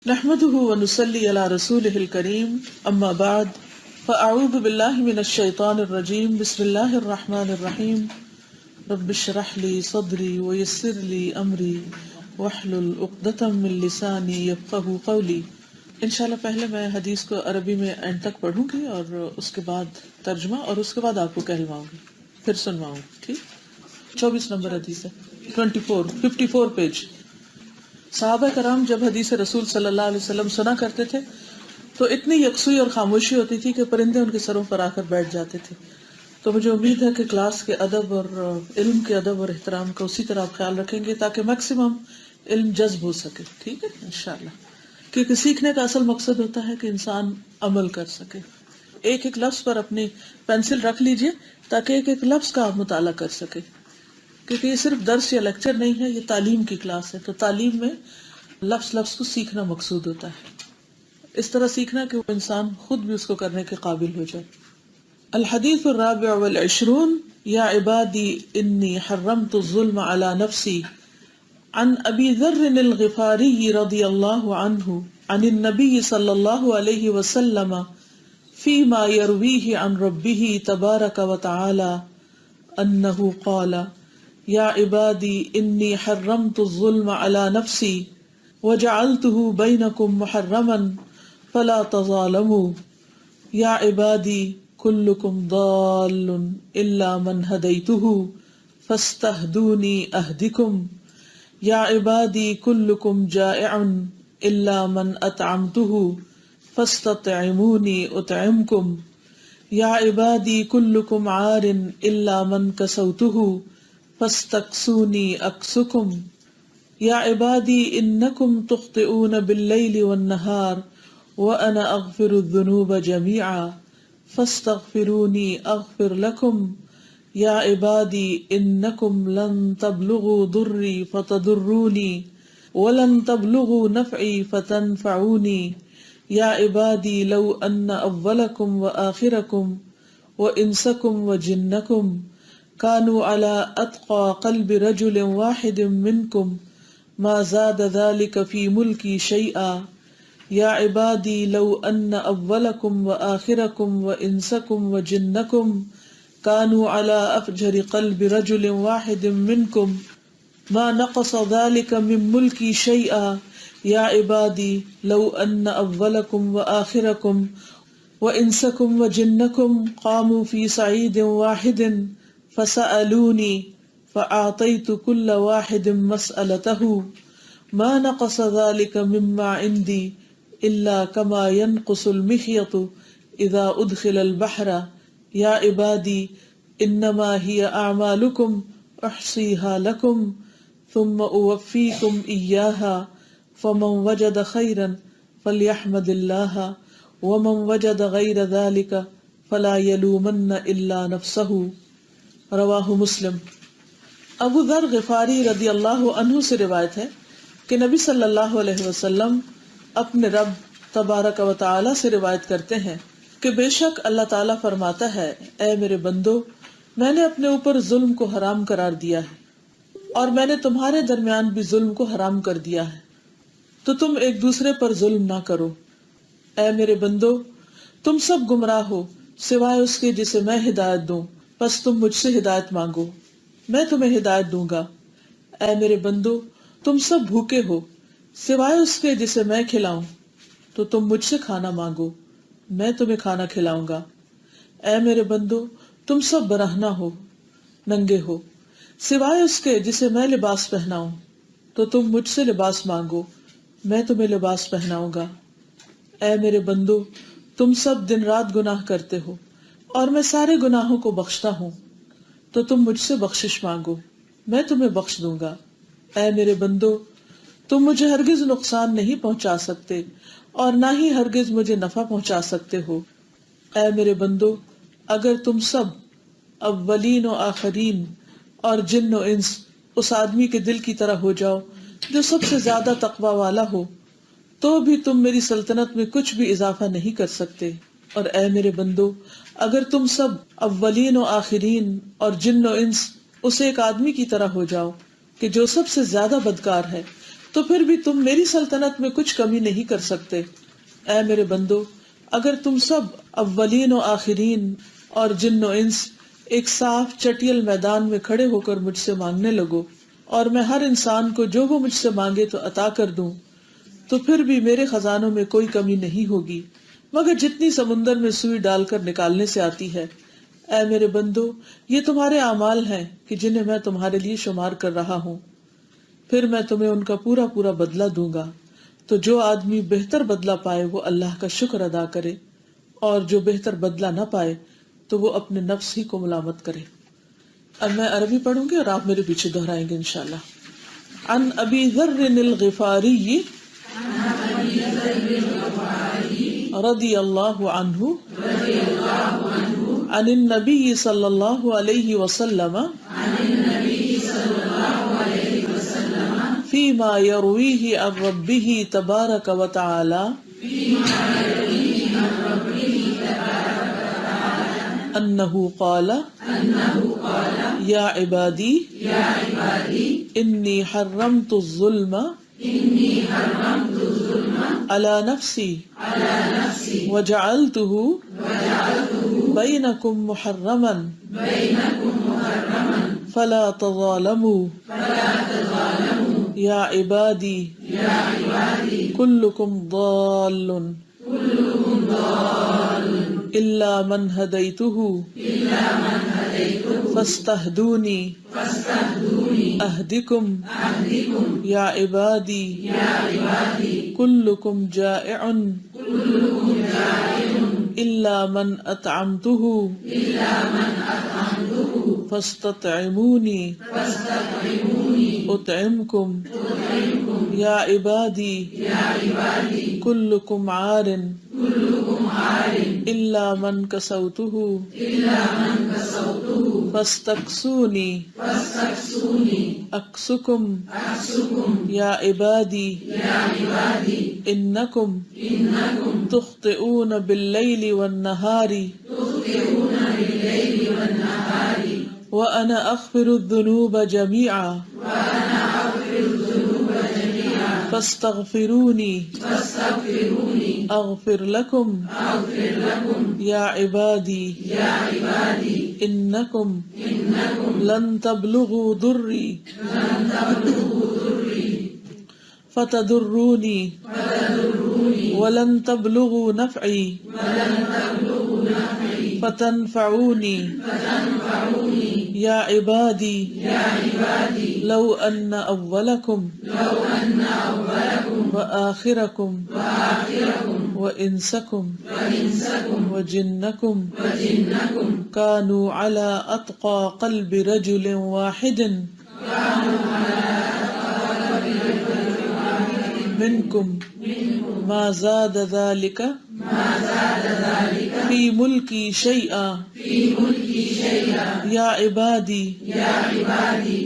نحمده ونصلي على رسوله الكريم اما بعد فاعوذ بالله من الشيطان الرجيم بسم الله الرحمن الرحيم رب اشرح لي صدري ويسر لي امري واحلل عقدة من لساني يفقهوا قولي. انشاءاللہ پہلے میں حدیث کو عربی میں اینڈ تک پڑھوں گی اور اس کے بعد ترجمہ اور اس کے بعد آپ کو کہلواؤں گی، پھر سنواؤں گی. ٹھیک؟ 24 نمبر حدیث ہے، 54 پیج. صحابہ کرام جب حدیث رسول صلی اللہ علیہ وسلم سنا کرتے تھے تو اتنی یکسوئی اور خاموشی ہوتی تھی کہ پرندے ان کے سروں پر آ کر بیٹھ جاتے تھے. تو مجھے امید ہے کہ کلاس کے ادب اور علم کے ادب اور احترام کا اسی طرح آپ خیال رکھیں گے تاکہ میکسیمم علم جذب ہو سکے. ٹھیک ہے انشاءاللہ، کیونکہ سیکھنے کا اصل مقصد ہوتا ہے کہ انسان عمل کر سکے. ایک ایک لفظ پر اپنی پینسل رکھ لیجئے تاکہ ایک ایک لفظ کا آپ مطالعہ کر سکے، کیونکہ یہ صرف درس یا لیکچر نہیں ہے، یہ تعلیم کی کلاس ہے. تو تعلیم میں لفظ کو سیکھنا مقصود ہوتا ہے، اس طرح سیکھنا کہ وہ انسان خود بھی اس کو کرنے کے قابل ہو جائے. الحدیث الرابع والعشرون یا عبادی انی حرمت الظلم علی نفسی عن ابی ذر الغفاری رضی اللہ عنہ عن النبی صلی اللہ علیہ وسلم فیما یرویہ عن ربہ تبارک وتعالی انہ قال یا عبادی انی حرمت الظلم علی نفسی وجعلته بینکم محرما فلا تظالموا یا عبادی کلکم ضال الا من ہدیتہ فاستہدونی اہدکم یا عبادی کلکم جائع الا من اطعمتہ فاستطعمونی اطعمکم یا عبادی کلکم عار الا من کسوتہ فاستکسونی اکسکم یا عبادی انکم تخطئون باللیل والنہار وانا اغفر الذنوب جميعا فاستغفرونی اغفر لکم یا عبادی انکم لن تبلغوا ضری فتضرونی ولن تبلغوا نفعی فتنفعونی یا عبادی لو ان اولکم وآخرکم وانسکم وجنکم كانوا على اتقى قلب رجل واحد منكم ما زاد ذلك في ملكي شيئا يا عبادي لو ان اولكم واخركم وانسكم وجنكم كانوا على افجر قلب رجل واحد منكم ما نقص ذلك من ملكي شيئا يا عبادي لو ان اولكم واخركم وانسكم وجنكم قاموا في صعيد واحد فسألوني فأعطيت كل واحد مسألته ما نقص ذلك مما عندي إلا كما ينقص المخيط إذا أدخل البحر يا عبادي إنما هي أعمالكم أحصيها لكم ثم أوفيكم إياها فمن وجد خيرا فليحمد الله ومن وجد غير ذلك فلا يلومن إلا نفسه. رواہ مسلم. ابو ذر غفاری رضی اللہ عنہ سے روایت ہے کہ نبی صلی اللہ علیہ وسلم اپنے رب تبارک و تعالی سے روایت کرتے ہیں کہ بے شک اللہ تعالیٰ فرماتا ہے، اے میرے بندو، میں نے اپنے اوپر ظلم کو حرام قرار دیا ہے اور میں نے تمہارے درمیان بھی ظلم کو حرام کر دیا ہے، تو تم ایک دوسرے پر ظلم نہ کرو. اے میرے بندو، تم سب گمراہ ہو سوائے اس کے جسے میں ہدایت دوں، بس تم مجھ سے ہدایت مانگو، میں تمہیں ہدایت دوں گا. اے میرے بندو، تم سب بھوکے ہو سوائے اس کے جسے میں کھلاؤں، تو تم مجھ سے کھانا مانگو، میں تمہیں کھانا کھلاؤں گا. اے میرے بندو، تم سب برہنہ ہو، ننگے ہو سوائے اس کے جسے میں لباس پہناؤں، تو تم مجھ سے لباس مانگو، میں تمہیں لباس پہناؤں گا. اے میرے بندو، تم سب دن رات گناہ کرتے ہو اور میں سارے گناہوں کو بخشتا ہوں، تو تم مجھ سے بخشش مانگو، میں تمہیں بخش دوں گا. اے میرے بندو، تم مجھے ہرگز نقصان نہیں پہنچا سکتے اور نہ ہی ہرگز مجھے نفع پہنچا سکتے ہو. اے میرے بندو، اگر تم سب اولین و آخرین اور جن و انس اس آدمی کے دل کی طرح ہو جاؤ جو سب سے زیادہ تقوی والا ہو، تو بھی تم میری سلطنت میں کچھ بھی اضافہ نہیں کر سکتے. اور اے میرے بندو، اگر تم سب اولین و آخرین اور جن و انس اس ایک آدمی کی طرح ہو جاؤ کہ جو سب سے زیادہ بدکار ہے تو پھر بھی تم میری سلطنت میں کچھ کمی نہیں کر سکتے۔ اے میرے بندو، اگر تم سب اولین و آخرین اور جن و انس ایک صاف چٹیل میدان میں کھڑے ہو کر مجھ سے مانگنے لگو اور میں ہر انسان کو جو وہ مجھ سے مانگے تو عطا کر دوں، تو پھر بھی میرے خزانوں میں کوئی کمی نہیں ہوگی مگر جتنی سمندر میں سوئی ڈال کر نکالنے سے آتی ہے۔ اے میرے بندو، یہ تمہارے اعمال ہیں کہ جنہیں میں تمہارے لیے شمار کر رہا ہوں، پھر میں تمہیں ان کا پورا پورا بدلہ دوں گا۔ تو جو آدمی بہتر بدلہ پائے وہ اللہ کا شکر ادا کرے، اور جو بہتر بدلہ نہ پائے تو وہ اپنے نفس ہی کو ملامت کرے۔ اب میں عربی پڑھوں گی اور آپ میرے پیچھے دہرائیں گے انشاءاللہ۔ عن ابی ذر الغفاری رضی اللہ عنہ عن النبی صلی اللہ علیہ وسلم فيما يرويه عن ربه تبارك وتعالى أنه قال يا عبادي إني حرمت الظلم على نفسي وجعلته بينكم محرما فلا تظالموا یا عبادی کلکم ضال الا من ہدیتہ فاستہدونی اہدکم یا عبادی کلکم جائع الا من اطعمتہ فاستطعمونی اطعمکم یا عبادی کلکم عار الا من کسوتہ فاستکسونی اکسکم یا عبادی انکم تخطئون باللیل والنہار وَأَنَا أَغْفِرُ الذُّنُوبَ جَمِيعًا فَاسْتَغْفِرُونِي أَغْفِرْ لَكُمْ يَا عِبَادِي إِنَّكُمْ لَن تَبْلُغُوا ضُرِّي فَتَضُرُّونِي وَلَن تَبْلُغُوا نَفْعِي فتنفعونی یا عبادی لو ان اولکم وآخرکم وانسکم وجنکم کانوا علی اتقى قلب رجل واحد منکم ما زاد ذلك فی ملکی شیئا یا عبادی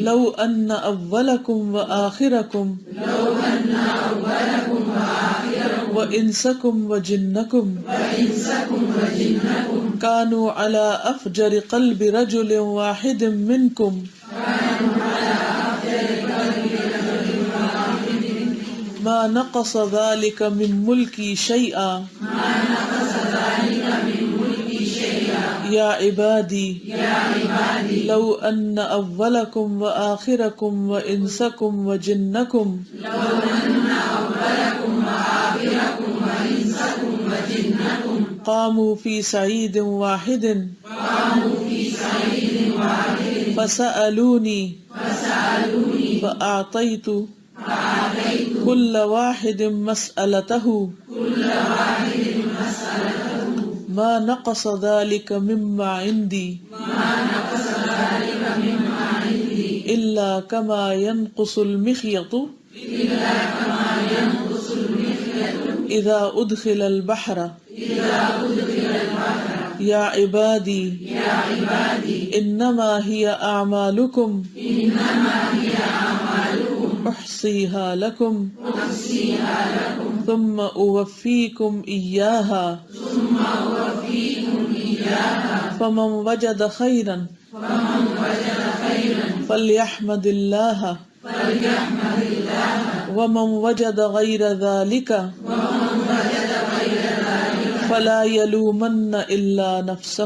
لو ان اولکم وآخرکم وانسکم وجنکم کانوا علی افجر قلب رجل واحد منکم ما نقص ذلك من ملکی شیئا یا عبادی لو ان اولکم وآخرکم وانسکم وجنکم قاموا فی سعید واحد فسألونی فأعطیت كل واحد مسألته ما نقص ذلك مما عندي إلا كما ينقص المخيط إذا أدخل البحر يا عبادي إنما هي أعمالكم أحصيها لكم ثم أوفيكم إياها فمن وجد خيرا فليحمد الله ومن وجد غیر ذلک فلا یلومن الا نفسہ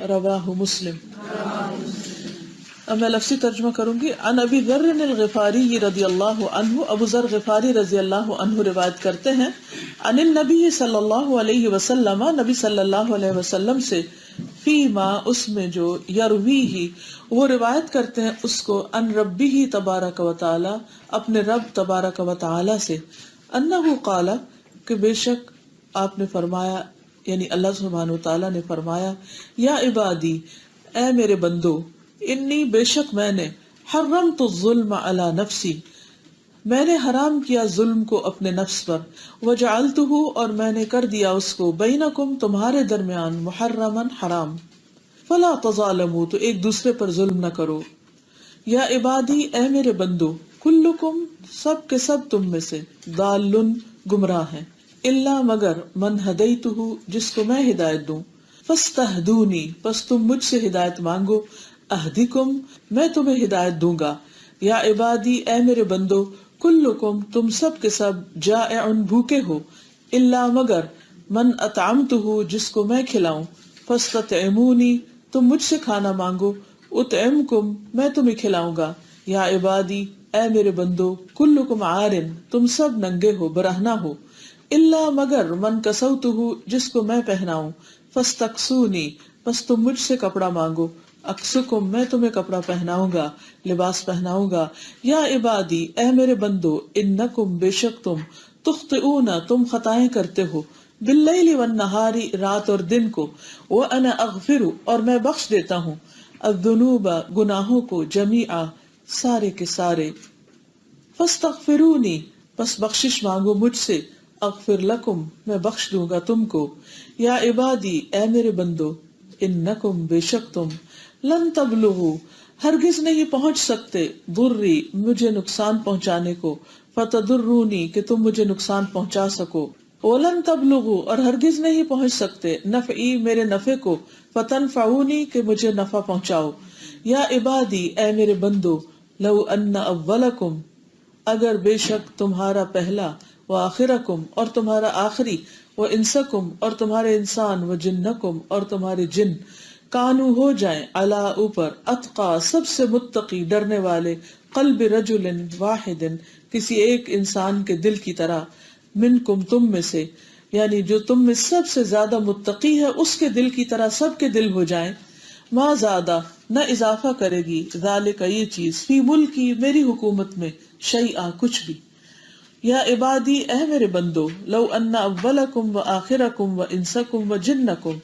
رواہ مسلم. اب میں لفظی ترجمہ کروں گی. عن ابی ذر الغفاری رضی اللہ عنہ، ابو ذر غفاری رضی اللہ عنہ روایت کرتے ہیں، عن النبی صلی اللہ علیہ وسلم، نبی صلی اللہ علیہ وسلم سے، فیما اس میں جو، یرویہ وہ روایت کرتے ہیں اس کو، ان ربہ تبارک و تعالی اپنے رب تبارک و تعالی سے، انہ قال کہ بے شک آپ نے فرمایا، یعنی اللہ سبحانہ و تعالی نے فرمایا، یا عبادی اے میرے بندو، انی بے شک میں نے، حرمت الظلم علی نفسی میں نے حرام کیا ظلم کو اپنے نفس پر، وجعلتہ اور میں نے کر دیا اس کو، بینکم تمہارے درمیان، محرما حرام، فلا تظالموا تو ایک دوسرے پر ظلم نہ کرو. یا عبادی اے میرے بندو، کلکم سب کے سب تم میں سے، ضال گمراہ ہیں، الا مگر من ہدیتہ جس کو میں ہدایت دوں، فاستہدونی پس تم مجھ سے ہدایت مانگو، اہدکم میں تمہیں ہدایت دوں گا. یا عبادی اے میرے بندو، کلکم تم سب کے سب، جائع بھوکے ہو، الا مگر من اطعمتہ جس کو میں کھلاؤں، فاستطعمونی تم مجھ سے کھانا مانگو، اطعمکم میں تمہیں کھلاؤں گا. یا عبادی اے میرے بندو، کلکم عار تم سب ننگے ہو، برہنہ ہو، الا مگر من کسوتہ جس کو میں پہناؤں، فاستکسونی پس تم مجھ سے کپڑا مانگو، اکسکم میں تمہیں کپڑا پہناؤں گا، لباس پہناؤں گا. یا عبادی اے میرے بندو، انکم بے شک تم، تخطئون تم خطائیں کرتے ہو، باللیل والنہار رات اور دن کو، وانا اغفر اور میں بخش دیتا ہوں، الذنوب گناہوں کو، جمیعا سارے کے سارے، فاستغفرونی پس بخشش مانگو مجھ سے، اغفر لکم میں بخش دوں گا تم کو. یا عبادی اے میرے بندو، انکم بے شک تم، لن تبلغوا ہرگز نہیں پہنچ سکتے، ضری مجھے نقصان پہنچانے کو، فتضرونی کہ تم مجھے نقصان پہنچا سکو، ولن تبلغوا اور ہرگز نہیں پہنچ سکتے، نفعی میرے نفع کو، فتنفعونی کہ مجھے نفع پہنچاؤ. یا عبادی اے میرے بندو، لو ان اولکم اگر بے شک تمہارا پہلا، وآخرکم اور تمہارا آخری، وانسکم اور تمہارے انسان، وجنکم اور تمہارے جن، کانو ہو جائیں، علا اوپر، اتقا سب سے متقی ڈرنے والے، قلب رجل واحد کسی ایک انسان کے دل کی طرح، منکم تم میں سے، یعنی جو تم میں سب سے زیادہ متقی ہے اس کے دل کی طرح سب کے دل ہو جائیں، ما زیادہ نہ اضافہ کرے گی، ذالک یہ چیز، فی ملکی میری حکومت میں، شیئا کچھ بھی. یا عبادی اے میرے بندو، لو ان اولکم وآخرکم وانسکم وجنکم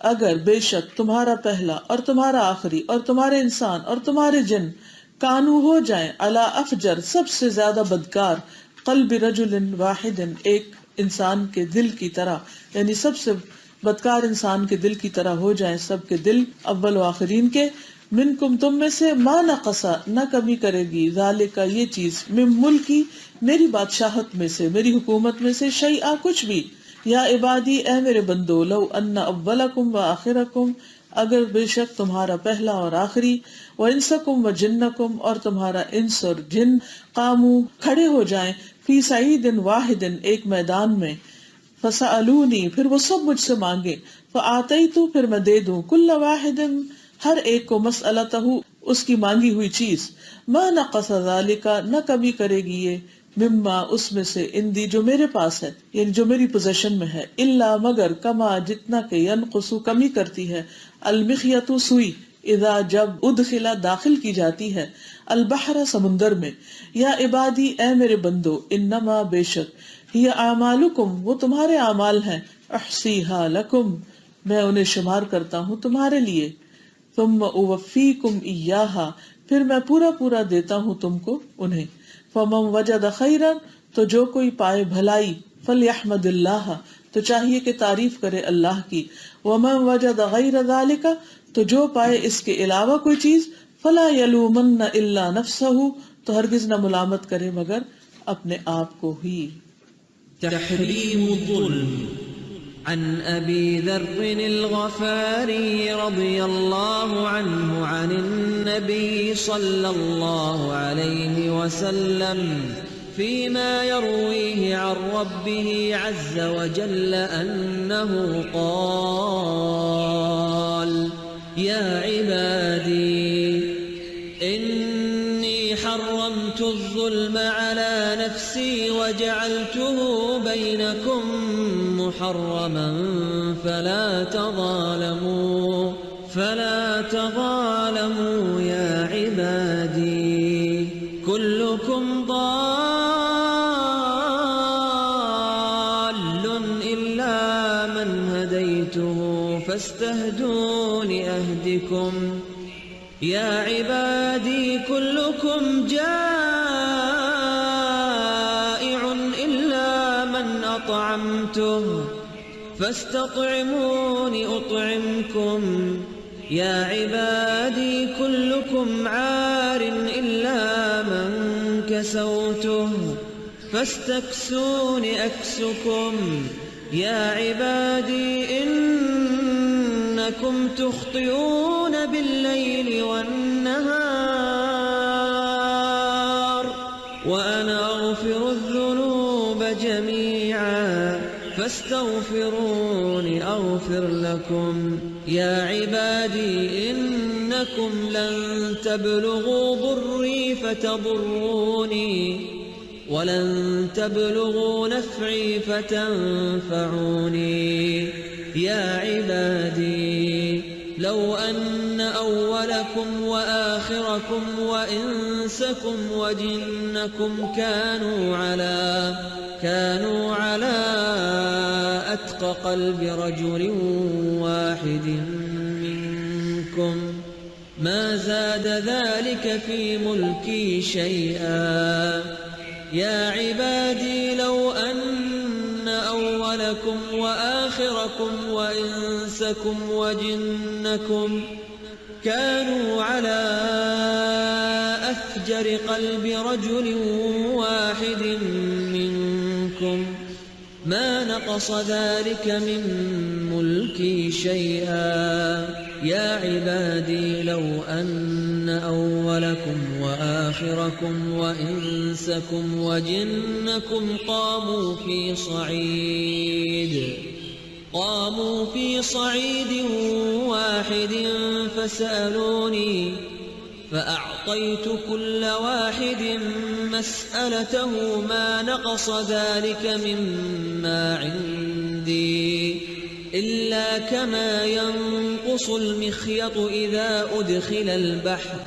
اگر بے شک تمہارا پہلا اور تمہارا آخری اور تمہارے انسان اور تمہارے جن، کانو ہو جائیں، علی افجر سب سے زیادہ بدکار، قلب رجل واحد ایک انسان کے دل کی طرح، یعنی سب سے بدکار انسان کے دل کی طرح ہو جائیں سب کے دل اول و آخرین کے، منکم تم میں سے، ما نقصا نہ کمی کرے گی، ذالک یہ چیز، من ملکی میری بادشاہت میں سے، میری حکومت میں سے، شیئا کچھ بھی. یا عبادی اے میرے بندو، لو ان اولکم وآخرکم اگر بے شک تمہارا پہلا اور آخری، وانسکم وجنکم اور تمہارا انس اور جن، قامو کھڑے ہو جائیں، فی صعید واحد ایک میدان میں، فسألونی پھر وہ سب مجھ سے مانگے، فآتیت پھر میں دے دوں، کل واحد ہر ایک کو، مسألتہ اس کی مانگی ہوئی چیز، ما نقص ذالک نہ کمی کرے گی یہ، مما اس میں سے، اندی جو میرے پاس ہے، یعنی جو میری پوزیشن میں ہے، الا مگر، کما جتنا کہ، ینقص کمی کرتی ہے، المخیط سوئی، اذا جب ادخلا داخل کی جاتی ہے، البحر سمندر میں. یا عبادی اے میرے بندو، انما بے شک، یہ اعمالکم وہ تمہارے اعمال ہیں، احصیھا لکم میں انہیں شمار کرتا ہوں تمہارے لیے، ثم اوفیکم ایاھا پھر میں پورا پورا دیتا ہوں تم کو انہیں. فمن وجد خیرا تو جو کوئی پائے بھلائی، فلیحمد اللہ تو چاہیے کہ تعریف کرے اللہ کی، ومن وجد غیر ذالک تو جو پائے اس کے علاوہ کوئی چیز، فلا یلومن الا نفسہ تو ہرگز نہ ملامت کرے مگر اپنے آپ کو ہی. تحریم الظلم عن أبي ذر الغفاري رضي الله عنه عن النبي صلى الله عليه وسلم فيما يرويه عن ربه عز وجل أنه قال: يا عبادي إني حرمت الظلم على نفسي وجعلته بينكم محرما فلا تظالموا يا عبادي كلكم ضال إلا من هديته فاستهدون أهدكم يا عبادي كلكم جائع إلا من أطعمته فاستطعموني أطعمكم يا عبادي كلكم عار إلا من كسوته فاستكسون أكسكم يا عبادي إنكم تخطئون بالليل والنهار وأنا أغفر الذنوب جميعا فاستغفروني أغفر لكم يا عبادي إنكم لن تبلغوا ضري فتضروني ولن تبلغوا نفعي فتنفعوني يا عبادي لو أن أولكم وآخركم وإنسكم وجنكم كانوا على أتقى قلب رجل واحد منكم ما زاد ذلك في ملكي شيئا يا عبادي لو أن أولكم وآخركم وإنسكم وجنكم كانوا على أفجر قلب رجل واحد منكم ما نقص ذلك من ملكي شيئا يا عبادي لو أن أولكم وآخركم وإنسكم وجنكم قاموا في صعيد واحد فسألوني فأعطيت كل واحد مسألته ما نقص ذلك مما عندي إلا كما ينقص المخيط إذا أدخل البحر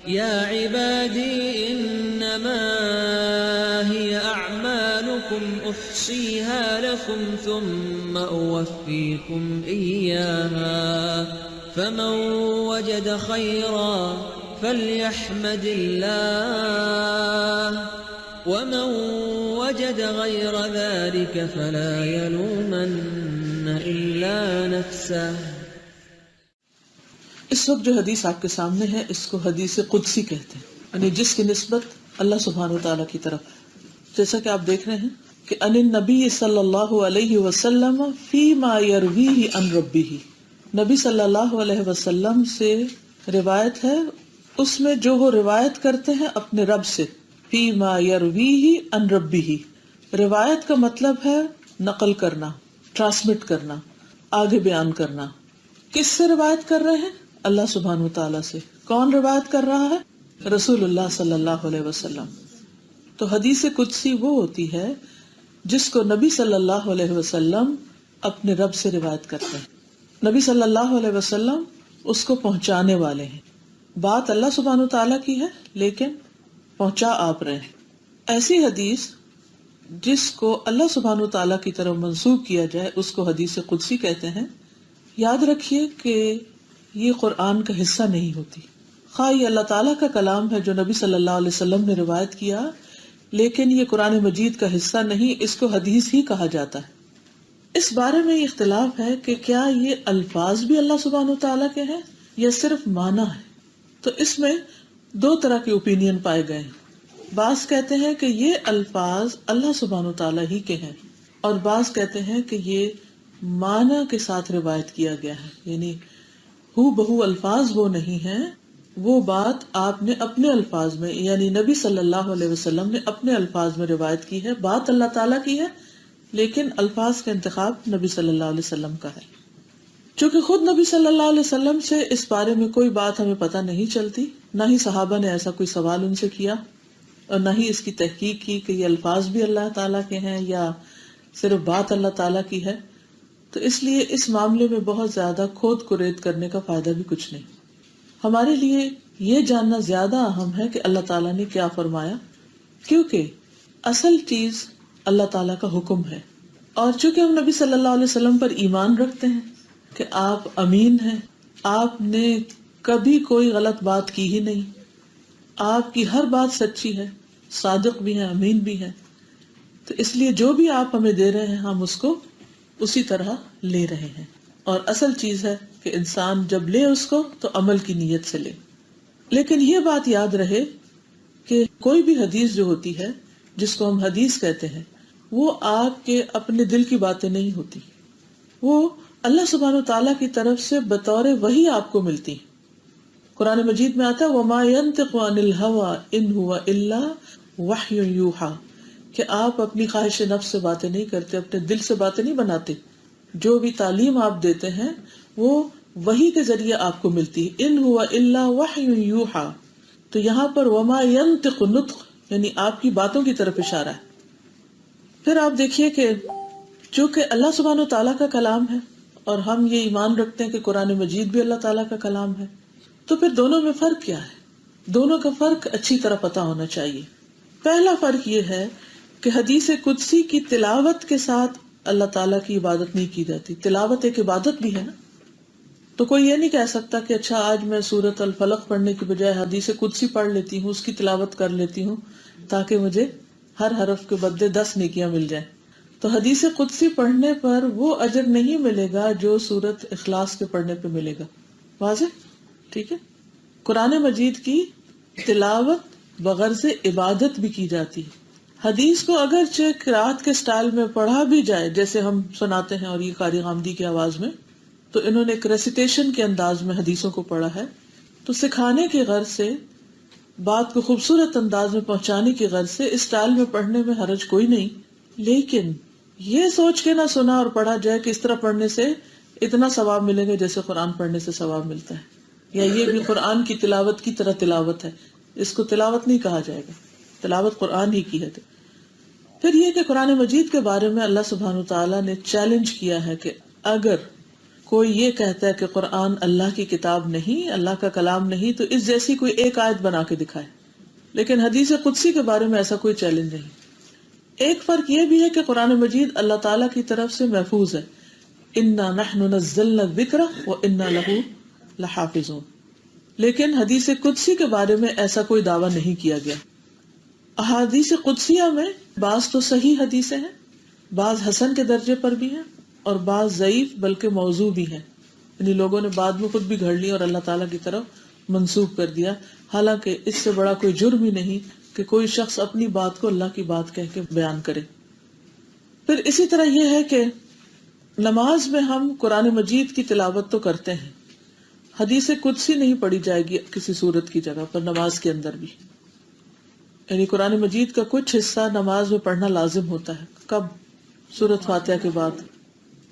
يا عبادي إنما هي أعمالكم أحصيها لكم ثم أوفيكم إياها فمن وجد خيرا فليحمد الله ومن وجد غير ذلك فلا يلومن إلا نفسه. اس وقت جو حدیث آپ کے سامنے ہے اس کو حدیث قدسی کہتے ہیں، یعنی جس کی نسبت اللہ سبحانہ وتعالیٰ کی طرف. جیسا کہ آپ دیکھ رہے ہیں کہ ان النبی صلی اللہ علیہ وسلم فیما یرویہ عن ربہ، نبی صلی اللہ علیہ وسلم سے روایت ہے اس میں جو وہ روایت کرتے ہیں اپنے رب سے. فیما یرویہ عن ربہ، روایت کا مطلب ہے نقل کرنا، ٹرانسمٹ کرنا، آگے بیان کرنا. کس سے روایت کر رہے ہیں؟ اللہ سبحانہ وتعالیٰ سے. کون روایت کر رہا ہے؟ رسول اللہ صلی اللہ علیہ وسلم. تو حدیث قدسی وہ ہوتی ہے جس کو نبی صلی اللہ علیہ وسلم اپنے رب سے روایت کرتے ہیں. نبی صلی اللہ علیہ وسلم اس کو پہنچانے والے ہیں. بات اللہ سبحانہ وتعالیٰ کی ہے لیکن پہنچا آپ رہے ہیں. ایسی حدیث جس کو اللہ سبحانہ وتعالیٰ کی طرف منسوب کیا جائے اس کو حدیث قدسی کہتے ہیں. یاد رکھیے کہ یہ قرآن کا حصہ نہیں ہوتی. خواہ یہ اللہ تعالیٰ کا کلام ہے جو نبی صلی اللہ علیہ وسلم نے روایت کیا، لیکن یہ قرآن مجید کا حصہ نہیں، اس کو حدیث ہی کہا جاتا ہے. اس بارے میں اختلاف ہے کہ کیا یہ الفاظ بھی اللہ سبحانہ وتعالیٰ کے ہیں یا صرف معنی ہے. تو اس میں دو طرح کے اوپینین پائے گئے ہیں. بعض کہتے ہیں کہ یہ الفاظ اللہ سبحانہ وتعالیٰ ہی کے ہیں اور بعض کہتے ہیں کہ یہ معنی کے ساتھ روایت کیا گیا ہے، یعنی ہو بہو الفاظ وہ نہیں ہیں، وہ بات آپ نے اپنے الفاظ میں، یعنی نبی صلی اللہ علیہ وسلم نے اپنے الفاظ میں روایت کی ہے. بات اللہ تعالیٰ کی ہے لیکن الفاظ کا انتخاب نبی صلی اللہ علیہ وسلم کا ہے. چونکہ خود نبی صلی اللہ علیہ وسلم سے اس بارے میں کوئی بات ہمیں پتہ نہیں چلتی، نہ ہی صحابہ نے ایسا کوئی سوال ان سے کیا اور نہ ہی اس کی تحقیق کی کہ یہ الفاظ بھی اللہ تعالیٰ کے ہیں یا صرف بات اللہ تعالیٰ کی ہے. تو اس لیے اس معاملے میں بہت زیادہ کھود کرید کرنے کا فائدہ بھی کچھ نہیں. ہمارے لیے یہ جاننا زیادہ اہم ہے کہ اللہ تعالیٰ نے کیا فرمایا، کیونکہ اصل چیز اللہ تعالیٰ کا حکم ہے. اور چونکہ ہم نبی صلی اللہ علیہ وسلم پر ایمان رکھتے ہیں کہ آپ امین ہیں، آپ نے کبھی کوئی غلط بات کی ہی نہیں، آپ کی ہر بات سچی ہے، صادق بھی ہیں، امین بھی ہیں، تو اس لیے جو بھی آپ ہمیں دے رہے ہیں ہم اس کو اسی طرح لے رہے ہیں. اور اصل چیز ہے کہ انسان جب لے اس کو تو عمل کی نیت سے لے. لیکن یہ بات یاد رہے کہ کوئی بھی حدیث جو ہوتی ہے جس کو ہم حدیث کہتے ہیں وہ آپ کے اپنے دل کی باتیں نہیں ہوتی، وہ اللہ سبحانہ وتعالیٰ کی طرف سے بطور وحی آپ کو ملتی. قرآن مجید میں آتا ہے وَمَا يَنْطِقُ عَنِ الْهَوَىٰ إِنْ هُوَ إِلَّا وَحْيٌ يُوحَىٰ، کہ آپ اپنی خواہش نفس سے باتیں نہیں کرتے، اپنے دل سے باتیں نہیں بناتے. جو بھی تعلیم آپ دیتے ہیں وہ وحی کے ذریعے آپ کو ملتی ہے. إِنْ هُوَ إِلَّا وَحْيٌ يُوحَىٰ، تو یہاں پر وَمَا يَنْطِقُ نطق یعنی آپ کی باتوں کی طرف اشارہ ہے. پھر آپ دیکھیے کہ چونکہ اللہ سبحانہ وتعالیٰ کا کلام ہے اور ہم یہ ایمان رکھتے ہیں کہ قرآن مجید بھی اللہ تعالیٰ کا کلام ہے، تو پھر دونوں میں فرق کیا ہے؟ دونوں کا فرق اچھی طرح پتہ ہونا چاہیے. پہلا فرق یہ ہے کہ حدیث قدسی کی تلاوت کے ساتھ اللہ تعالیٰ کی عبادت نہیں کی جاتی. تلاوت ایک عبادت بھی ہے نا، تو کوئی یہ نہیں کہہ سکتا کہ اچھا آج میں سورۃ الفلق پڑھنے کی بجائے حدیث قدسی پڑھ لیتی ہوں، اس کی تلاوت کر لیتی ہوں تاکہ مجھے ہر حرف کے بدلے 10 نیکیاں مل جائیں. تو حدیث قدسی پڑھنے پر وہ اجر نہیں ملے گا جو سورۃ اخلاص کے پڑھنے پہ ملے گا. واضح؟ ٹھیک ہے. قرآن مجید کی تلاوت بغرض عبادت بھی کی جاتی ہے. حدیث کو اگرچہ قرات کے سٹائل میں پڑھا بھی جائے جیسے ہم سناتے ہیں اور یہ قاری غامدی کی آواز میں، تو انہوں نے ایک ریسیٹیشن کے انداز میں حدیثوں کو پڑھا ہے، تو سکھانے کی غرض سے، بات کو خوبصورت انداز میں پہنچانے کی غرض سے اس سٹائل میں پڑھنے میں حرج کوئی نہیں. لیکن یہ سوچ کے نہ سنا اور پڑھا جائے کہ اس طرح پڑھنے سے اتنا ثواب ملے گا جیسے قرآن پڑھنے سے ثواب ملتا ہے، یا یہ بھی قرآن کی تلاوت کی طرح تلاوت ہے. اس کو تلاوت نہیں کہا جائے گا، تلاوت قرآن ہی کی ہے. پھر یہ کہ قرآن مجید کے بارے میں اللہ سبحانہ وتعالیٰ نے چیلنج کیا ہے کہ اگر کوئی یہ کہتا ہے کہ قرآن اللہ کی کتاب نہیں، اللہ کا کلام نہیں، تو اس جیسی کوئی ایک آیت بنا کے دکھائے. لیکن حدیث قدسی کے بارے میں ایسا کوئی چیلنج نہیں. ایک فرق یہ بھی ہے کہ قرآن مجید اللہ تعالیٰ کی طرف سے محفوظ ہے. اِنَّا نَحْنُ نَزَّلْنَا الذِّكْرَ وَإِنَّا لَهُ لَحَافِظُونَ. لیکن حدیث قدسی کے بارے میں ایسا کوئی دعویٰ نہیں کیا گیا. احادیث قدسیہ میں بعض تو صحیح حدیثیں ہیں، بعض حسن کے درجے پر بھی ہیں اور بعض ضعیف بلکہ موضوع بھی ہیں، یعنی لوگوں نے بعد میں خود بھی گھڑ لی اور اللہ تعالیٰ کی طرف منسوب کر دیا. حالانکہ اس سے بڑا کوئی جرم ہی نہیں کہ کوئی شخص اپنی بات کو اللہ کی بات کہہ کے بیان کرے. پھر اسی طرح یہ ہے کہ نماز میں ہم قرآن مجید کی تلاوت تو کرتے ہیں، حدیث قدسی نہیں پڑھی جائے گی کسی صورت کی جگہ پر نماز کے اندر بھی. یعنی قرآن مجید کا کچھ حصہ نماز میں پڑھنا لازم ہوتا ہے. کب؟ سورۃ فاتحہ کے بعد.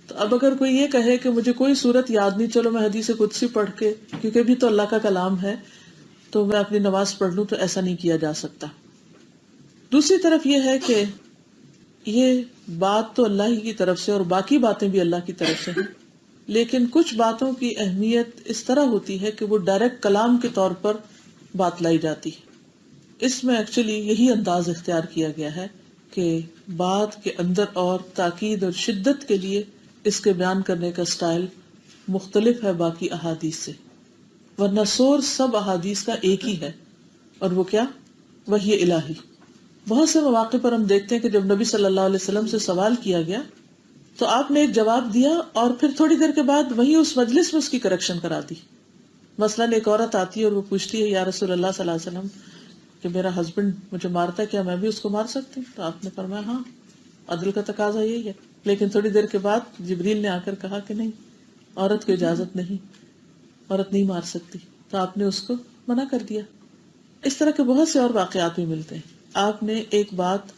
تو اب اگر کوئی یہ کہے کہ مجھے کوئی سورت یاد نہیں، چلو میں حدیث قدسی پڑھ کے، کیونکہ بھی تو اللہ کا کلام ہے، تو میں اپنی نماز پڑھ لوں، تو ایسا نہیں کیا جا سکتا. دوسری طرف یہ ہے کہ یہ بات تو اللہ ہی کی طرف سے اور باقی باتیں بھی اللہ کی طرف سے ہیں، لیکن کچھ باتوں کی اہمیت اس طرح ہوتی ہے کہ وہ ڈائریکٹ کلام کے طور پر بات لائی جاتی ہے. اس میں ایکچولی یہی انداز اختیار کیا گیا ہے کہ بات کے اندر اور تاکید اور شدت کے لیے اس کے بیان کرنے کا سٹائل مختلف ہے باقی احادیث سے، ورنہ سورس سب احادیث کا ایک ہی ہے، اور وہ کیا؟ وحی الہی. بہت سے مواقع پر ہم دیکھتے ہیں کہ جب نبی صلی اللہ علیہ وسلم سے سوال کیا گیا تو آپ نے ایک جواب دیا اور پھر تھوڑی دیر کے بعد وہی اس مجلس میں اس کی کریکشن کرا دی. مثلاً ایک عورت آتی ہے اور وہ پوچھتی ہے یا رسول اللہ صلی اللہ علیہ وسلم کہ میرا ہسبینڈ مجھے مارتا ہے، کیا میں بھی اس کو مار سکتی ہوں؟ تو آپ نے فرمایا ہاں، عدل کا تقاضا یہی ہے. لیکن تھوڑی دیر کے بعد جبریل نے آ کر کہا کہ نہیں، عورت کو اجازت نہیں، عورت نہیں مار سکتی، تو آپ نے اس کو منع کر دیا. اس طرح کے بہت سے اور واقعات بھی ملتے ہیں. آپ نے ایک بات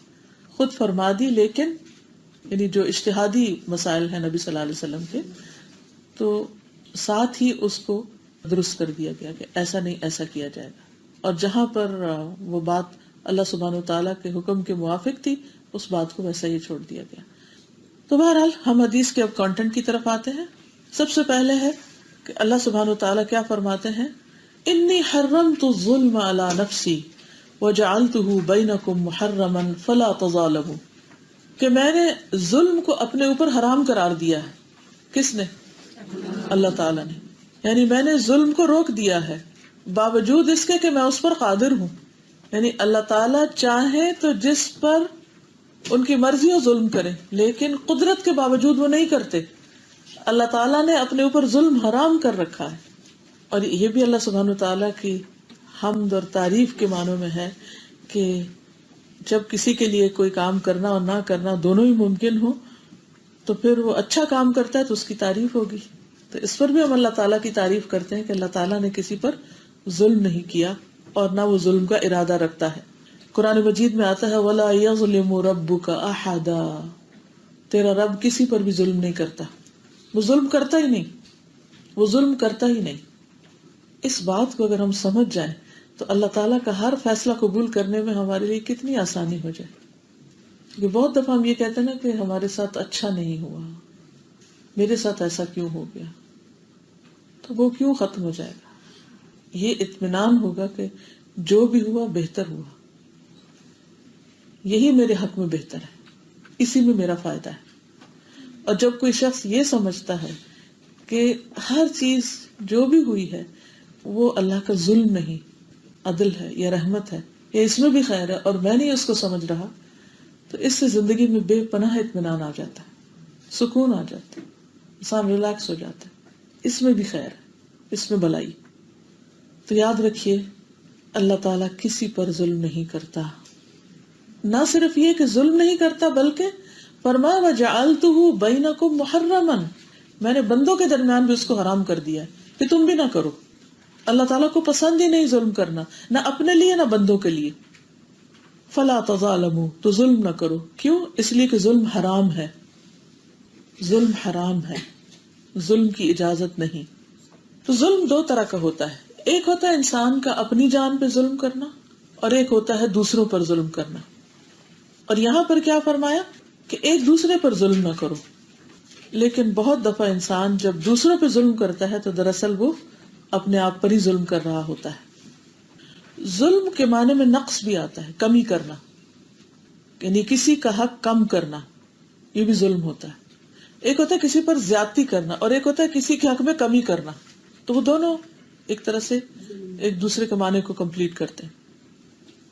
خود فرما دی، لیکن یعنی جو اجتہادی مسائل ہیں نبی صلی اللہ علیہ وسلم کے، تو ساتھ ہی اس کو درست کر دیا گیا کہ ایسا نہیں، ایسا کیا جائے گا. اور جہاں پر وہ بات اللہ سبحانہ وتعالیٰ کے حکم کے موافق تھی، اس بات کو ویسا ہی چھوڑ دیا گیا. تو بہرحال ہم حدیث کے اب کانٹینٹ کی طرف آتے ہیں. سب سے پہلے ہے کہ اللہ سبحانہ وتعالیٰ کیا فرماتے ہیں، انی حرمت الظلم علی نفسی وجعلتہ بینکم محرما فلا تظالموا، کہ میں نے ظلم کو اپنے اوپر حرام قرار دیا ہے. کس نے؟ اللہ تعالیٰ نے. یعنی میں نے ظلم کو روک دیا ہے باوجود اس کے کہ میں اس پر قادر ہوں. یعنی اللہ تعالیٰ چاہے تو جس پر ان کی مرضی ہو ظلم کرے، لیکن قدرت کے باوجود وہ نہیں کرتے. اللہ تعالیٰ نے اپنے اوپر ظلم حرام کر رکھا ہے. اور یہ بھی اللہ سبحانہ وتعالیٰ کی حمد اور تعریف کے معنوں میں ہے کہ جب کسی کے لیے کوئی کام کرنا اور نہ کرنا دونوں ہی ممکن ہو، تو پھر وہ اچھا کام کرتا ہے تو اس کی تعریف ہوگی. تو اس پر بھی ہم اللہ تعالیٰ کی تعریف کرتے ہیں کہ اللہ تعالیٰ نے کسی پر ظلم نہیں کیا اور نہ وہ ظلم کا ارادہ رکھتا ہے. قرآن مجید میں آتا ہے وَلَا يَظْلِمُ رَبُّكَ أَحَدًا، تیرا رب کسی پر بھی ظلم نہیں کرتا. وہ ظلم کرتا ہی نہیں، وہ ظلم کرتا ہی نہیں. اس بات کو اگر ہم سمجھ جائیں تو اللہ تعالیٰ کا ہر فیصلہ قبول کرنے میں ہمارے لیے کتنی آسانی ہو جائے. کیونکہ بہت دفعہ ہم یہ کہتے ہیں نا کہ ہمارے ساتھ اچھا نہیں ہوا، میرے ساتھ ایسا کیوں ہو گیا، تو وہ کیوں ختم ہو جائے گا. یہ اطمینان ہوگا کہ جو بھی ہوا بہتر ہوا، یہی میرے حق میں بہتر ہے، اسی میں میرا فائدہ ہے. اور جب کوئی شخص یہ سمجھتا ہے کہ ہر چیز جو بھی ہوئی ہے وہ اللہ کا ظلم نہیں، عدل ہے یا رحمت ہے یا اس میں بھی خیر ہے اور میں نہیں اس کو سمجھ رہا، تو اس سے زندگی میں بے پناہ اطمینان آ جاتا ہے، سکون آ جاتا ہے، انسان ریلیکس ہو جاتا ہے. اس میں بھی خیر ہے، اس میں بھلائی. تو یاد رکھیے اللہ تعالیٰ کسی پر ظلم نہیں کرتا. نہ صرف یہ کہ ظلم نہیں کرتا بلکہ فرمایا وَجَعَلْتُهُ بَيْنَكُمْ مُحَرَّمًا، میں نے بندوں کے درمیان بھی اس کو حرام کر دیا ہے کہ تم بھی نہ کرو. اللہ تعالیٰ کو پسند ہی نہیں ظلم کرنا، نہ اپنے لیے نہ بندوں کے لیے. فَلَا تَظَالَمُوا، تو ظلم نہ کرو. کیوں؟ اس لیے کہ ظلم حرام ہے. ظلم حرام ہے، ظلم کی اجازت نہیں. تو ظلم دو طرح کا ہوتا ہے. ایک ہوتا ہے انسان کا اپنی جان پہ ظلم کرنا، اور ایک ہوتا ہے دوسروں پر ظلم کرنا. اور یہاں پر کیا فرمایا کہ ایک دوسرے پر ظلم نہ کرو. لیکن بہت دفعہ انسان جب دوسروں پہ ظلم کرتا ہے تو دراصل وہ اپنے آپ پر ہی ظلم کر رہا ہوتا ہے. ظلم کے معنی میں نقص بھی آتا ہے، کمی کرنا، یعنی کسی کا حق کم کرنا، یہ بھی ظلم ہوتا ہے. ایک ہوتا ہے کسی پر زیادتی کرنا اور ایک ہوتا ہے کسی کے حق میں کمی کرنا. تو وہ دونوں ایک طرح سے ایک دوسرے کے معنی کو کمپلیٹ کرتے ہیں.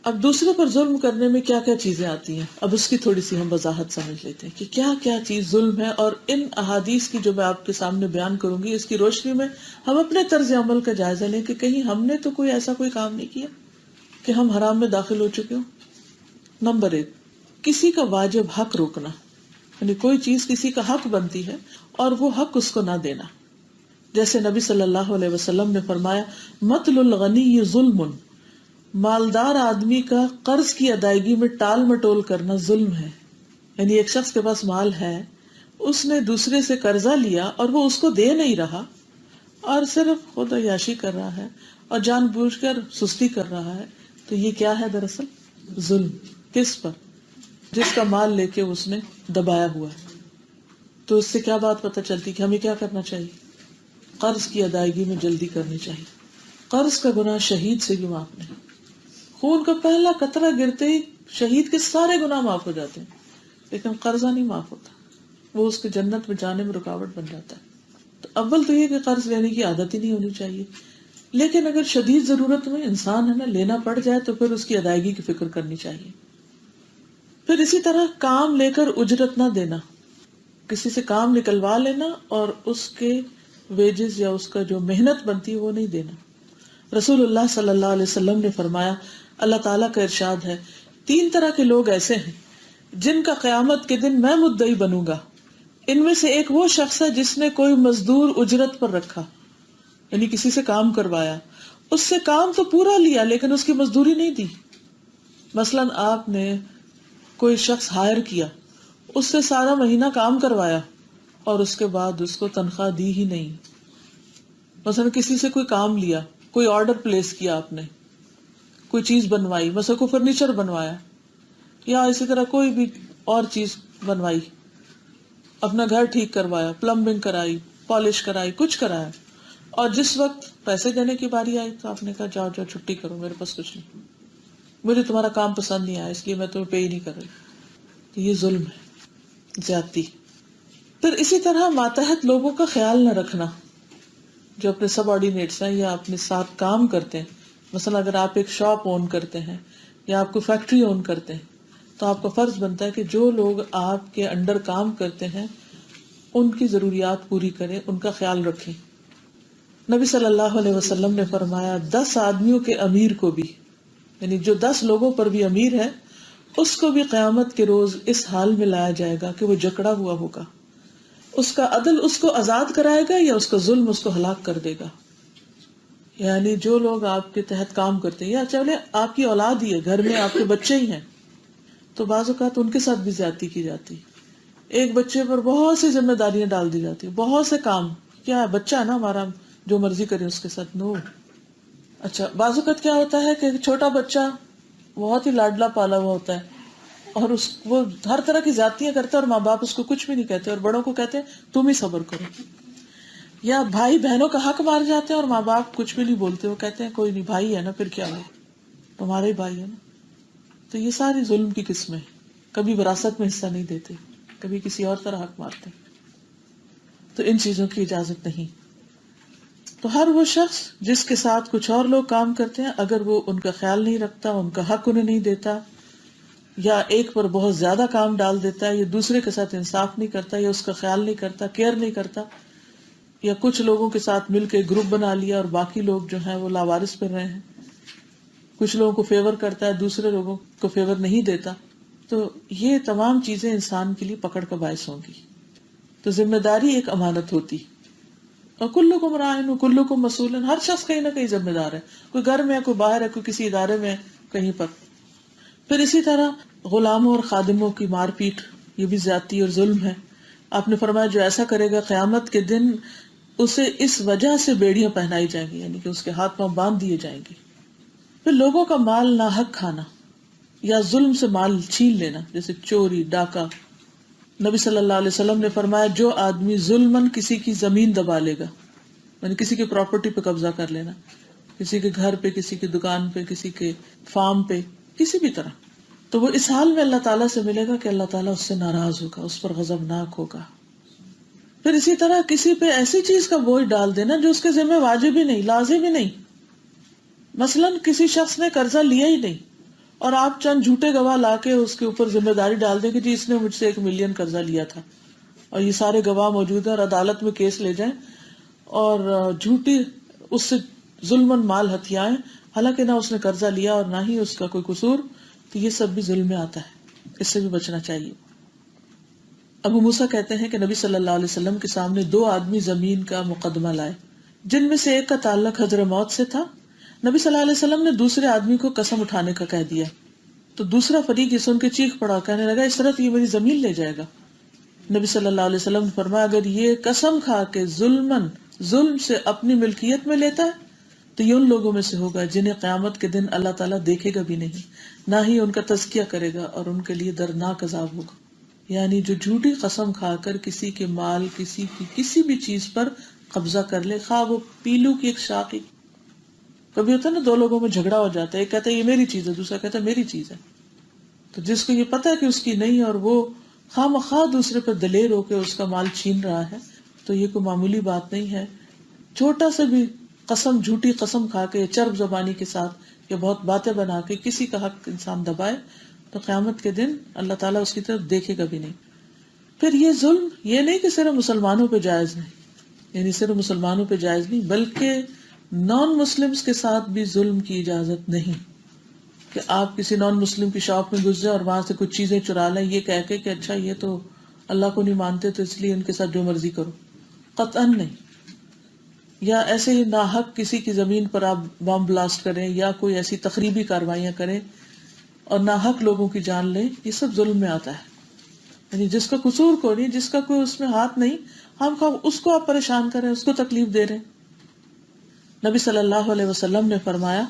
اب دوسرے پر ظلم کرنے میں کیا کیا چیزیں آتی ہیں، اب اس کی تھوڑی سی ہم وضاحت سمجھ لیتے ہیں کہ کیا کیا چیز ظلم ہے. اور ان احادیث کی جو میں آپ کے سامنے بیان کروں گی، اس کی روشنی میں ہم اپنے طرز عمل کا جائزہ لیں کہ کہیں ہم نے تو کوئی ایسا کوئی کام نہیں کیا کہ ہم حرام میں داخل ہو چکے ہوں. نمبر 1، کسی کا واجب حق روکنا، یعنی کوئی چیز کسی کا حق بنتی ہے اور وہ حق اس کو نہ دینا. جیسے نبی صلی اللہ علیہ وسلم نے فرمایا مطل الغنی ظلم، مالدار آدمی کا قرض کی ادائیگی میں ٹال مٹول کرنا ظلم ہے. یعنی ایک شخص کے پاس مال ہے، اس نے دوسرے سے قرضہ لیا اور وہ اس کو دے نہیں رہا اور صرف خود عیاشی کر رہا ہے اور جان بوجھ کر سستی کر رہا ہے، تو یہ کیا ہے دراصل؟ ظلم. کس پر؟ جس کا مال لے کے اس نے دبایا ہوا ہے. تو اس سے کیا بات پتہ چلتی کہ ہمیں کیا کرنا چاہیے؟ قرض کی ادائیگی میں جلدی کرنی چاہیے. قرض کا گناہ شہید سے بھی معاف نہیں. خون کا پہلا قطرہ گرتے ہی شہید کے سارے گناہ معاف ہو جاتے ہیں، لیکن قرضہ نہیں معاف ہوتا، وہ اس کے جنت میں جانے میں رکاوٹ بن جاتا ہے. تو اول تو یہ کہ قرض لینے کی عادت ہی نہیں ہونی چاہیے. لیکن اگر شدید ضرورت میں انسان ہے نا لینا پڑ جائے تو پھر اس کی ادائیگی کی فکر کرنی چاہیے. پھر اسی طرح کام لے کر اجرت نہ دینا، کسی سے کام نکلوا لینا اور اس کے ویجز یا اس کا جو محنت بنتی ہے وہ نہیں دینا. رسول اللہ صلی اللہ علیہ وسلم نے فرمایا، اللہ تعالیٰ کا ارشاد ہے 3 طرح کے لوگ ایسے ہیں جن کا قیامت کے دن میں مدعی بنوں گا. ان میں سے ایک وہ شخص ہے جس نے کوئی مزدور اجرت پر رکھا، یعنی کسی سے کام کروایا، اس سے کام تو پورا لیا لیکن اس کی مزدوری نہیں دی. مثلاً آپ نے کوئی شخص ہائر کیا، اس سے سارا مہینہ کام کروایا اور اس کے بعد اس کو تنخواہ دی ہی نہیں. مثلاً کسی سے کوئی کام لیا، کوئی آرڈر پلیس کیا، آپ نے کوئی چیز بنوائی، مثلا کوئی فرنیچر بنوایا یا اسی طرح کوئی بھی اور چیز بنوائی، اپنا گھر ٹھیک کروایا، پلمبنگ کرائی، پالش کرائی، کچھ کرایا، اور جس وقت پیسے دینے کی باری آئی تو آپ نے کہا جاؤ جاؤ چھٹی کرو، میرے پاس کچھ نہیں، مجھے تمہارا کام پسند نہیں آیا اس لیے میں تمہیں پے ہی نہیں کر رہی. تو یہ ظلم ہے، زیادتی. پھر اسی طرح ماتحت لوگوں کا خیال نہ رکھنا، جو اپنے سب آرڈینیٹس ہیں یا اپنے ساتھ کام کرتے ہیں. مثلا اگر آپ ایک شاپ اون کرتے ہیں یا آپ کو فیکٹری اون کرتے ہیں تو آپ کا فرض بنتا ہے کہ جو لوگ آپ کے انڈر کام کرتے ہیں ان کی ضروریات پوری کریں، ان کا خیال رکھیں. نبی صلی اللہ علیہ وسلم نے فرمایا 10 آدمیوں کے امیر کو بھی، یعنی جو 10 لوگوں پر بھی امیر ہے، اس کو بھی قیامت کے روز اس حال میں لایا جائے گا کہ وہ جکڑا ہوا ہوگا. اس کا عدل اس کو آزاد کرائے گا یا اس کا ظلم اس کو ہلاک کر دے گا. یعنی جو لوگ آپ کے تحت کام کرتے ہیں یا چلے آپ کی اولاد ہی ہے، گھر میں آپ کے بچے ہی ہیں، تو بعض اوقات ان کے ساتھ بھی زیادتی کی جاتی. ایک بچے پر بہت سی ذمہ داریاں ڈال دی جاتی، بہت سے کام. کیا ہے، بچہ ہے نا ہمارا، جو مرضی کرے اس کے ساتھ. نو. اچھا، بعض اوقات کیا ہوتا ہے کہ چھوٹا بچہ بہت ہی لاڈلا پالا ہوا ہوتا ہے اور وہ ہر طرح کی زیادتیاں کرتا ہے اور ماں باپ اس کو کچھ بھی نہیں کہتے اور بڑوں کو کہتے ہیں تم ہی صبر کرو. یا بھائی بہنوں کا حق مار جاتے ہیں اور ماں باپ کچھ بھی نہیں بولتے، وہ کہتے ہیں کوئی نہیں، بھائی ہے نا، پھر کیا ہو، تمہارے ہی بھائی ہے نا. تو یہ ساری ظلم کی قسمیں. کبھی وراثت میں حصہ نہیں دیتے، کبھی کسی اور طرح حق مارتے. تو ان چیزوں کی اجازت نہیں. تو ہر وہ شخص جس کے ساتھ کچھ اور لوگ کام کرتے ہیں، اگر وہ ان کا خیال نہیں رکھتا، ان کا حق انہیں نہیں دیتا، یا ایک پر بہت زیادہ کام ڈال دیتا ہے، یا دوسرے کے ساتھ انصاف نہیں کرتا، یا اس کا خیال نہیں کرتا، کیئر نہیں کرتا، یا کچھ لوگوں کے ساتھ مل کے گروپ بنا لیا اور باقی لوگ جو ہیں وہ لاوارث پھر رہے ہیں، کچھ لوگوں کو فیور کرتا ہے، دوسرے لوگوں کو فیور نہیں دیتا، تو یہ تمام چیزیں انسان کے لیے پکڑ کا باعث ہوں گی. تو ذمہ داری ایک امانت ہوتی، اور کلکم راعٍ وکلکم مسئول، ہر شخص کہیں نہ کہیں ذمہ دار ہے، کوئی گھر میں ہے، کوئی باہر ہے، کوئی کسی ادارے میں ہے، کہیں پر. پھر اسی طرح غلاموں اور خادموں کی مار پیٹ، یہ بھی زیادتی اور ظلم ہے. آپ نے فرمایا جو ایسا کرے گا قیامت کے دن اسے اس وجہ سے بیڑیاں پہنائی جائیں گی، یعنی کہ اس کے ہاتھ پاؤں باندھ دیے جائیں گے. پھر لوگوں کا مال ناحق کھانا یا ظلم سے مال چھین لینا، جیسے چوری، ڈاکہ. نبی صلی اللہ علیہ وسلم نے فرمایا جو آدمی ظلماً کسی کی زمین دبا لے گا، یعنی کسی کی پراپرٹی پہ قبضہ کر لینا، کسی کے گھر پہ، کسی کی دکان پہ، کسی کے فارم پہ، کسی بھی طرح، تو وہ اس حال میں اللہ تعالیٰ سے ملے گا کہ اللہ تعالیٰ اس سے ناراض ہوگا، اس پر غضبناک ہوگا. پھر اسی طرح کسی پہ ایسی چیز کا بوجھ ڈال دینا جو اس کے ذمہ واجب ہی نہیں، لازم ہی نہیں. مثلاً کسی شخص نے قرضہ لیا ہی نہیں اور آپ چند جھوٹے گواہ لا کے اس کے اوپر ذمہ داری ڈال دیں کہ جی اس نے مجھ سے 1 ملین قرضہ لیا تھا، اور یہ سارے گواہ موجود ہیں اور عدالت میں کیس لے جائیں اور جھوٹی اس سے ظلماً مال ہتھیائیں، حالانکہ نہ اس نے قرضہ لیا اور نہ ہی اس کا کوئی قصور. تو یہ سب بھی ظلم میں آتا ہے، اس سے بھی بچنا چاہیے. ابو موسیٰ کہتے ہیں کہ نبی صلی اللہ علیہ وسلم کے سامنے 2 آدمی زمین کا مقدمہ لائے، جن میں سے ایک کا تعلق حضر موت سے تھا. نبی صلی اللہ علیہ وسلم نے دوسرے آدمی کو قسم اٹھانے کا کہہ دیا تو دوسرا فریق یہ سن کے چیخ پڑا، کہنے لگا اس طرح تو یہ میری زمین لے جائے گا. نبی صلی اللہ علیہ وسلم نے فرمایا اگر یہ قسم کھا کے ظلم سے اپنی ملکیت میں لیتا ہے تو یہ ان لوگوں میں سے ہوگا جنہیں قیامت کے دن اللہ تعالیٰ دیکھے گا بھی نہیں، نہ ہی ان کا تزکیہ کرے گا، اور ان کے لیے دردناک عذاب ہوگا. یعنی جو جھوٹی قسم کھا کر کسی کے مال، کسی کی کسی بھی چیز پر قبضہ کر لے، خواہ وہ پیلو کی ایک شاخ. کبھی ہوتا ہے نا 2 لوگوں میں جھگڑا ہو جاتا ہے، ایک کہتا ہے یہ میری چیز ہے، دوسرا کہتا ہے میری چیز ہے. تو جس کو یہ پتا ہے کہ اس کی نہیں اور وہ خواہ مخواہ دوسرے پر دلیر ہو کے اس کا مال چھین رہا ہے، تو یہ کوئی معمولی بات نہیں ہے. چھوٹا سا بھی قسم، جھوٹی قسم کھا کے، چرب زبانی کے ساتھ یا بہت باتیں بنا کے کسی کا حق انسان دبائے تو قیامت کے دن اللہ تعالیٰ اس کی طرف دیکھے گا بھی نہیں. پھر یہ ظلم یہ نہیں کہ صرف مسلمانوں پہ جائز نہیں، یعنی صرف مسلمانوں پہ جائز نہیں بلکہ نان مسلمز کے ساتھ بھی ظلم کی اجازت نہیں، کہ آپ کسی نان مسلم کی شاپ میں گھس جائیں اور وہاں سے کچھ چیزیں چرا لیں یہ کہہ کے کہ اچھا یہ تو اللہ کو نہیں مانتے تو اس لیے ان کے ساتھ جو مرضی کرو، قطعاً نہیں. یا ایسے ہی ناحق کسی کی زمین پر آپ بم بلاسٹ کریں یا کوئی ایسی تخریبی کاروائیاں کریں اور ناحق لوگوں کی جان لیں، یہ سب ظلم میں آتا ہے. یعنی جس کا قصور کوئی نہیں، جس کا کوئی اس میں ہاتھ نہیں، ہم اس کو آپ پریشان کریں، اس کو تکلیف دے رہے ہیں. نبی صلی اللہ علیہ وسلم نے فرمایا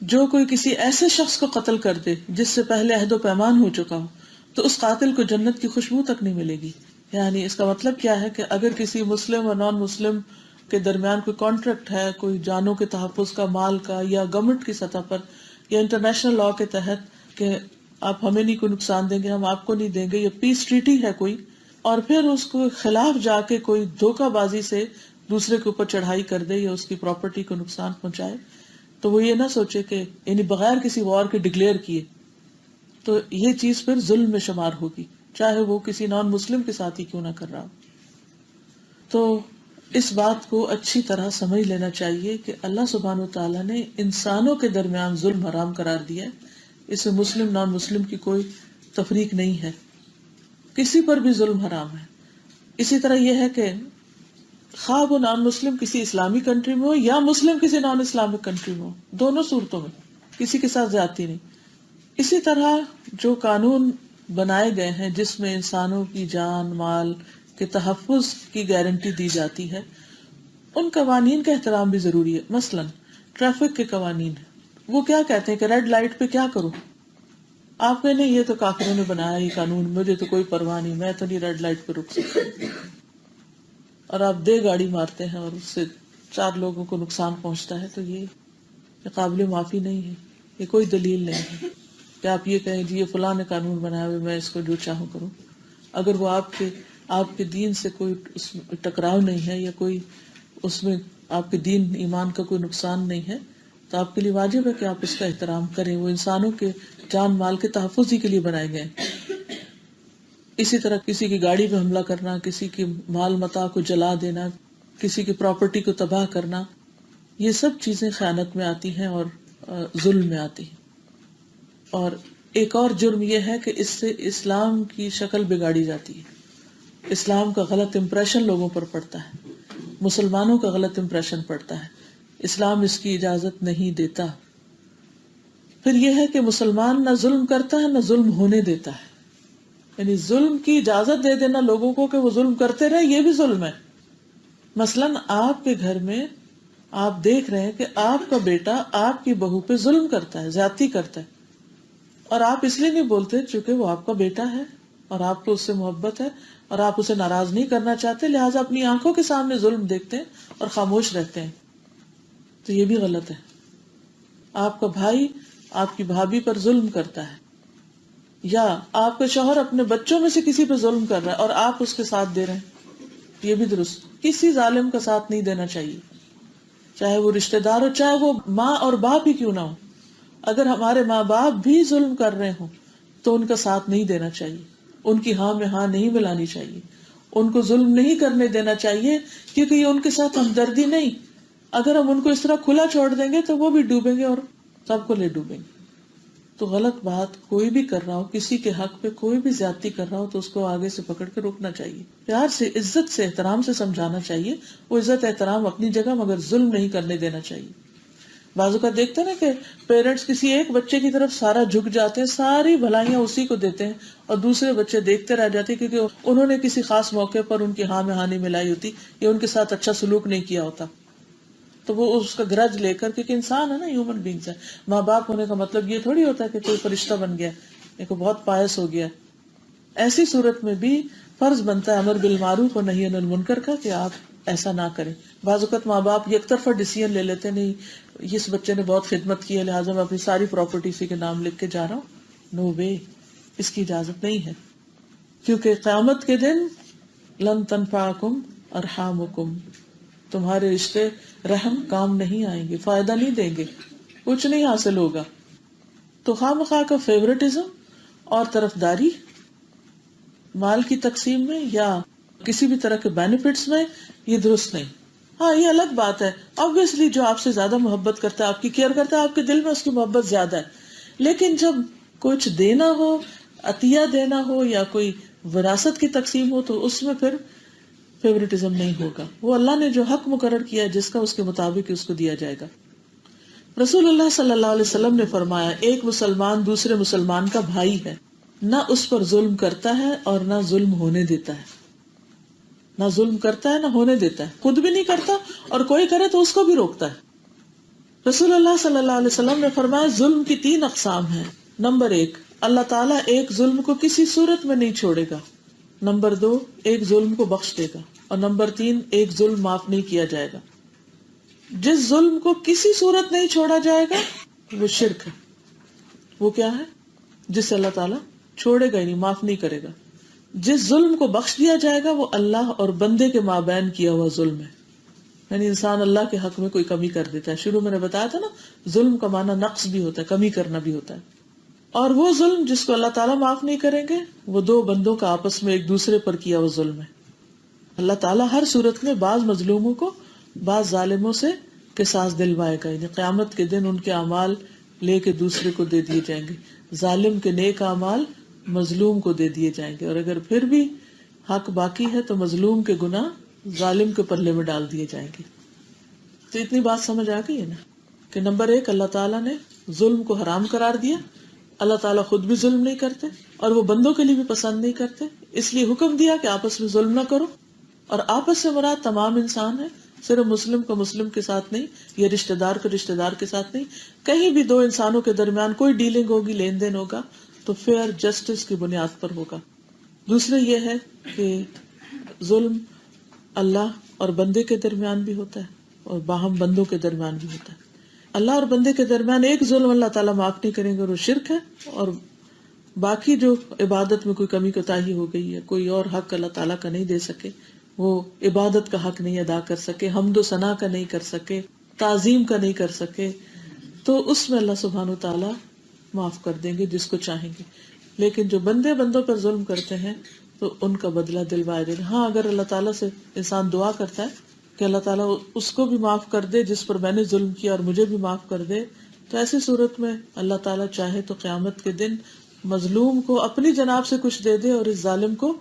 جو کوئی کسی ایسے شخص کو قتل کر دے جس سے پہلے عہد و پیمان ہو چکا ہو تو اس قاتل کو جنت کی خوشبو تک نہیں ملے گی. یعنی اس کا مطلب کیا ہے کہ اگر کسی مسلم اور نان مسلم کے درمیان کوئی کانٹریکٹ ہے، کوئی جانوں کے تحفظ کا، مال کا، یا گورنمنٹ کی سطح پر یا انٹرنیشنل لا کے تحت کہ آپ ہمیں نہیں کوئی نقصان دیں گے، ہم آپ کو نہیں دیں گے، یا پیس ٹریٹی ہے کوئی، اور پھر اس کو خلاف جا کے کوئی دھوکہ بازی سے دوسرے کے اوپر چڑھائی کر دے یا اس کی پراپرٹی کو نقصان پہنچائے، تو وہ یہ نہ سوچے کہ یعنی بغیر کسی وار کے ڈکلیئر کیے تو یہ چیز پھر ظلم میں شمار ہوگی، چاہے وہ کسی نان مسلم کے ساتھ ہی کیوں نہ کر رہا ہو. تو اس بات کو اچھی طرح سمجھ لینا چاہیے کہ اللہ سبحانہ و تعالیٰ نے انسانوں کے درمیان ظلم حرام قرار دیا ہے. اس میں مسلم نان مسلم کی کوئی تفریق نہیں ہے، کسی پر بھی ظلم حرام ہے. اسی طرح یہ ہے کہ خواہ وہ نان مسلم کسی اسلامی کنٹری میں ہو یا مسلم کسی نان اسلامک کنٹری میں ہو، دونوں صورتوں میں کسی کے ساتھ زیادتی نہیں. اسی طرح جو قانون بنائے گئے ہیں جس میں انسانوں کی جان مال کے تحفظ کی گارنٹی دی جاتی ہے، ان قوانین کا احترام بھی ضروری ہے. مثلاً ٹریفک کے قوانین، وہ کیا کہتے ہیں کہ ریڈ لائٹ پہ کیا کرو؟ آپ کہیں نہیں یہ تو کافروں نے بنایا یہ قانون، مجھے تو کوئی پرواہ نہیں، میں تو نہیں ریڈ لائٹ پہ رک سکتا، اور آپ دے گاڑی مارتے ہیں اور اس سے 4 لوگوں کو نقصان پہنچتا ہے، تو یہ قابل معافی نہیں ہے. یہ کوئی دلیل نہیں ہے کہ آپ یہ کہیں جی یہ فلاں نے قانون بنایا ہوئے میں اس کو جو چاہوں کروں. اگر وہ آپ کے دین سے کوئی اس میں ٹکراؤ نہیں ہے یا کوئی اس میں آپ کے دین ایمان کا کوئی نقصان نہیں ہے تو آپ کے لیے واجب ہے کہ آپ اس کا احترام کریں. وہ انسانوں کے جان مال کے تحفظ ہی کے لیے بنائے گئے. اسی طرح کسی کی گاڑی پہ حملہ کرنا، کسی کی مال متاع کو جلا دینا، کسی کی پراپرٹی کو تباہ کرنا، یہ سب چیزیں خیانت میں آتی ہیں اور ظلم میں آتی ہیں. اور ایک اور جرم یہ ہے کہ اس سے اسلام کی شکل بگاڑی جاتی ہے، اسلام کا غلط امپریشن لوگوں پر پڑتا ہے، مسلمانوں کا غلط امپریشن پڑتا ہے. اسلام اس کی اجازت نہیں دیتا. پھر یہ ہے کہ مسلمان نہ ظلم کرتا ہے نہ ظلم ہونے دیتا ہے. یعنی ظلم کی اجازت دے دینا لوگوں کو کہ وہ ظلم کرتے رہے، یہ بھی ظلم ہے. مثلاً آپ کے گھر میں آپ دیکھ رہے ہیں کہ آپ کا بیٹا آپ کی بہو پہ ظلم کرتا ہے، زیادتی کرتا ہے، اور آپ اس لیے نہیں بولتے چونکہ وہ آپ کا بیٹا ہے اور آپ کو اس سے محبت ہے اور آپ اسے ناراض نہیں کرنا چاہتے، لہٰذا اپنی آنکھوں کے سامنے ظلم دیکھتے ہیں اور خاموش رہتے ہیں. تو یہ بھی غلط ہے. آپ کا بھائی آپ کی بھابھی پر ظلم کرتا ہے، یا آپ کا شوہر اپنے بچوں میں سے کسی پہ ظلم کر رہا ہے اور آپ اس کے ساتھ دے رہے ہیں، یہ بھی درست. کسی ظالم کا ساتھ نہیں دینا چاہیے، چاہے وہ رشتہ دار ہو، چاہے وہ ماں اور باپ ہی کیوں نہ ہو. اگر ہمارے ماں باپ بھی ظلم کر رہے ہوں تو ان کا ساتھ نہیں دینا چاہیے، ان کی ہاں میں ہاں نہیں ملانی چاہیے، ان کو ظلم نہیں کرنے دینا چاہیے، کیونکہ یہ ان کے ساتھ ہمدردی نہیں. اگر ہم ان کو اس طرح کھلا چھوڑ دیں گے تو وہ بھی ڈوبیں گے اور سب کو لے ڈوبیں گے. تو غلط بات کوئی بھی کر رہا ہو، کسی کے حق پہ کوئی بھی زیادتی کر رہا ہو تو اس کو آگے سے پکڑ کے روکنا چاہیے، پیار سے عزت سے احترام سے سمجھانا چاہیے. وہ عزت احترام اپنی جگہ، مگر ظلم نہیں کرنے دینا چاہیے. بعض اوقات دیکھتے ہیں نا کہ پیرنٹس کسی ایک بچے کی طرف سارا جھک جاتے ہیں، ساری بھلائیاں اسی کو دیتے ہیں اور دوسرے بچے دیکھتے رہ جاتے ہیں کیونکہ انہوں نے کسی خاص موقع پر ان کی ہاں میں ہاں نہیں ملائی ہوتی یا ان کے ساتھ اچھا سلوک نہیں کیا ہوتا، تو وہ اس کا گرج لے کر، کیونکہ انسان ہے نا، ہیومن بینگز ہے. ماں باپ ہونے کا مطلب یہ تھوڑی ہوتا ہے کہ کوئی فرشتہ بن گیا، ایک بہت پائس ہو گیا. ایسی صورت میں بھی فرض بنتا ہے امر بالمعروف اور نہی عن المنکر کا کہ آپ ایسا نہ کریں. بعض اوقات ماں باپ یک طرفہ ڈیسیژن لے لیتے، نہیں اس بچے نے بہت خدمت کی ہے لہٰذا میں اپنی ساری پراپرٹی اسی کے نام لکھ کے جا رہا ہوں. نو وے، اس کی اجازت نہیں ہے، کیونکہ قیامت کے دن لن تنفعکم ارحامکم، تمہارے رشتے رحم کام نہیں آئیں گے، فائدہ نہیں دیں گے، کچھ نہیں حاصل ہوگا. تو خواہ مخواہ کا فیورٹزم اور طرفداری مال کی تقسیم میں یا کسی بھی طرح کے بینیفٹس میں، یہ درست نہیں. ہاں یہ الگ بات ہے، obviously جو آپ سے زیادہ محبت کرتا ہے، آپ کی کیئر کرتا ہے، آپ کے دل میں اس کی محبت زیادہ ہے. لیکن جب کچھ دینا ہو، عطیہ دینا ہو یا کوئی وراثت کی تقسیم ہو تو اس میں پھر فیوریٹزم نہیں ہوگا. وہ اللہ نے جو حق مقرر کیا جس کا اس کے مطابق اس کو دیا جائے گا. رسول اللہ صلی اللہ علیہ وسلم نے فرمایا ایک مسلمان دوسرے مسلمان کا بھائی ہے، نہ اس پر ظلم کرتا ہے اور نہ ظلم ہونے دیتا ہے. نہ ظلم کرتا ہے نہ ہونے دیتا ہے، خود بھی نہیں کرتا اور کوئی کرے تو اس کو بھی روکتا ہے. رسول اللہ صلی اللہ علیہ وسلم نے فرمایا ظلم کی 3 اقسام ہیں. نمبر 1، اللہ تعالیٰ ایک ظلم کو کسی صورت میں نہیں چھوڑے گا. نمبر 2، ایک ظلم کو بخش دے گا. اور نمبر 3، ایک ظلم معاف نہیں کیا جائے گا. جس ظلم کو کسی صورت نہیں چھوڑا جائے گا وہ شرک ہے. وہ کیا ہے؟ جسے اللہ تعالیٰ چھوڑے گا ہی نہیں، معاف نہیں کرے گا. جس ظلم کو بخش دیا جائے گا وہ اللہ اور بندے کے مابین کیا ہوا ظلم ہے. یعنی انسان اللہ کے حق میں کوئی کمی کر دیتا ہے. شروع میں نے بتایا تھا نا، ظلم کا معنی نقص بھی ہوتا ہے، کمی کرنا بھی ہوتا ہے. اور وہ ظلم جس کو اللہ تعالیٰ معاف نہیں کریں گے وہ 2 بندوں کا آپس میں ایک دوسرے پر کیا ہوا ظلم ہے. اللہ تعالیٰ ہر صورت میں بعض مظلوموں کو بعض ظالموں سے قصاص دلوائے گا. یعنی قیامت کے دن ان کے اعمال لے کے دوسرے کو دے دیے جائیں گے. ظالم کے نیک اعمال مظلوم کو دے دیے جائیں گے، اور اگر پھر بھی حق باقی ہے تو مظلوم کے گناہ ظالم کے پلے میں ڈال دیے جائیں گے. تو اتنی بات سمجھ آ گئی ہے نا کہ نمبر 1، اللہ تعالیٰ نے ظلم کو حرام قرار دیا. اللہ تعالیٰ خود بھی ظلم نہیں کرتے اور وہ بندوں کے لیے بھی پسند نہیں کرتے، اس لیے حکم دیا کہ آپس میں ظلم نہ کرو. اور آپس سے مراد تمام انسان ہے، صرف مسلم کا مسلم کے ساتھ نہیں یا رشتہ دار کا رشتہ دار کے ساتھ نہیں. کہیں بھی 2 انسانوں کے درمیان کوئی ڈیلنگ ہوگی، لین دین ہوگا تو فیئر جسٹس کی بنیاد پر ہوگا. دوسرے یہ ہے کہ ظلم اللہ اور بندے کے درمیان بھی ہوتا ہے اور باہم بندوں کے درمیان بھی ہوتا ہے. اللہ اور بندے کے درمیان ایک ظلم اللہ تعالیٰ معاف نہیں کریں گے اور وہ شرک ہے. اور باقی جو عبادت میں کوئی کمی کوتاہی ہو گئی ہے، کوئی اور حق اللہ تعالیٰ کا نہیں دے سکے، وہ عبادت کا حق نہیں ادا کر سکے، حمد و ثنا کا نہیں کر سکے، تعظیم کا نہیں کر سکے، تو اس میں اللہ سبحانہ و تعالیٰ معاف کر دیں گے جس کو چاہیں گے. لیکن جو بندے بندوں پر ظلم کرتے ہیں تو ان کا بدلہ دلوائے دے گا. ہاں، اگر اللہ تعالیٰ سے انسان دعا کرتا ہے کہ اللہ تعالیٰ اس کو بھی معاف کر دے جس پر میں نے ظلم کیا اور مجھے بھی معاف کر دے، تو ایسی صورت میں اللہ تعالیٰ چاہے تو قیامت کے دن مظلوم کو اپنی جناب سے کچھ دے دے اور اس ظالم کو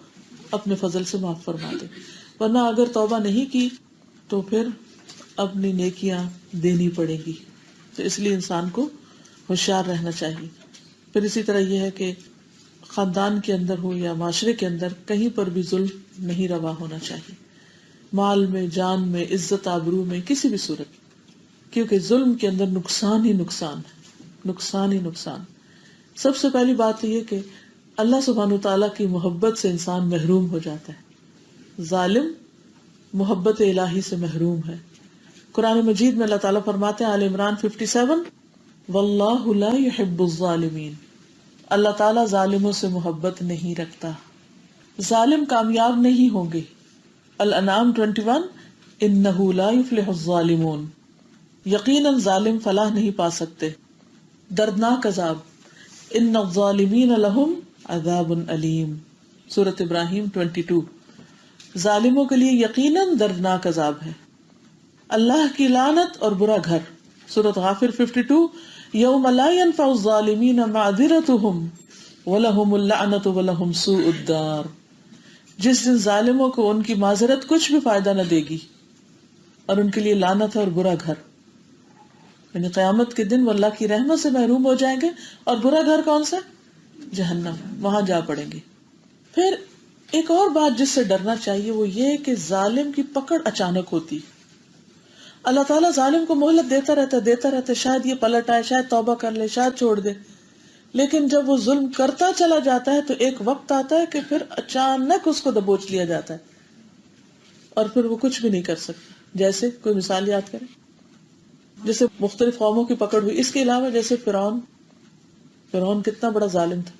اپنے فضل سے معاف فرما دے. ورنہ اگر توبہ نہیں کی تو پھر اپنی نیکیاں دینی پڑیں گی. تو اس لیے انسان کو ہوشیار رہنا چاہیے. پھر اسی طرح یہ ہے کہ خاندان کے اندر ہو یا معاشرے کے اندر کہیں پر بھی ظلم نہیں روا ہونا چاہیے، مال میں، جان میں، عزت آبرو میں، کسی بھی صورت. کیونکہ ظلم کے اندر نقصان ہی نقصان ہے، نقصان ہی نقصان. سب سے پہلی بات یہ کہ اللہ سبحانہ تعالیٰ کی محبت سے انسان محروم ہو جاتا ہے. ظالم محبت الہی سے محروم ہے. قرآن مجید میں اللہ تعالیٰ فرماتے ہیں، آل عمران 57، واللہ لا يحب الظالمین. اللہ تعالیٰ ظالموں سے محبت نہیں رکھتا، ظالم کامیاب نہیں ہوں گے. الانعام 21، انہ لا یفلح الظالمون. یقیناً ظالم فلاح نہیں پا سکتے. دردناک عذاب، ان الظالمین لہم عذاب علیم. سورۃ ابراہیم 22. ظالموں کے لیے یقیناً دردناک عذاب ہے. اللہ کی لعنت اور برا گھر. سورۃ غافر 52، یوم لا ينفع الظالمین معذرتهم ولہم اللعنت ولہم سوء الدار. جس دن ظالموں کو ان کی معذرت کچھ بھی فائدہ نہ دے گی اور ان کے لیے لعنت ہے اور برا گھر. یعنی قیامت کے دن وہ اللہ کی رحمت سے محروم ہو جائیں گے. اور برا گھر کون سا؟ جہنم، وہاں جا پڑیں گے. پھر ایک اور بات جس سے ڈرنا چاہیے وہ یہ کہ ظالم کی پکڑ اچانک ہوتی. اللہ تعالیٰ ظالم کو مہلت دیتا رہتا، شاید یہ پلٹ آئے، شاید توبہ کر لے، شاید چھوڑ دے. لیکن جب وہ ظلم کرتا چلا جاتا ہے تو ایک وقت آتا ہے کہ پھر اچانک اس کو دبوچ لیا جاتا ہے اور پھر وہ کچھ بھی نہیں کر سکتا. جیسے کوئی مثال یاد کریں، جیسے مختلف قوموں کی پکڑ ہوئی. اس کے علاوہ جیسے فرعون کتنا بڑا ظالم تھا،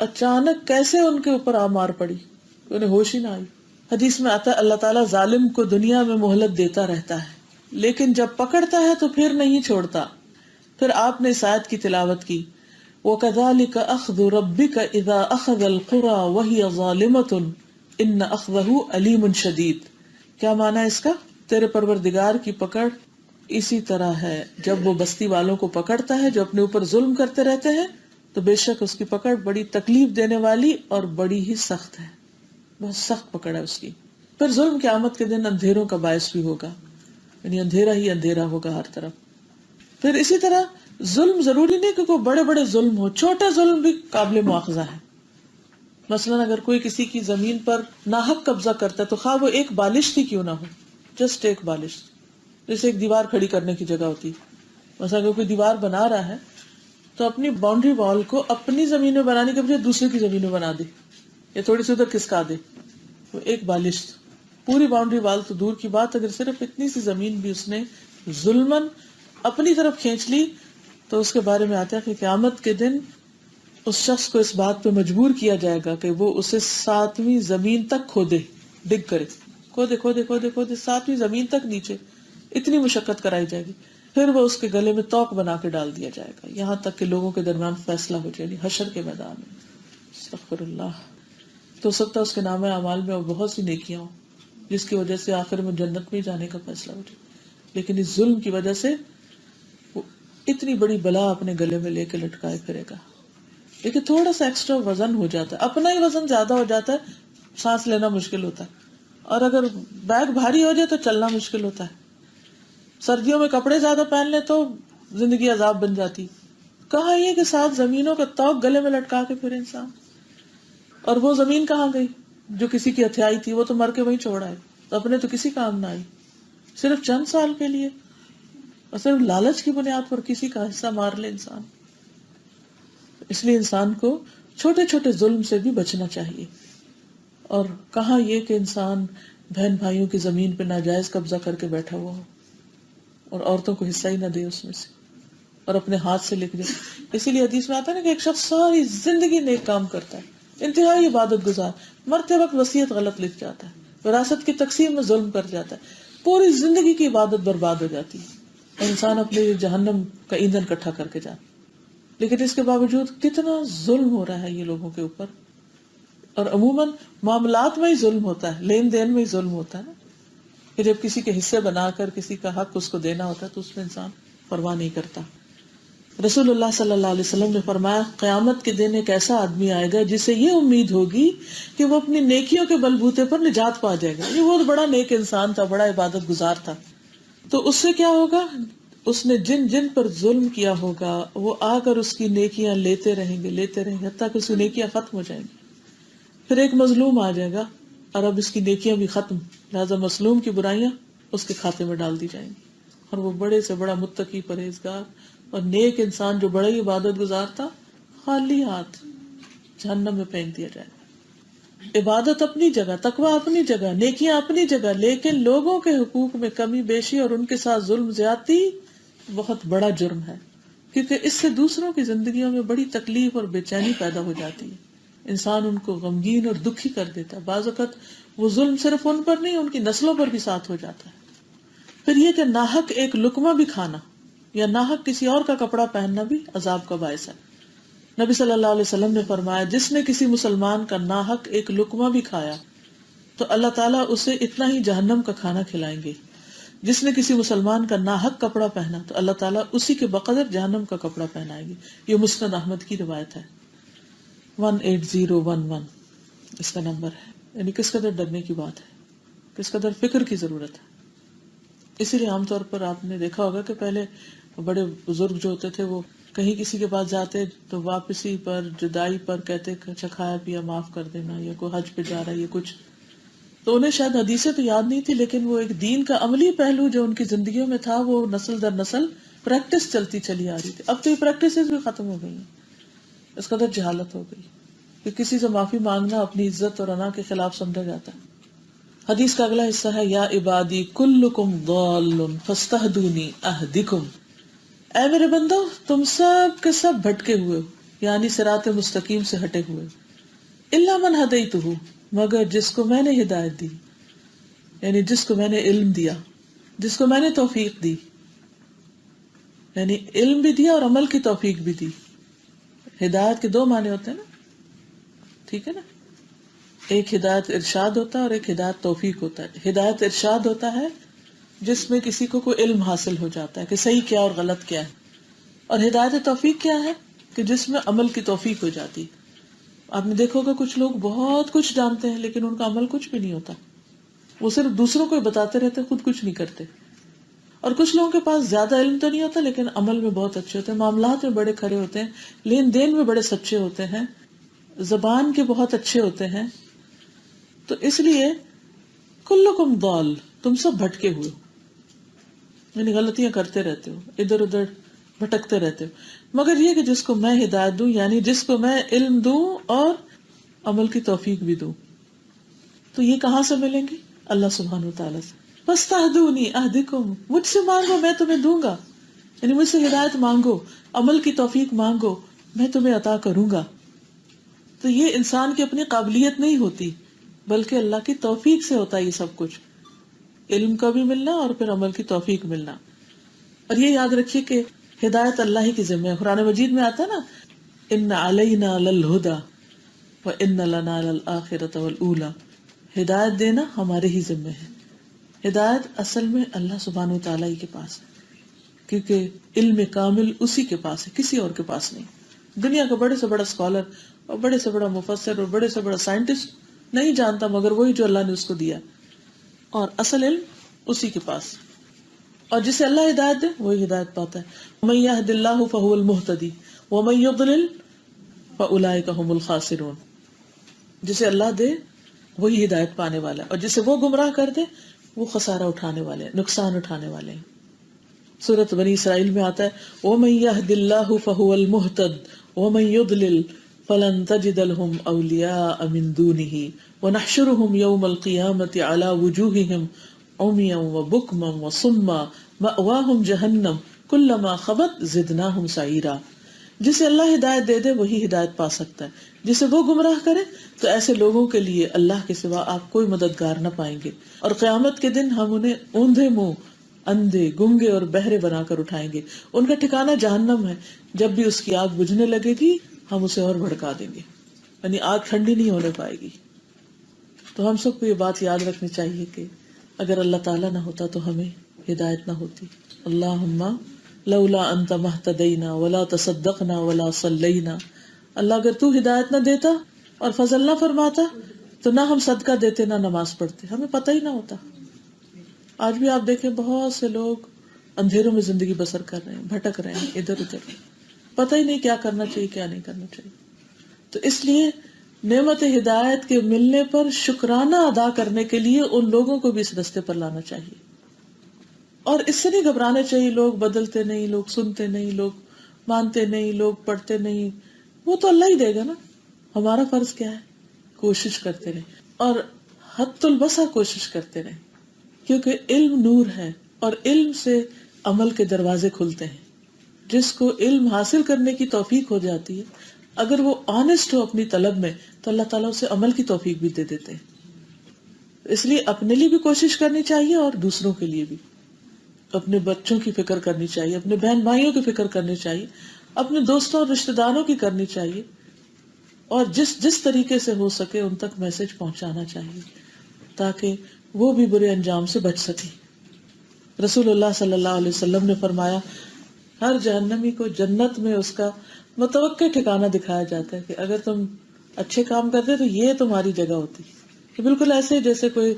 اچانک کیسے ان کے اوپر مار پڑی، انہیں ہوش ہی نہ آئی. حدیث میں آتا ہے اللہ تعالیٰ ظالم کو دنیا میں مہلت دیتا رہتا ہے لیکن جب پکڑتا ہے تو پھر نہیں چھوڑتا. پھر آپ نے اس آیت کی تلاوت کی، وَكَذَلِكَ أَخْذُ رَبِّكَ إِذَا أَخَذَ الْقُرَى وَهِيَ ظَالِمَةٌ إِنَّ أَخْذَهُ أَلِيمٌ شَدِيدٌ. کیا معنی ہے اس کا؟ تیرے پروردگار کی پکڑ اسی طرح ہے جب وہ بستی والوں کو پکڑتا ہے جو اپنے اوپر ظلم کرتے رہتے ہیں تو بے شک اس کی پکڑ بڑی تکلیف دینے والی اور بڑی ہی سخت ہے، بہت سخت پکڑ ہے اس کی. پھر ظلم قیامت کے دن اندھیروں کا باعث بھی ہوگا، یعنی اندھیرا ہی اندھیرا ہوگا ہر طرف. پھر اسی طرح ظلم ضروری نہیں کہ کوئی بڑے بڑے ظلم ہو، چھوٹے ظلم بھی قابل مواخذہ ہے. مثلا اگر کوئی کسی کی زمین پر ناحق قبضہ کرتا ہے تو خواہ وہ ایک بالش ہی کیوں نہ ہو، جسٹ ایک بالش، جیسے ایک دیوار کھڑی کرنے کی جگہ ہوتی. مثلا اگر کوئی دیوار بنا رہا ہے تو اپنی باؤنڈری وال کو اپنی زمین میں بنانے کے بجائے دوسرے کی زمین میں بنا دے یا تھوڑی سی ادھر کھسکا دے، وہ ایک بالش. پوری باؤنڈری وال تو دور کی بات، اگر صرف اتنی سی زمین بھی اس نے ظلمن اپنی طرف کھینچ لی تو اس کے بارے میں آتا ہے کہ قیامت کے دن اس شخص کو اس بات پہ مجبور کیا جائے گا کہ وہ اسے 7ویں زمین تک کھودے، ڈگ کرے، کھودے کھودے کھودے کھودے 7ویں زمین تک نیچے، اتنی مشقت کرائی جائے گی. پھر وہ اس کے گلے میں توق بنا کے ڈال دیا جائے گا یہاں تک کہ لوگوں کے درمیان فیصلہ ہو جائے گی حشر کے میدان میں. استغفر اللہ. تو ہو سکتا ہے اس کے نام اعمال میں اور بہت سی نیکیاں ہوں جس کی وجہ سے آخر میں جنت میں جانے کا فیصلہ ہو جائے، لیکن اس ظلم کی وجہ سے وہ اتنی بڑی بلا اپنے گلے میں لے کے لٹکائے پھرے گا. لیکن تھوڑا سا ایکسٹرا وزن ہو جاتا ہے، اپنا ہی وزن زیادہ ہو جاتا ہے، سانس لینا مشکل ہوتا ہے، اور اگر بیگ بھاری ہو جائے تو چلنا مشکل ہوتا ہے. سردیوں میں کپڑے زیادہ پہن لیں تو زندگی عذاب بن جاتی. کہاں یہ کہ 7 زمینوں کا توق گلے میں لٹکا کے پھر انسان، اور وہ زمین کہاں گئی جو کسی کی ہتھیائی تھی، وہ تو مر کے وہیں چھوڑا ہے، تو اپنے تو کسی کام نہ آئی، صرف چند سال کے لیے، اور صرف لالچ کی بنیاد پر کسی کا حصہ مار لے انسان. اس لیے انسان کو چھوٹے چھوٹے ظلم سے بھی بچنا چاہیے. اور کہاں یہ کہ انسان بہن بھائیوں کی زمین پہ ناجائز قبضہ کر کے بیٹھا ہوا ہو اور عورتوں کو حصہ ہی نہ دے اس میں سے، اور اپنے ہاتھ سے لکھ دے. اسی لیے حدیث میں آتا ہے نا کہ ایک شخص ساری زندگی نیک کام کرتا ہے، انتہائی عبادت گزار، مرتے وقت وصیت غلط لکھ جاتا ہے، وراثت کی تقسیم میں ظلم کر جاتا ہے، پوری زندگی کی عبادت برباد ہو جاتی ہے، اور انسان اپنے جہنم کا ایندھن اکٹھا کر کے جاتا ہے. لیکن اس کے باوجود کتنا ظلم ہو رہا ہے یہ لوگوں کے اوپر. اور عموماً معاملات میں ہی ظلم ہوتا ہے، لین دین میں ہی ظلم ہوتا ہے نا، کہ جب کسی کے حصے بنا کر کسی کا حق اس کو دینا ہوتا ہے تو اس میں انسان پرواہ نہیں کرتا. رسول اللہ صلی اللہ علیہ وسلم نے فرمایا قیامت کے دن ایک ایسا آدمی آئے گا جسے یہ امید ہوگی کہ وہ اپنی نیکیوں کے بلبوتے پر نجات پا جائے گا. یہ بہت بڑا نیک انسان تھا، بڑا عبادت گزار تھا. تو اس سے کیا ہوگا، اس نے جن جن پر ظلم کیا ہوگا وہ آ کر اس کی نیکیاں لیتے رہیں گے حتیٰ کہ اس کی نیکیاں ختم ہو جائیں گی. پھر ایک مظلوم آ جائے گا اور اب اس کی نیکیاں بھی ختم، لہذا مظلوم کی برائیاں اس کے کھاتے میں ڈال دی جائیں گی، اور وہ بڑے سے بڑا متقی پرہیزگار اور نیک انسان جو بڑا ہی عبادت گزار تھا خالی ہاتھ جہنم میں پھینک دیا جائے گا. عبادت اپنی جگہ، تقویٰ اپنی جگہ، نیکیاں اپنی جگہ، لیکن لوگوں کے حقوق میں کمی بیشی اور ان کے ساتھ ظلم زیادتی بہت بڑا جرم ہے، کیونکہ اس سے دوسروں کی زندگیوں میں بڑی تکلیف اور بے چینی پیدا ہو جاتی ہے. انسان ان کو غمگین اور دکھی کر دیتا ہے. بعض اوقات وہ ظلم صرف ان پر نہیں، ان کی نسلوں پر بھی ساتھ ہو جاتا ہے. پھر یہ کہ ناحق ایک لقمہ بھی کھانا یا ناحق کسی اور کا کپڑا پہننا بھی عذاب کا باعث ہے. نبی صلی اللہ علیہ وسلم نے فرمایا جس نے کسی مسلمان کا ناحق ایک لقمہ بھی کھایا تو اللہ تعالیٰ اسے اتنا ہی جہنم کا کھانا کھلائیں گے. جس نے کسی مسلمان کا ناحق کپڑا پہنا تو اللہ تعالیٰ اسی کے بقدر جہنم کا کپڑا پہنائیں گے. یہ مسند احمد کی روایت ہے. 18011 اس کا نمبر ہے. یعنی کس قدر ڈرنے کی بات ہے، کس قدر فکر کی ضرورت ہے. اسی لیے عام طور پر آپ نے دیکھا ہوگا کہ پہلے بڑے بزرگ جو ہوتے تھے وہ کہیں کسی کے پاس جاتے تو واپسی پر، جدائی پر کہتے اچھا کھایا پیا معاف کر دینا، یا کوئی حج پہ جا رہا ہے یا کچھ، تو انہیں شاید حدیثیں تو یاد نہیں تھی، لیکن وہ ایک دین کا عملی پہلو جو ان کی زندگیوں میں تھا وہ نسل در نسل پریکٹس چلتی چلی آ رہی تھی. اب تو یہ پریکٹسز بھی ختم ہو گئی ہیں، اس قدر جہالت ہو گئی کہ کسی سے معافی مانگنا اپنی عزت اور انا کے خلاف سمجھا جاتا ہے. حدیث کا اگلا حصہ ہے یا عبادی کلکم ضال فاستہدونی اہدکم. اے میرے بندو تم سب کے سب بھٹکے ہوئے ہو، یعنی صراط مستقیم سے ہٹے ہوئے، الا من ہدیتہ، مگر جس کو میں نے ہدایت دی، یعنی جس کو میں نے علم دیا، جس کو میں نے توفیق دی، یعنی علم بھی دیا اور عمل کی توفیق بھی دی. ہدایت کے 2 معنی ہوتے ہیں نا، ٹھیک ہے نا، ایک ہدایت ارشاد ہوتا ہے اور ایک ہدایت توفیق ہوتا ہے. ہدایت ارشاد ہوتا ہے جس میں کسی کو کوئی علم حاصل ہو جاتا ہے کہ صحیح کیا اور غلط کیا ہے، اور ہدایت توفیق کیا ہے کہ جس میں عمل کی توفیق ہو جاتی. آپ نے دیکھا ہوگا کچھ لوگ بہت کچھ جانتے ہیں لیکن ان کا عمل کچھ بھی نہیں ہوتا. وہ صرف دوسروں کو بتاتے رہتے، خود کچھ نہیں کرتے. اور کچھ لوگوں کے پاس زیادہ علم تو نہیں ہوتا لیکن عمل میں بہت اچھے ہوتے ہیں، معاملات میں بڑے کھڑے ہوتے ہیں، لین دین میں بڑے سچے ہوتے ہیں، زبان کے بہت اچھے ہوتے ہیں. تو اس لیے کلکم ضال، تم سب بھٹکے ہوئے ہو، یعنی غلطیاں کرتے رہتے ہو، ادھر ادھر بھٹکتے رہتے ہو، مگر یہ کہ جس کو میں ہدایت دوں، یعنی جس کو میں علم دوں اور عمل کی توفیق بھی دوں. تو یہ کہاں سے ملیں گے؟ اللہ سبحانہ وتعالیٰ سے. فاستہدونی اہدکم، مجھ سے مانگو میں تمہیں دوں گا، یعنی مجھ سے ہدایت مانگو، عمل کی توفیق مانگو، میں تمہیں عطا کروں گا. تو یہ انسان کی اپنی قابلیت نہیں ہوتی بلکہ اللہ کی توفیق سے ہوتا ہے یہ سب کچھ، علم کا بھی ملنا اور پھر عمل کی توفیق ملنا. اور یہ یاد رکھیے کہ ہدایت اللہ ہی کی ذمہ ہے. قرآن مجید میں آتا ہے نا، ان علینا للہدی وان لنا للآخرۃ والأولی، ہدایت دینا ہمارے ہی ذمہ ہے. ہدایت اصل میں اللہ سبحانہ وتعالیٰ ہی کے پاس ہے، کیونکہ علم کامل اسی کے پاس ہے، کسی اور کے پاس نہیں. دنیا کا بڑے سے بڑا اسکالر اور بڑے سے بڑا مفسر اور بڑے سے بڑا سائنٹسٹ نہیں جانتا مگر وہی جو اللہ نے اس کو دیا، اور اصل علم اسی کے پاس. اور جسے اللہ ہدایت دے وہی ہدایت پاتا ہے. وَمَن يَهْدِ اللَّهُ فَهُوَ الْمُهْتَدِي وَمَن يُضْلِلْ فَأُولَٰئِكَ هُمُ الْخَاسِرُونَ. جسے اللہ دے وہی ہدایت پانے والا ہے، اور جسے وہ گمراہ کر دے وہ خسارہ اٹھانے والے ہیں، نقصان اٹھانے والے ہیں. سورۃ بنی اسرائیل میں آتا ہے وَمَن يَهْدِ اللَّهُ فَهُوَ الْمُهْتَدِ وَمَن يُضْلِلْ فَلَن تَجِدَ لَهُمْ أَوْلِيَاءَ مِن دُونِهِ وَنَحْشُرُهُمْ يَوْمَ الْقِيَامَةِ عَلَىٰ وُجُوهِهِمْ عُمْيًا وَبُكْمًا وَصُمًّا مَأْوَاهُمْ جَهَنَّمُ كُلَّمَا خَبَتْ زِدْنَاهُمْ سَعِيرًا. جسے اللہ ہدایت دے دے وہی ہدایت پا سکتا ہے، جسے وہ گمراہ کرے تو ایسے لوگوں کے لیے اللہ کے سوا آپ کوئی مددگار نہ پائیں گے. اور قیامت کے دن ہم انہیں اوندھے منہ، اندھے، گنگے اور بہرے بنا کر اٹھائیں گے. ان کا ٹھکانہ جہنم ہے، جب بھی اس کی آگ بجھنے لگے گی ہم اسے اور بھڑکا دیں گے، یعنی آگ ٹھنڈی نہیں ہونے پائے گی. تو ہم سب کو یہ بات یاد رکھنی چاہیے کہ اگر اللہ تعالیٰ نہ ہوتا تو ہمیں ہدایت نہ ہوتی. اللہم لولا انت مہتدینا ولا تصدقنا ولا صلینا. اللہ اگر تو ہدایت نہ دیتا اور فضل نہ فرماتا تو نہ ہم صدقہ دیتے نہ نماز پڑھتے، ہمیں پتہ ہی نہ ہوتا. آج بھی آپ دیکھیں بہت سے لوگ اندھیروں میں زندگی بسر کر رہے ہیں، بھٹک رہے ہیں ادھر ادھر، پتہ ہی نہیں کیا کرنا چاہیے کیا نہیں کرنا چاہیے. تو اس لیے نعمت ہدایت کے ملنے پر شکرانہ ادا کرنے کے لیے ان لوگوں کو بھی اس رستے پر لانا چاہیے. اور اس سے نہیں گھبرانا چاہیے لوگ بدلتے نہیں، لوگ سنتے نہیں، لوگ مانتے نہیں، لوگ پڑھتے نہیں. وہ تو اللہ ہی دے گا نا. ہمارا فرض کیا ہے؟ کوشش کرتے رہے اور حد البسع کوشش کرتے رہے، کیونکہ علم نور ہے اور علم سے عمل کے دروازے کھلتے ہیں. جس کو علم حاصل کرنے کی توفیق ہو جاتی ہے، اگر وہ آنےسٹ ہو اپنی طلب میں تو اللہ تعالیٰ اسے عمل کی توفیق بھی دے دیتے ہیں. اس لیے اپنے لیے بھی کوشش کرنی چاہیے اور دوسروں کے لیے بھی. اپنے بچوں کی فکر کرنی چاہیے، اپنے بہن بھائیوں کی فکر کرنی چاہیے، اپنے دوستوں اور رشتہ داروں کی کرنی چاہیے، اور جس طریقے سے ہو سکے ان تک میسج پہنچانا چاہیے تاکہ وہ بھی برے انجام سے بچ سکے. رسول اللہ صلی اللہ علیہ وسلم نے فرمایا ہر جہنمی کو جنت میں اس کا متوقع ٹھکانہ دکھایا جاتا ہے کہ اگر تم اچھے کام کرتے تو یہ تمہاری جگہ ہوتی. کہ بالکل ایسے جیسے کوئی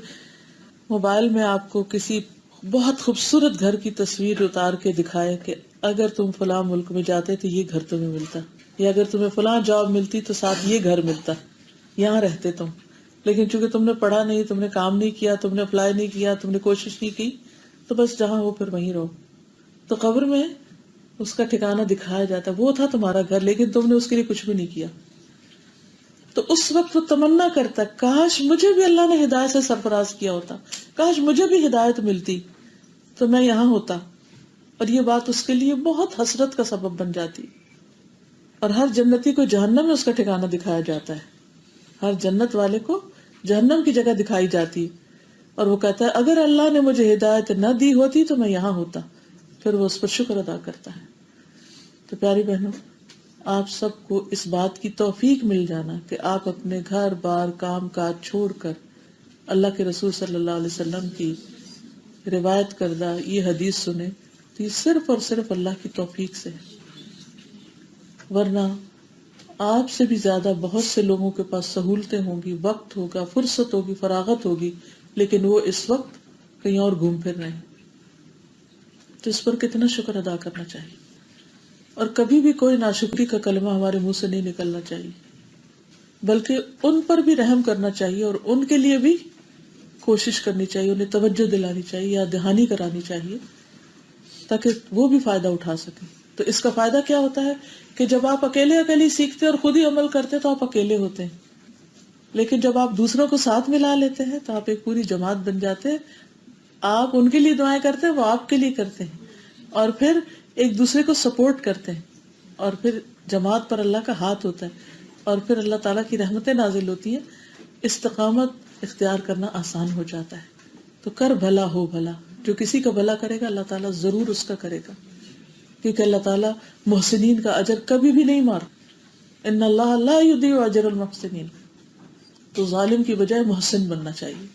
موبائل میں آپ کو کسی بہت خوبصورت گھر کی تصویر اتار کے دکھائے کہ اگر تم فلاں ملک میں جاتے تو یہ گھر تمہیں ملتا، یا اگر تمہیں فلاں جاب ملتی تو ساتھ یہ گھر ملتا، یہاں رہتے تم. لیکن چونکہ تم نے پڑھا نہیں، تم نے کام نہیں کیا، تم نے اپلائی نہیں کیا، تم نے کوشش نہیں کی، تو بس جہاں ہو پھر وہیں رہو. تو قبر میں اس کا ٹھکانہ دکھایا جاتا ہے، وہ تھا تمہارا گھر لیکن تم نے اس کے لیے کچھ بھی نہیں کیا. تو اس وقت وہ تمنا کرتا کاش مجھے بھی اللہ نے ہدایت سے سرفراز کیا ہوتا، کاش مجھے بھی ہدایت ملتی تو میں یہاں ہوتا. اور یہ بات اس کے لیے بہت حسرت کا سبب بن جاتی. اور ہر جنتی کو جہنم میں اس کا ٹھکانہ دکھایا جاتا ہے، ہر جنت والے کو جہنم کی جگہ دکھائی جاتی، اور وہ کہتا ہے اگر اللہ نے مجھے ہدایت نہ دی ہوتی تو میں یہاں ہوتا. پھر وہ اس پر شکر ادا کرتا ہے. تو پیاری بہنوں، آپ سب کو اس بات کی توفیق مل جانا کہ آپ اپنے گھر بار کام کاج چھوڑ کر اللہ کے رسول صلی اللہ علیہ وسلم کی روایت کردہ یہ حدیث سنیں، تو یہ صرف اور صرف اللہ کی توفیق سے ہے. ورنہ آپ سے بھی زیادہ بہت سے لوگوں کے پاس سہولتیں ہوں گی، وقت ہوگا، فرصت ہوگی، فراغت ہوگی، لیکن وہ اس وقت کہیں اور گھوم پھر رہے ہیں. تو اس پر کتنا شکر ادا کرنا چاہیے. اور کبھی بھی کوئی ناشکری کا کلمہ ہمارے منہ سے نہیں نکلنا چاہیے، بلکہ ان پر بھی رحم کرنا چاہیے اور ان کے لیے بھی کوشش کرنی چاہیے، انہیں توجہ دلانی چاہیے، یاد دہانی کرانی چاہیے تاکہ وہ بھی فائدہ اٹھا سکیں. تو اس کا فائدہ کیا ہوتا ہے کہ جب آپ اکیلے سیکھتے اور خود ہی عمل کرتے تو آپ اکیلے ہوتے ہیں، لیکن جب آپ دوسروں کو ساتھ ملا لیتے ہیں تو آپ ایک پوری جماعت بن جاتے ہیں. آپ ان کے لیے دعائیں کرتے ہیں، وہ آپ کے لیے کرتے ہیں، اور پھر ایک دوسرے کو سپورٹ کرتے ہیں، اور پھر جماعت پر اللہ کا ہاتھ ہوتا ہے، اور پھر اللہ تعالیٰ کی رحمتیں نازل ہوتی ہیں. استقامت اختیار کرنا آسان ہو جاتا ہے. تو کر بھلا ہو بھلا، جو کسی کا بھلا کرے گا اللہ تعالیٰ ضرور اس کا کرے گا، کیونکہ اللہ تعالیٰ محسنین کا اجر کبھی بھی نہیں مار. ان اللہ لا یضیع اجر المحسنین. تو ظالم کی بجائے محسن بننا چاہیے.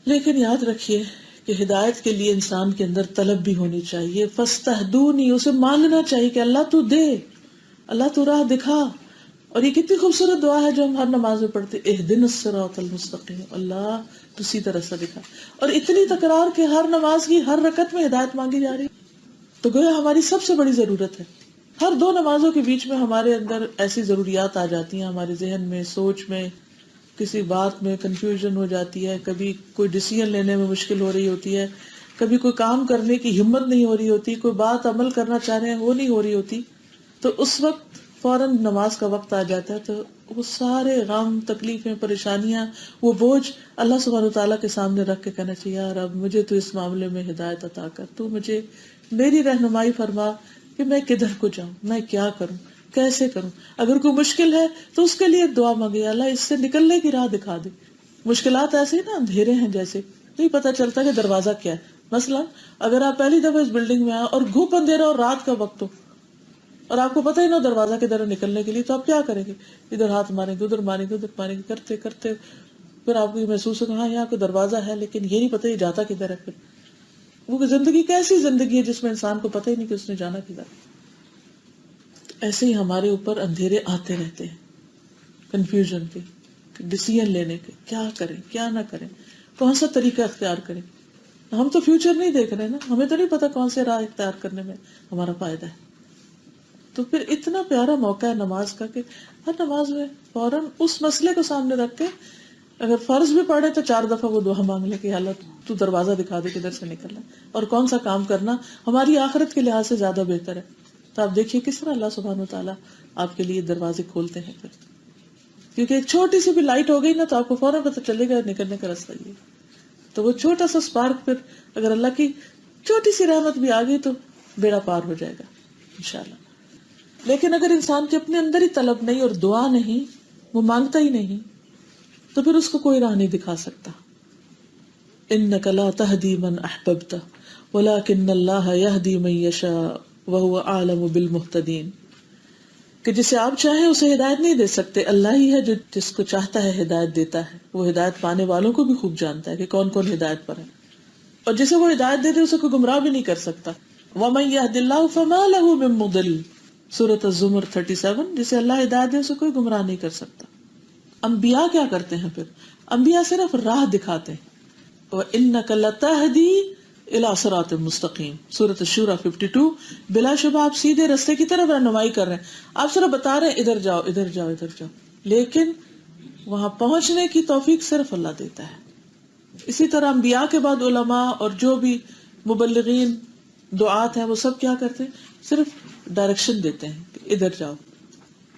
لیکن یاد رکھیے کہ ہدایت کے لیے انسان کے اندر طلب بھی ہونی چاہیے. فاستہدونی، اسے مانگنا چاہیے کہ اللہ تو دے، اللہ تو راہ دکھا. اور یہ کتنی خوبصورت دعا ہے جو ہم ہر نماز میں پڑھتے، اہدنا الصراط المستقیم، اللہ تو سیدھا راستہ دکھا. اور اتنی تکرار کہ ہر نماز کی ہر رکعت میں ہدایت مانگی جا رہی. تو گویا ہماری سب سے بڑی ضرورت ہے. ہر دو نمازوں کے بیچ میں ہمارے اندر ایسی ضروریات آ جاتی ہیں، ہمارے ذہن میں، سوچ میں، کسی بات میں کنفیوژن ہو جاتی ہے، کبھی کوئی ڈیسیژن لینے میں مشکل ہو رہی ہوتی ہے، کبھی کوئی کام کرنے کی ہمت نہیں ہو رہی ہوتی، کوئی بات عمل کرنا چاہ رہے ہیں وہ نہیں ہو رہی ہوتی. تو اس وقت فوراً نماز کا وقت آ جاتا ہے، تو وہ سارے غم، تکلیفیں، پریشانیاں، وہ بوجھ اللہ سبحانہ وتعالیٰ کے سامنے رکھ کے کہنا چاہیے، یا رب مجھے تو اس معاملے میں ہدایت عطا کر، تو مجھے میری رہنمائی فرما کہ میں کدھر کو جاؤں، میں کیا کروں، کیسے کروں. اگر کوئی مشکل ہے تو اس کے لیے دعا مانگے، اللہ اس سے نکلنے کی راہ دکھا دے. مشکلات ایسے ہی نا اندھیرے ہیں، جیسے نہیں پتہ چلتا کہ دروازہ کیا ہے. مثلا اگر آپ پہلی دفعہ اس بلڈنگ میں آئے اور گھوپ اندھیرا اور رات کا وقت ہو اور آپ کو پتہ ہی نہ دروازہ کدھر ہے نکلنے کے لیے، تو آپ کیا کریں گے؟ ادھر ہاتھ ماریں گے، ادھر ماریں گے، ادھر ماریں گے، کرتے کرتے پھر آپ کو یہ محسوس ہوگا ہاں یہاں کوئی دروازہ ہے، لیکن یہ نہیں پتہ یہ جاتا کدھر ہے. پھر وہ زندگی کیسی زندگی ہے جس میں انسان کو پتہ ہی نہیں کہ اس نے جانا کدھر. ایسے ہی ہمارے اوپر اندھیرے آتے رہتے ہیں، کنفیوژن کے، ڈیسیژن لینے کے، کیا کریں کیا نہ کریں، کون سا طریقہ اختیار کریں. ہم تو فیوچر نہیں دیکھ رہے نا، ہمیں تو نہیں پتا کون سے راہ اختیار کرنے میں ہمارا فائدہ ہے. تو پھر اتنا پیارا موقع ہے نماز کا کہ ہر نماز میں فوراً اس مسئلے کو سامنے رکھ کے، اگر فرض بھی پڑھے تو 4 دفعہ وہ دعا مانگ لے کہ اللہ تو دروازہ دکھا دے کدھر سے نکلنا اور کون سا کام کرنا ہماری آخرت کے لحاظ سے زیادہ بہتر ہے. تو آپ دیکھیے کس طرح اللہ سبحانہ وتعالیٰ آپ کے لیے دروازے کھولتے ہیں. پھر کیونکہ ایک چھوٹی سی بھی لائٹ ہو گئی نا تو آپ کو فوراً پتہ چلے گا نکلنے کا راستہ یہ. تو وہ چھوٹا سا اسپارک پھر اگر اللہ کی چھوٹی سی رحمت بھی آ گئی تو بیڑا پار ہو جائے گا انشاءاللہ. لیکن اگر انسان کے اپنے اندر ہی طلب نہیں اور دعا نہیں، وہ مانگتا ہی نہیں، تو پھر اس کو کوئی راہ نہیں دکھا سکتا. انک لا تہدی من احببت ولکن اللہ یہدی من یشاء وہو اعلم بالمہتدین. کہ جسے آپ چاہیں اسے ہدایت نہیں دے سکتے، اللہ ہی ہے جو جس کو چاہتا ہے ہدایت دیتا ہے. وہ ہدایت پانے والوں کو بھی خوب جانتا ہے کہ کون کون ہدایت پر ہے، اور جسے وہ ہدایت دے دے اسے کوئی گمراہ بھی نہیں کر سکتا. ومن یہد اللہ فما لہ من مضل، سورۃ الزمر 37. جسے اللہ ہدایت دے اسے کوئی گمراہ نہیں کر سکتا. انبیاء کیا کرتے ہیں؟ پھر انبیاء صرف راہ دکھاتے ہیں. وَإِنَّكَ لَتَهْدِي إِلَىٰ صِرَاطٍ مُسْتَقِيمٍ، سورۃ الشورى 52. بلا شبہ آپ سیدھے راستے کی طرف رہنمائی کر رہے ہیں، آپ صرف بتا رہے ہیں ادھر جاؤ ادھر جاؤ ادھر جاؤ، لیکن وہاں پہنچنے کی توفیق صرف اللہ دیتا ہے. اسی طرح انبیاء کے بعد علماء اور جو بھی مبلغین دعات ہیں وہ سب کیا کرتے ہیں؟ صرف ڈائریکشن دیتے ہیں کہ ادھر جاؤ.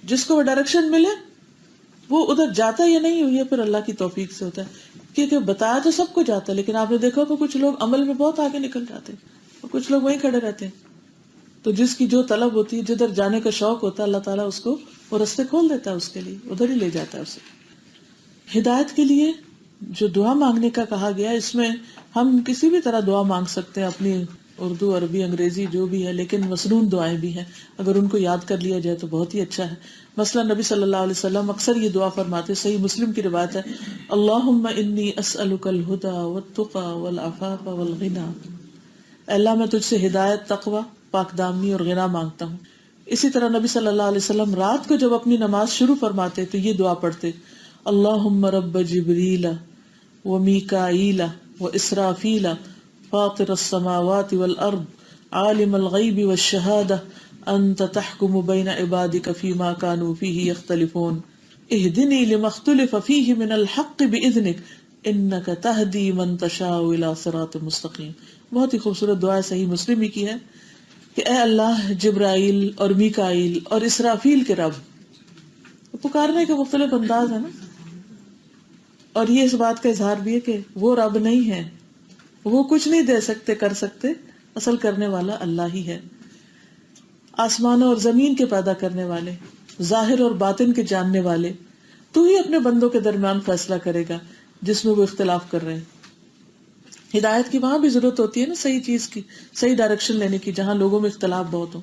جس کو وہ ڈائریکشن ملے وہ ادھر جاتا ہے یا نہیں، یہ پھر اللہ کی توفیق سے ہوتا ہے. کیونکہ بتایا تو سب کو جاتا ہے، لیکن آپ نے دیکھا کہ کچھ لوگ عمل میں بہت آگے نکل جاتے ہیں اور کچھ لوگ وہیں کھڑے رہتے ہیں. تو جس کی جو طلب ہوتی ہے، جدھر جانے کا شوق ہوتا ہے، اللہ تعالیٰ اس کو وہ رستے کھول دیتا ہے، اس کے لیے ادھر ہی لے جاتا ہے اسے. ہدایت کے لیے جو دعا مانگنے کا کہا گیا، اس میں ہم کسی بھی طرح دعا مانگ سکتے ہیں، اپنی اردو، عربی، انگریزی جو بھی ہے، لیکن مسنون دعائیں بھی ہیں. اگر ان کو یاد کر لیا جائے تو بہت ہی اچھا ہے. مثلا نبی صلی اللہ علیہ وسلم اکثر یہ دعا فرماتے، صحیح مسلم کی روایت ہے، اللہم انی اسألک الہدی والتقی والعفاف والغنی. اللہ میں تجھ سے ہدایت، تقوی، پاک دامنی اور غنا مانگتا ہوں. اسی طرح نبی صلی اللہ علیہ وسلم رات کو جب اپنی نماز شروع فرماتے تو یہ دعا پڑھتے، اللہم رب جبریل و میکائیل و اسرافیل فاطر السماوات والارض عالم الغیب والشہادہ انت تحکم بین عبادک فیما کانوا فیہ یختلفون اہدنی لما اختلف فیہ من الحق باذنک انک تہدی من تشاء الی صراط مستقیم. بہت ہی خوبصورت دعا صحیح مسلم ہی کی ہے کہ اے اللہ جبرائیل اور میکائیل اور اسرافیل کے رب. پکارنے کے مختلف انداز ہیں نا، اور یہ اس بات کا اظہار بھی ہے کہ وہ رب نہیں ہے، وہ کچھ نہیں دے سکتے کر سکتے، اصل کرنے والا اللہ ہی ہے. آسمانوں اور زمین کے پیدا کرنے والے، ظاہر اور باطن کے جاننے والے، تو ہی اپنے بندوں کے درمیان فیصلہ کرے گا جس میں وہ اختلاف کر رہے ہیں. ہدایت کی وہاں بھی ضرورت ہوتی ہے نا، صحیح چیز کی، صحیح ڈائریکشن لینے کی، جہاں لوگوں میں اختلاف بہت ہو.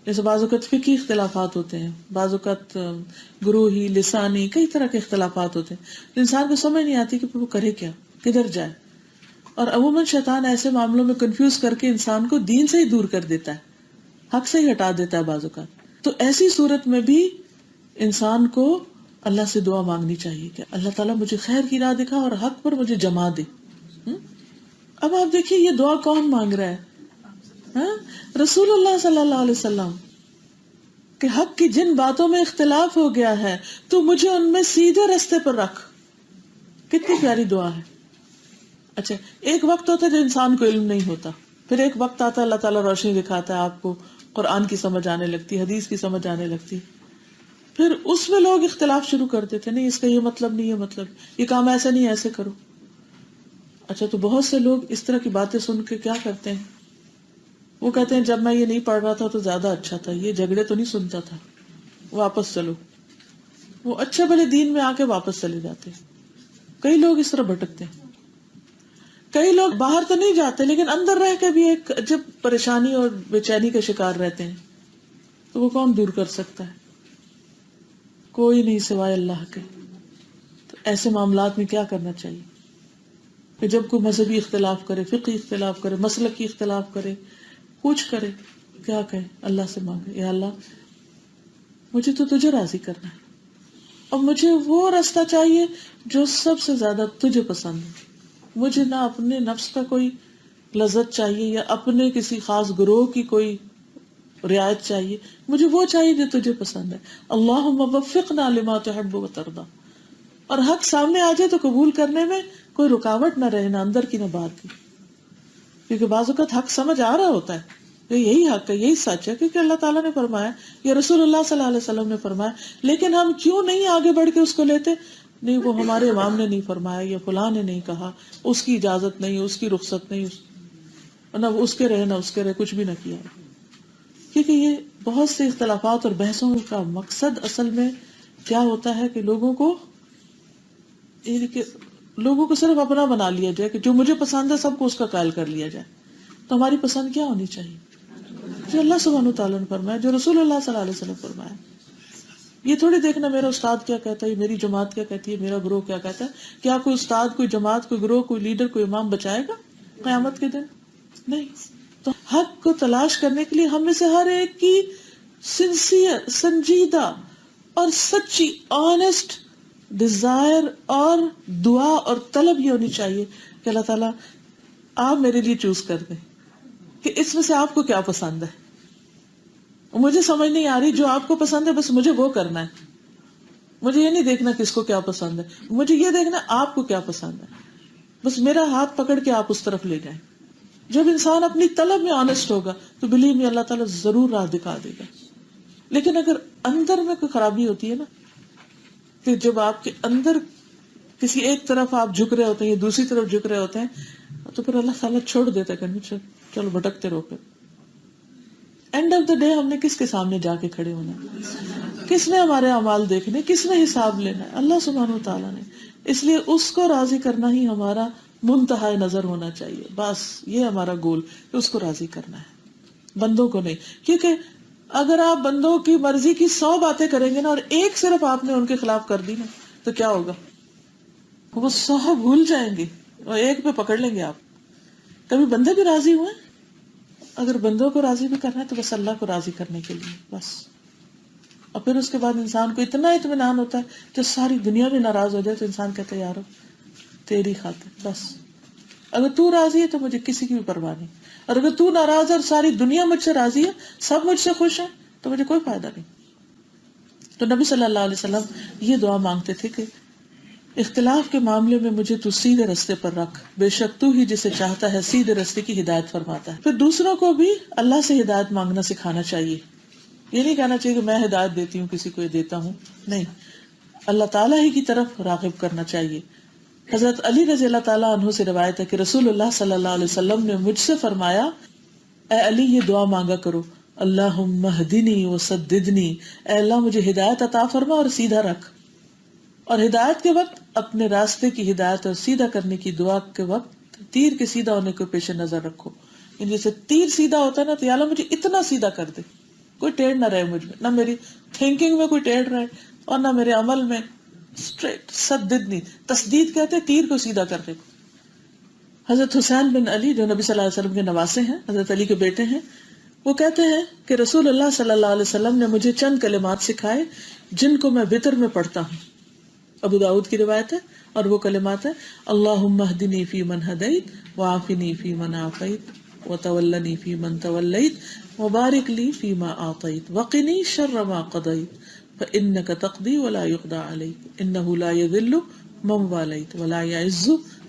جیسے بعض اوقات فقہی اختلافات ہوتے ہیں، بعض اوقات گروہی، لسانی، کئی طرح کے اختلافات ہوتے ہیں. انسان کو سمجھ نہیں آتی کہ وہ کرے کیا، کدھر جائے. اور عموماً شیطان ایسے معاملوں میں کنفیوز کر کے انسان کو دین سے ہی دور کر دیتا ہے، حق سے ہی ہٹا دیتا ہے بعض اوقات. تو ایسی صورت میں بھی انسان کو اللہ سے دعا مانگنی چاہیے کہ اللہ تعالیٰ مجھے خیر کی راہ دکھا اور حق پر مجھے جما دے. اب آپ دیکھیے یہ دعا کون مانگ رہا ہے؟ رسول اللہ صلی اللہ علیہ وسلم کہ حق کی جن باتوں میں اختلاف ہو گیا ہے تو مجھے ان میں سیدھے رستے پر رکھ. کتنی پیاری دعا ہے. اچھا، ایک وقت ہوتا ہے جو انسان کو علم نہیں ہوتا، پھر ایک وقت آتا ہے اللہ تعالیٰ روشنی دکھاتا ہے آپ کو، قرآن کی سمجھ آنے لگتی، حدیث کی سمجھ آنے لگتی، پھر اس میں لوگ اختلاف شروع کر دیتے، نہیں اس کا یہ مطلب نہیں، یہ مطلب، یہ کام ایسا نہیں ایسے کرو. اچھا، تو بہت سے لوگ اس طرح کی باتیں سن کے کیا کرتے ہیں، وہ کہتے ہیں جب میں یہ نہیں پڑھ رہا تھا تو زیادہ اچھا تھا، یہ جھگڑے تو نہیں سنتا تھا، واپس چلو. وہ اچھے بھلے دین میں آ کے واپس چلے جاتے. کئی لوگ اس طرح بھٹکتے ہیں. کئی لوگ باہر تو نہیں جاتے لیکن اندر رہ کے بھی ایک عجب پریشانی اور بے چینی کا شکار رہتے ہیں. تو وہ کون دور کر سکتا ہے؟ کوئی نہیں سوائے اللہ کے. تو ایسے معاملات میں کیا کرنا چاہیے کہ جب کوئی مذہبی اختلاف کرے، فقہی اختلاف کرے، مسلکی اختلاف کرے، کچھ کرے، کیا کہے؟ اللہ سے مانگے، یا اللہ مجھے تو تجھے راضی کرنا ہے، اور مجھے وہ راستہ چاہیے جو سب سے زیادہ تجھے پسند ہے. مجھے نہ اپنے نفس کا کوئی لذت چاہیے یا اپنے کسی خاص گروہ کی کوئی رعایت چاہیے، مجھے وہ چاہیے جو تجھے پسند ہے. اللہم وفقنا لما تحب وترضى. اور حق سامنے آ جائے تو قبول کرنے میں کوئی رکاوٹ نہ رہے، نہ اندر کی نہ باہر کی. کیونکہ بعض اوقات حق سمجھ آ رہا ہوتا ہے کہ یہی حق ہے، یہی سچ ہے، کیونکہ اللہ تعالیٰ نے فرمایا یا رسول اللہ صلی اللہ علیہ وسلم نے فرمایا، لیکن ہم کیوں نہیں آگے بڑھ کے اس کو لیتے؟ نہیں، وہ ہمارے امام نے نہیں فرمایا، یا فلاں نے نہیں کہا، اس کی اجازت نہیں، اس کی رخصت نہیں، نہ اس کے رہے نہ اس کے رہے، کچھ بھی نہ کیا. کیونکہ یہ بہت سے اختلافات اور بحثوں کا مقصد اصل میں کیا ہوتا ہے کہ لوگوں کو صرف اپنا بنا لیا جائے، کہ جو مجھے پسند ہے سب کو اس کا قائل کر لیا جائے. تو ہماری پسند کیا ہونی چاہیے؟ جو اللہ سبحانہ وتعالیٰ نے فرمایا، جو رسول اللہ صلی اللہ علیہ وسلم فرمایا. یہ تھوڑی دیکھنا میرا استاد کیا کہتا ہے، میری جماعت کیا کہتی ہے، میرا گروہ کیا کہتا ہے. کیا کوئی استاد، کوئی جماعت، کوئی گروہ، کوئی لیڈر، کوئی امام بچائے گا قیامت کے دن؟ نہیں. تو حق کو تلاش کرنے کے لیے ہم میں سے ہر ایک کی سنسیئر، سنجیدہ اور سچی آنےسٹ ڈیزائر اور دعا اور طلب یہ ہونی چاہیے کہ اللہ تعالیٰ آپ میرے لیے چوز کر دیں کہ اس میں سے آپ کو کیا پسند ہے. مجھے سمجھ نہیں آ رہی، جو آپ کو پسند ہے بس مجھے وہ کرنا ہے. مجھے یہ نہیں دیکھنا کس کو کیا پسند ہے، مجھے یہ دیکھنا آپ کو کیا پسند ہے. بس میرا ہاتھ پکڑ کے آپ اس طرف لے جائیں. جب انسان اپنی طلب میں آنےسٹ ہوگا تو بلیو می اللہ تعالیٰ ضرور راہ دکھا دے گا. لیکن اگر اندر میں کوئی خرابی ہوتی ہے نا، کہ جب آپ کے اندر کسی ایک طرف آپ جھک رہے ہوتے ہیں یا دوسری طرف جھک رہے ہوتے ہیں، تو پھر اللہ تعالیٰ چھوڑ دیتا ہے کہ چلو بھٹکتے رہو. پھر اینڈ آف دا ڈے ہم نے کس کے سامنے جا کے کھڑے ہونا ہے؟ کس نے ہمارے اعمال دیکھنے، کس نے حساب لینا ہے؟ اللہ سبحانہ و تعالیٰ نے. اس لیے اس کو راضی کرنا ہی ہمارا منتہا نظر ہونا چاہیے. بس یہ ہمارا گول کہ اس کو راضی کرنا ہے، بندوں کو نہیں. کیونکہ اگر آپ بندوں کی مرضی کی 100 باتیں کریں گے نا اور ایک صرف آپ نے ان کے خلاف کر دی نا، تو کیا ہوگا؟ وہ 100 بھول جائیں گے اور ایک پہ پکڑ لیں گے آپ. کبھی بندے بھی راضی ہوئے؟ اگر بندوں کو راضی بھی کرنا ہے تو بس اللہ کو راضی کرنے کے لیے بس. اور پھر اس کے بعد انسان کو اتنا اطمینان ہوتا ہے کہ ساری دنیا بھی ناراض ہو جائے تو انسان کہتا ہے یار تیری خاطر بس، اگر تو راضی ہے تو مجھے کسی کی بھی پرواہ نہیں، اور اگر تو ناراض ہے اور ساری دنیا مجھ سے راضی ہے، سب مجھ سے خوش ہیں، تو مجھے کوئی فائدہ نہیں. تو نبی صلی اللہ علیہ وسلم یہ دعا مانگتے تھے کہ اختلاف کے معاملے میں مجھے تو سیدھے رستے پر رکھ، بے شک تو ہی جسے چاہتا ہے سیدھے رستے کی ہدایت فرماتا ہے. پھر دوسروں کو بھی اللہ سے ہدایت مانگنا سکھانا چاہیے. یہ نہیں کہنا چاہیے کہ میں ہدایت دیتی ہوں کسی کو یہ دیتا ہوں، نہیں، اللہ تعالیٰ ہی کی طرف راغب کرنا چاہیے. حضرت علی رضی اللہ تعالیٰ عنہ سے روایت ہے کہ رسول اللہ صلی اللہ علیہ وسلم نے مجھ سے فرمایا، اے علی یہ دعا مانگا کرو، اللہم اہدنی وسددنی، اے اللہ مجھے ہدایت عطا فرما اور سیدھا رکھ. اور ہدایت کے وقت اپنے راستے کی ہدایت اور سیدھا کرنے کی دعا کے وقت تیر کے سیدھا ہونے کو پیش نظر رکھو. جیسے تیر سیدھا ہوتا ہے نا، تو یا اللہ مجھے اتنا سیدھا کر دے، کوئی ٹیڑھ نہ رہے مجھ میں، نہ میری تھنکنگ میں کوئی ٹیڑھ رہے اور نہ میرے عمل میں، اسٹریٹ. سددنی، تسدید کہتے ہیں تیر کو سیدھا کرنے کو. حضرت حسین بن علی جو نبی صلی اللہ علیہ وسلم کے نواسے ہیں، حضرت علی کے بیٹے ہیں، وہ کہتے ہیں کہ رسول اللہ صلی اللہ علیہ وسلم نے مجھے چند کلمات سکھائے جن کو میں وتر میں پڑھتا ہوں. ابو داؤد کی روایت ہے، اور وہ کلمات ہیں، اللہم اہدنی فی من ہدیت وعافنی فی من عافیت وتولنی فی من تولیت وبارک لی فیما اعطیت وقنی شر ما قضیت فانک تقضی ولا یقضی علیک انہ لا یذل من والیت ولا یعز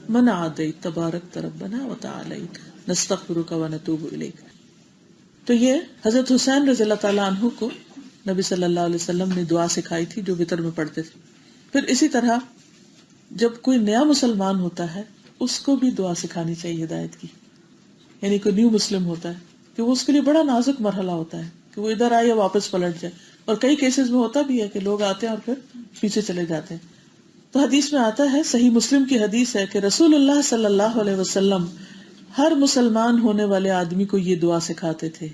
من عادیت تبارکت ربنا وتعالیت نستغفرک ونتوب الیک. تو یہ حضرت حسین رضی اللہ تعالیٰ عنہ کو نبی صلی اللہ علیہ وسلم نے دعا سکھائی تھی جو وتر میں پڑھتے تھے. پھر اسی طرح جب کوئی نیا مسلمان ہوتا ہے اس کو بھی دعا سکھانی چاہیے ہدایت کی. یعنی کوئی نیو مسلم ہوتا ہے کہ وہ اس کے لیے بڑا نازک مرحلہ ہوتا ہے کہ وہ ادھر آئے یا واپس پلٹ جائے، اور کئی کیسز میں ہوتا بھی ہے کہ لوگ آتے ہیں اور پھر پیچھے چلے جاتے ہیں. تو حدیث میں آتا ہے، صحیح مسلم کی حدیث ہے کہ رسول اللہ صلی اللہ علیہ وسلم ہر مسلمان ہونے والے آدمی کو یہ دعا سکھاتے تھے.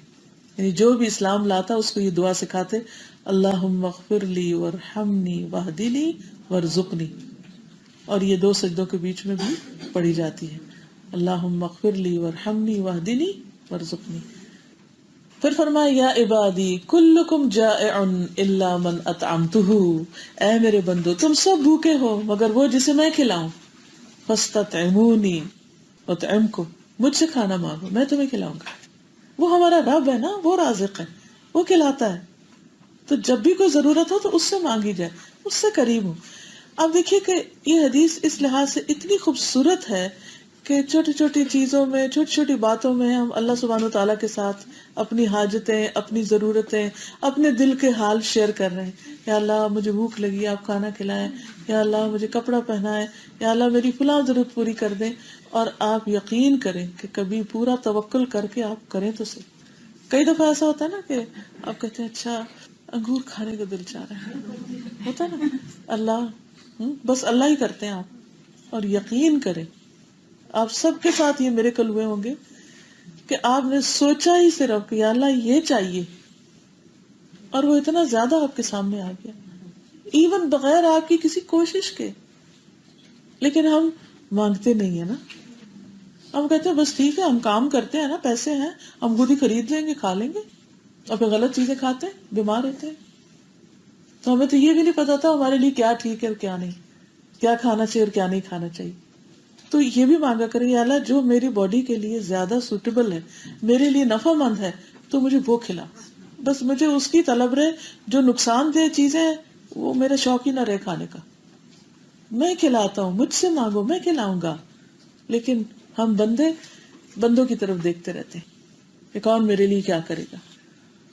یعنی جو بھی اسلام لاتا اس کو یہ دعا سکھاتے، اللہم اغفر لی وارحمنی واہدنی وارزقنی. اور یہ 2 سجدوں کے بیچ میں بھی پڑھی جاتی ہے، اللہم اغفر لی وارحمنی واہدنی وارزقنی. پھر فرمایا، یا عبادی کلکم جائع الا من اطعمتہ، اے میرے بندو تم سب بھوکے ہو مگر وہ جسے میں کھلاؤں. فاستطعمونی اطعمکم، مجھ سے کھانا مانگو میں تمہیں کھلاؤں گا. وہ ہمارا رب ہے نا، وہ رازق ہے، وہ کھلاتا ہے. تو جب بھی کوئی ضرورت ہو تو اس سے مانگی جائے، اس سے قریب ہو. اب دیکھیے کہ یہ حدیث اس لحاظ سے اتنی خوبصورت ہے کہ چھوٹی چھوٹی چیزوں میں، چھوٹی چھوٹی باتوں میں ہم اللہ سبحانہ وتعالیٰ کے ساتھ اپنی حاجتیں، اپنی ضرورتیں، اپنے دل کے حال شیئر کر رہے ہیں. یا اللہ مجھے بھوک لگی، آپ کھانا کھلائیں. یا اللہ مجھے کپڑا پہنائیں. یا اللہ میری فلاں ضرورت پوری کر دیں. اور آپ یقین کریں کہ کبھی پورا توکل کر کے آپ کریں تو صحیح. کئی دفعہ ایسا ہوتا ہے نا کہ آپ کہتے ہیں اچھا انگور کھانے کا دل چاہ رہا ہے، ہوتا ہے نا، اللہ بس اللہ ہی کرتے ہیں آپ. اور یقین کریں آپ سب کے ساتھ یہ میریکل ہوئے ہوں گے کہ آپ نے سوچا ہی صرف کہ یا اللہ یہ چاہیے، اور وہ اتنا زیادہ آپ کے سامنے آ گیا، ایون بغیر آپ کی کسی کوشش کے. لیکن ہم مانگتے نہیں ہیں نا، ہم کہتے ہیں بس ٹھیک ہے ہم کام کرتے ہیں نا، پیسے ہیں ہم خود ہی خرید لیں گے، کھا لیں گے، اور پھر غلط چیزیں کھاتے ہیں، بیمار ہوتے ہیں. تو ہمیں تو یہ بھی نہیں پتا تھا ہمارے لیے کیا ٹھیک ہے اور کیا نہیں، کیا کھانا چاہیے اور کیا نہیں کھانا چاہیے. تو یہ بھی مانگا کریں، یا اللہ جو میری باڈی کے لیے زیادہ سوٹیبل ہے، میرے لیے نفع مند ہے، تو مجھے وہ کھلا. بس مجھے اس کی طلب رہے، جو نقصان دہ چیزیں وہ میرا شوق ہی نہ رہے کھانے کا. میں کھلاتا ہوں، مجھ سے مانگو میں کھلاؤں گا. لیکن ہم بندوں کی طرف دیکھتے رہتے ہیں کہ کون میرے لیے کیا کرے گا.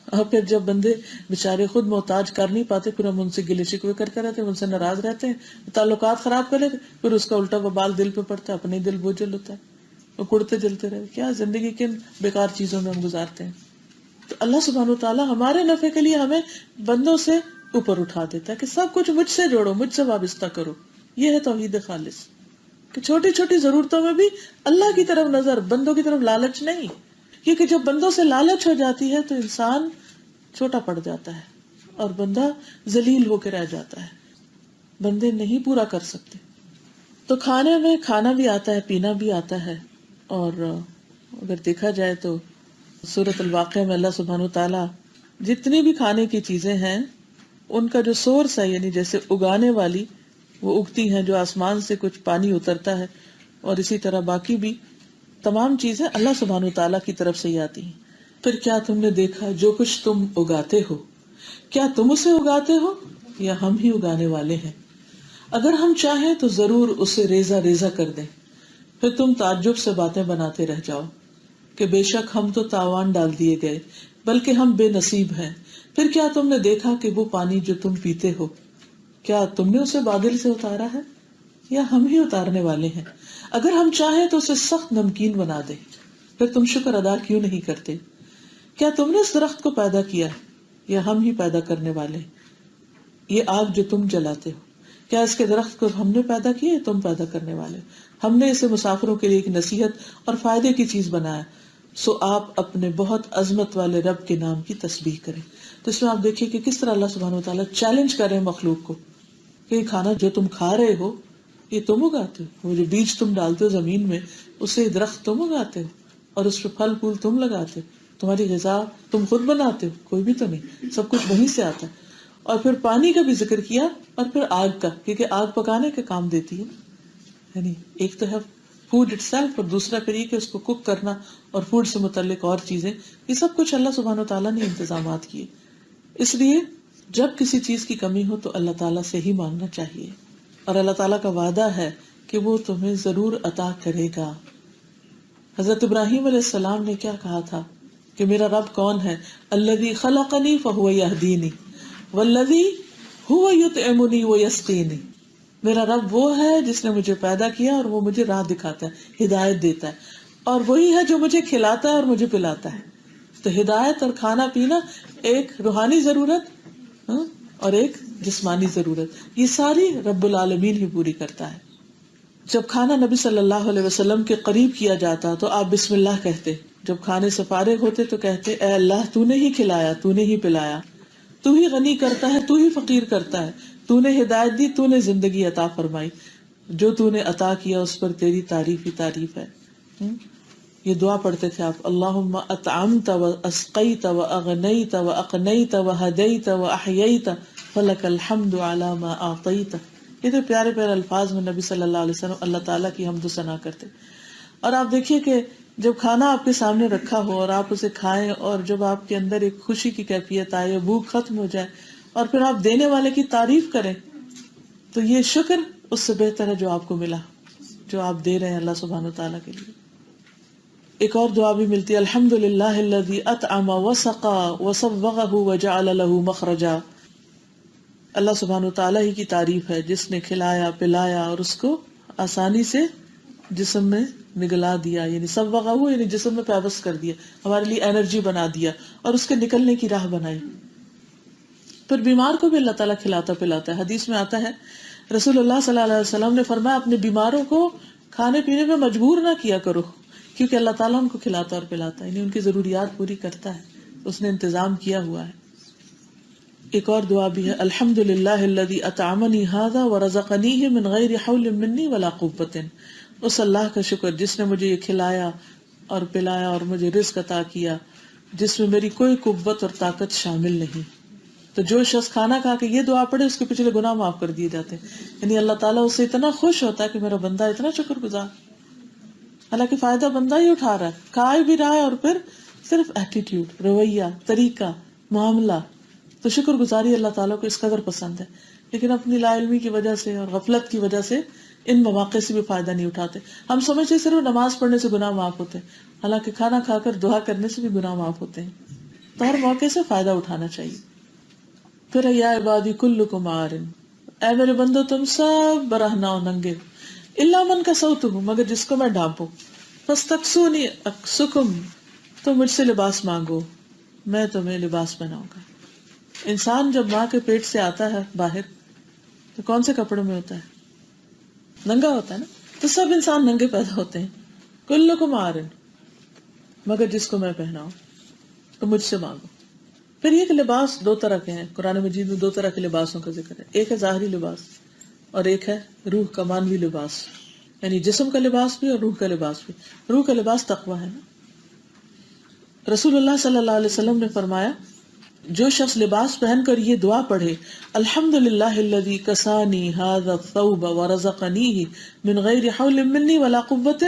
اور پھر جب بندے بےچارے خود محتاج کر نہیں پاتے، پھر ہم ان سے گلے شکوے کرتے رہتے ہیں، ان سے ناراض رہتے ہیں، تعلقات خراب کر لیتے، پھر اس کا الٹا وبال دل پہ پڑتا ہے، اپنے دل بوجھل ہوتا ہے، وہ کڑتے جلتے رہتے. کیا زندگی کن بیکار چیزوں میں ہم گزارتے ہیں. تو اللہ سبحانہ وتعالیٰ ہمارے نفع کے لیے ہمیں بندوں سے اوپر اٹھا دیتا ہے کہ سب کچھ مجھ سے جوڑو، مجھ سے وابستہ کرو. یہ ہے توحید خالص کہ چھوٹی چھوٹی ضرورتوں میں بھی اللہ کی طرف نظر، بندوں کی طرف لالچ نہیں. کیونکہ جب بندوں سے لالچ ہو جاتی ہے تو انسان چھوٹا پڑ جاتا ہے اور بندہ ذلیل ہو کے رہ جاتا ہے، بندے نہیں پورا کر سکتے. تو کھانے میں کھانا بھی آتا ہے، پینا بھی آتا ہے، اور اگر دیکھا جائے تو سورۃ الواقعہ میں اللہ سبحانہ وتعالیٰ جتنی بھی کھانے کی چیزیں ہیں ان کا جو سورس ہے، یعنی جیسے اگانے والی وہ اگتی ہیں، جو آسمان سے کچھ پانی اترتا ہے، اور اسی طرح باقی بھی تمام چیزیں اللہ سبحانہ وتعالیٰ کی طرف سے ہی آتی ہیں. پھر کیا تم نے دیکھا جو کچھ تم اگاتے ہو، کیا تم اسے اگاتے ہو یا ہم ہی اگانے والے ہیں؟ اگر ہم چاہیں تو ضرور اسے ریزہ ریزہ کر دیں. پھر تم تعجب سے باتیں بناتے رہ جاؤ کہ بے شک ہم تو تاوان ڈال دیے گئے، بلکہ ہم بے نصیب ہیں. پھر کیا تم نے دیکھا کہ وہ پانی جو تم پیتے ہو، کیا تم نے اسے بادل سے اتارا ہے یا ہم ہی اتارنے والے ہیں؟ اگر ہم چاہیں تو اسے سخت نمکین بنا دیں. پھر تم شکر ادا کیوں نہیں کرتے؟ کیا تم نے اس درخت کو پیدا کیا یا ہم ہی پیدا کرنے والے؟ یہ آگ جو تم جلاتے ہو، کیا اس کے درخت کو ہم نے پیدا کیا یا تم پیدا کرنے والے؟ ہم نے اسے مسافروں کے لیے ایک نصیحت اور فائدے کی چیز بنایا، سو آپ اپنے بہت عظمت والے رب کے نام کی تسبیح کریں. تو اس میں آپ دیکھیے کہ کس طرح اللہ سبحانہ وتعالیٰ چیلنج کر رہے ہیں مخلوق کو کہ یہ کھانا جو تم کھا رہے ہو یہ تم اگاتے ہو، وہ جو بیج تم ڈالتے ہو زمین میں اسے درخت تم اگاتے ہو، اور اس پہ پھل پھول تم لگاتے ہو، تمہاری غذا تم خود بناتے ہو، کوئی بھی تو نہیں، سب کچھ وہیں سے آتا ہے. اور پھر پانی کا بھی ذکر کیا، اور پھر آگ کا، کیونکہ آگ پکانے کا کام دیتی ہے. یعنی ایک تو ہے فوڈ اٹ سیلف، اور دوسرا پھر یہ کہ اس کو کوک کرنا اور فوڈ سے متعلق اور چیزیں، یہ سب کچھ اللہ سبحانہ وتعالیٰ نے انتظامات کیے. اس لیے جب کسی چیز کی کمی ہو تو اللہ تعالیٰ سے ہی مانگنا چاہیے، اور اللہ تعالیٰ کا وعدہ ہے کہ وہ تمہیں ضرور عطا کرے گا. حضرت ابراہیم علیہ السلام نے کیا کہا تھا کہ میرا رب کون ہے؟ الذی خلقنی فہو یہدینی والذی هو یطعمنی ویسقینی. میرا رب وہ ہے جس نے مجھے پیدا کیا اور وہ مجھے راہ دکھاتا ہے، ہدایت دیتا ہے، اور وہی ہے جو مجھے کھلاتا ہے اور مجھے پلاتا ہے. تو ہدایت اور کھانا پینا ایک روحانی ضرورت اور ایک جسمانی ضرورت، یہ ساری رب العالمین ہی پوری کرتا ہے. جب کھانا نبی صلی اللہ علیہ وسلم کے قریب کیا جاتا تو آپ بسم اللہ کہتے. جب کھانے سے فارغ ہوتے تو کہتے اے اللہ تو نے ہی کھلایا، تو نے ہی پلایا، تو ہی غنی کرتا ہے، تو ہی فقیر کرتا ہے، تو نے ہدایت دی، تو نے زندگی عطا فرمائی، جو تو نے عطا کیا اس پر تیری تعریف ہی تعریف ہے. یہ دعا پڑھتے تھے آپ، اللہم اطعمت و اسقیت و اغنیت و اقنیت و ہدیت و احییت فلک الحمد علی ما اعطیت. یہ تو پیارے پیارے الفاظ میں نبی صلی اللہ علیہ وسلم اللہ تعالیٰ کی حمد و ثنا کرتے. اور آپ دیکھیے کہ جب کھانا آپ کے سامنے رکھا ہو اور آپ اسے کھائیں، اور جب آپ کے اندر ایک خوشی کی کیفیت آئے، بھوک ختم ہو جائے، اور پھر آپ دینے والے کی تعریف کریں، تو یہ شکر اس سے بہتر ہے جو آپ کو ملا، جو آپ دے رہے ہیں اللہ سبحانہ تعالیٰ کے لیے. ایک اور دعا بھی ملتی ہے، الحمدللہ الذی اطعم وسقا وصوغہ وجعل له مخرجا. اللہ سبحانہ تعالیٰ ہی کی تعریف ہے جس نے کھلایا پلایا اور اس کو آسانی سے جسم میں نگلا دیا، یعنی صوغہ ہو یعنی جسم میں پیوست کر دیا، ہمارے لیے انرجی بنا دیا اور اس کے نکلنے کی راہ بنائی. پھر بیمار کو بھی اللہ تعالیٰ کھلاتا پلاتا ہے. حدیث میں آتا ہے رسول اللہ صلی اللہ علیہ وسلم نے فرمایا اپنے بیماروں کو کھانے پینے میں مجبور نہ کیا کرو، کیونکہ اللہ تعالیٰ ان کو کھلاتا اور پلاتا ہے، یعنی ان کی ضروریات پوری کرتا ہے، اس نے انتظام کیا ہوا ہے. ایک اور دعا بھی ہے، الحمدللہ الذی اطعمنی ھذا ورزقنیہ من غیر حول منی ولا قوۃ. اس اللہ کا شکر جس نے مجھے یہ کھلایا اور پلایا اور مجھے رزق عطا کیا جس میں میری کوئی قوت اور طاقت شامل نہیں. تو جو شخص کھانا کھا کے یہ دعا پڑھے اس کے پچھلے گناہ معاف کر دیے جاتے ہیں. یعنی اللہ تعالیٰ اس سے اتنا خوش ہوتا ہے کہ میرا بندہ اتنا شکر گزار، حالانکہ فائدہ بندہ ہی اٹھا رہا ہے، کھا بھی رہا ہے، اور پھر صرف ایٹیٹیوڈ، رویہ، طریقہ، معاملہ. تو شکر گزاری اللہ تعالیٰ کو اس قدر پسند ہے، لیکن اپنی لا علمی کی وجہ سے اور غفلت کی وجہ سے ان مواقع سے بھی فائدہ نہیں اٹھاتے. ہم سمجھتے صرف نماز پڑھنے سے گناہ معاف ہوتے ہیں، حالانکہ کھانا کھا کر دعا کرنے سے بھی گناہ معاف ہوتے ہیں. تو ہر موقع سے فائدہ اٹھانا چاہیے. پھر یا عبادی کلکم عار، اے میرے بندو تم سب برہنہ و ننگے ہو، الا من کسوتہ، مگر جس کو میں ڈانپوں، فاستکسونی اکسکم، تو مجھ سے لباس مانگو میں تمہیں لباس پہناؤں گا. انسان جب ماں کے پیٹ سے آتا ہے باہر تو کون سے کپڑوں میں ہوتا ہے؟ ننگا ہوتا ہے نا. تو سب انسان ننگے پیدا ہوتے ہیں. کلکم عار، مگر جس کو میں پہناؤں تو مجھ سے مانگو. پھر یہ کہ لباس دو طرح کے ہیں، قرآن مجید میں دو طرح کے لباسوں کا ذکر ہے. ایک ہے ظاہری لباس اور ایک ہے روح کا مانوی لباس، یعنی جسم کا لباس بھی اور روح کا لباس بھی. روح کا لباس تقویٰ ہے نا. رسول اللہ صلی اللہ علیہ وسلم نے فرمایا جو شخص لباس پہن کر یہ دعا پڑھے الحمدللہ الذی کسانی ھذا الثوب ورزقنیہ من غیر حول منی ولا قوۃ،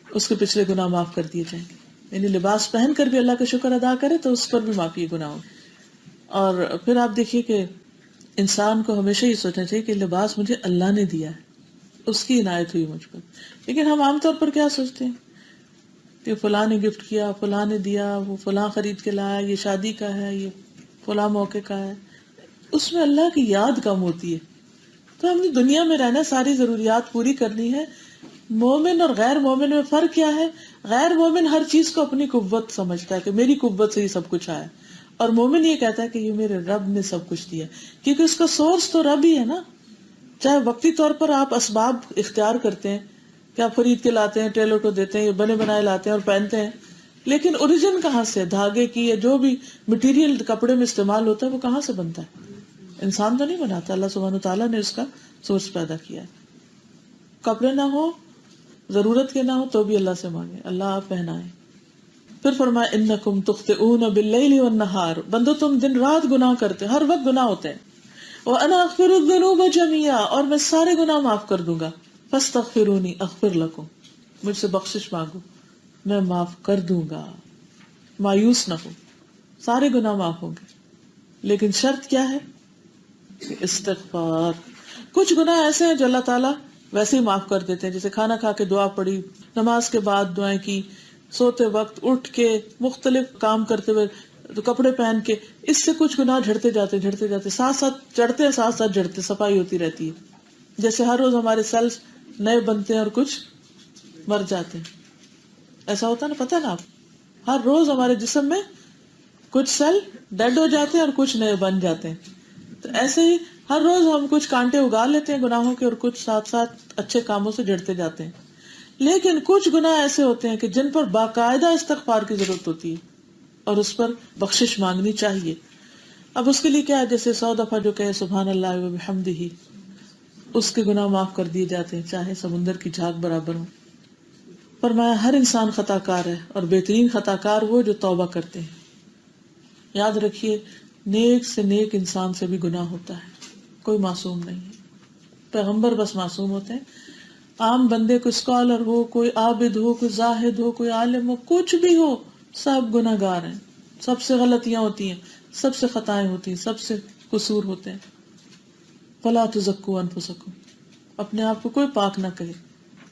اس کے پچھلے گناہ معاف کر دیے جائیں گے. یعنی لباس پہن کر بھی اللہ کا شکر ادا کرے تو اس پر بھی معافی گناہوں. اور پھر آپ دیکھیے کہ انسان کو ہمیشہ یہ سوچنا چاہیے کہ لباس مجھے اللہ نے دیا ہے، اس کی عنایت ہوئی مجھ پر. لیکن ہم عام طور پر کیا سوچتے ہیں کہ فلاں نے گفٹ کیا، فلاں نے دیا، وہ فلاں خرید کے لایا، یہ شادی کا ہے، یہ فلاں موقع کا ہے. اس میں اللہ کی یاد کم ہوتی ہے. تو ہم نے دنیا میں رہنا، ساری ضروریات پوری کرنی ہے. مومن اور غیر مومن میں فرق کیا ہے؟ غیر مومن ہر چیز کو اپنی قوت سمجھتا ہے کہ میری قوت سے ہی سب کچھ آیا، اور مومن یہ کہتا ہے کہ یہ میرے رب نے سب کچھ دیا، کیونکہ اس کا سورس تو رب ہی ہے نا. چاہے وقتی طور پر آپ اسباب اختیار کرتے ہیں کہ آپ خرید کے لاتے ہیں، ٹیلر کو دیتے ہیں، بنے بنائے لاتے ہیں اور پہنتے ہیں، لیکن اوریجن کہاں سے؟ دھاگے کی یا جو بھی مٹیریل کپڑے میں استعمال ہوتا ہے وہ کہاں سے بنتا ہے؟ انسان تو نہیں بناتا، اللہ سبحانہ وتعالیٰ نے اس کا سورس پیدا کیا ہے. کپڑے نہ ہو، ضرورت کے نہ ہو تو بھی اللہ سے مانگے، اللہ آپ پہنائیں. پھر فرمایا انکم تخطئون باللیل والنہار، بندو تم دن رات گناہ کرتے، ہر وقت گناہ ہوتے ہیں. وانا اغفر الذنوب جميعا، اور میں سارے گناہ معاف کر دوں گا. فاستغفرونی اغفر لکم، مجھ سے بخشش مانگو میں معاف کر دوں گا. مایوس نہ ہو، سارے گناہ معاف ہوں گے، لیکن شرط کیا ہے؟ استغفار. کچھ گناہ ایسے ہیں جو اللہ تعالیٰ ویسے ہی معاف کر دیتے ہیں، جیسے کھانا کھا کے دعا پڑھی، نماز کے بعد دعائیں کی، سوتے وقت اٹھ کے مختلف کام کرتے ہوئے تو کپڑے پہن کے، اس سے کچھ گناہ جھڑتے جاتے ساتھ ساتھ چڑھتے ساتھ ساتھ جھڑتے، صفائی ہوتی رہتی ہے. جیسے ہر روز ہمارے سیلز نئے بنتے ہیں اور کچھ مر جاتے ہیں، ایسا ہوتا ہے نا، پتہ نا آپ، ہر روز ہمارے جسم میں کچھ سیل ڈیڈ ہو جاتے ہیں اور کچھ نئے بن جاتے ہیں. تو ایسے ہی ہر روز ہم کچھ کانٹے اگا لیتے ہیں گناہوں کے اور کچھ ساتھ ساتھ اچھے کاموں سے جڑتے جاتے ہیں. لیکن کچھ گناہ ایسے ہوتے ہیں کہ جن پر باقاعدہ استغفار کی ضرورت ہوتی ہے اور اس پر بخشش مانگنی چاہیے. اب اس کے لیے کیا ہے؟ جیسے 100 دفعہ جو کہے سبحان اللہ و بحمدہ، اس کے گناہ معاف کر دیے جاتے ہیں، چاہے سمندر کی جھاگ برابر ہو. فرمایا ہر انسان خطا کار ہے اور بہترین خطا کار وہ جو توبہ کرتے ہیں. یاد رکھیے نیک سے نیک انسان سے بھی گناہ ہوتا ہے، کوئی معصوم نہیں ہے. پیغمبر بس معصوم ہوتے ہیں، عام بندے کوئی اسکالر ہو، کوئی عابد ہو، کوئی زاہد ہو، کوئی عالم ہو، کچھ بھی ہو، سب گناہ گار ہیں. سب سے غلطیاں ہوتی ہیں، سب سے خطائیں ہوتی ہیں، سب سے قصور ہوتے ہیں. فلا تزکوا انفسکم، اپنے آپ کو کوئی پاک نہ کہے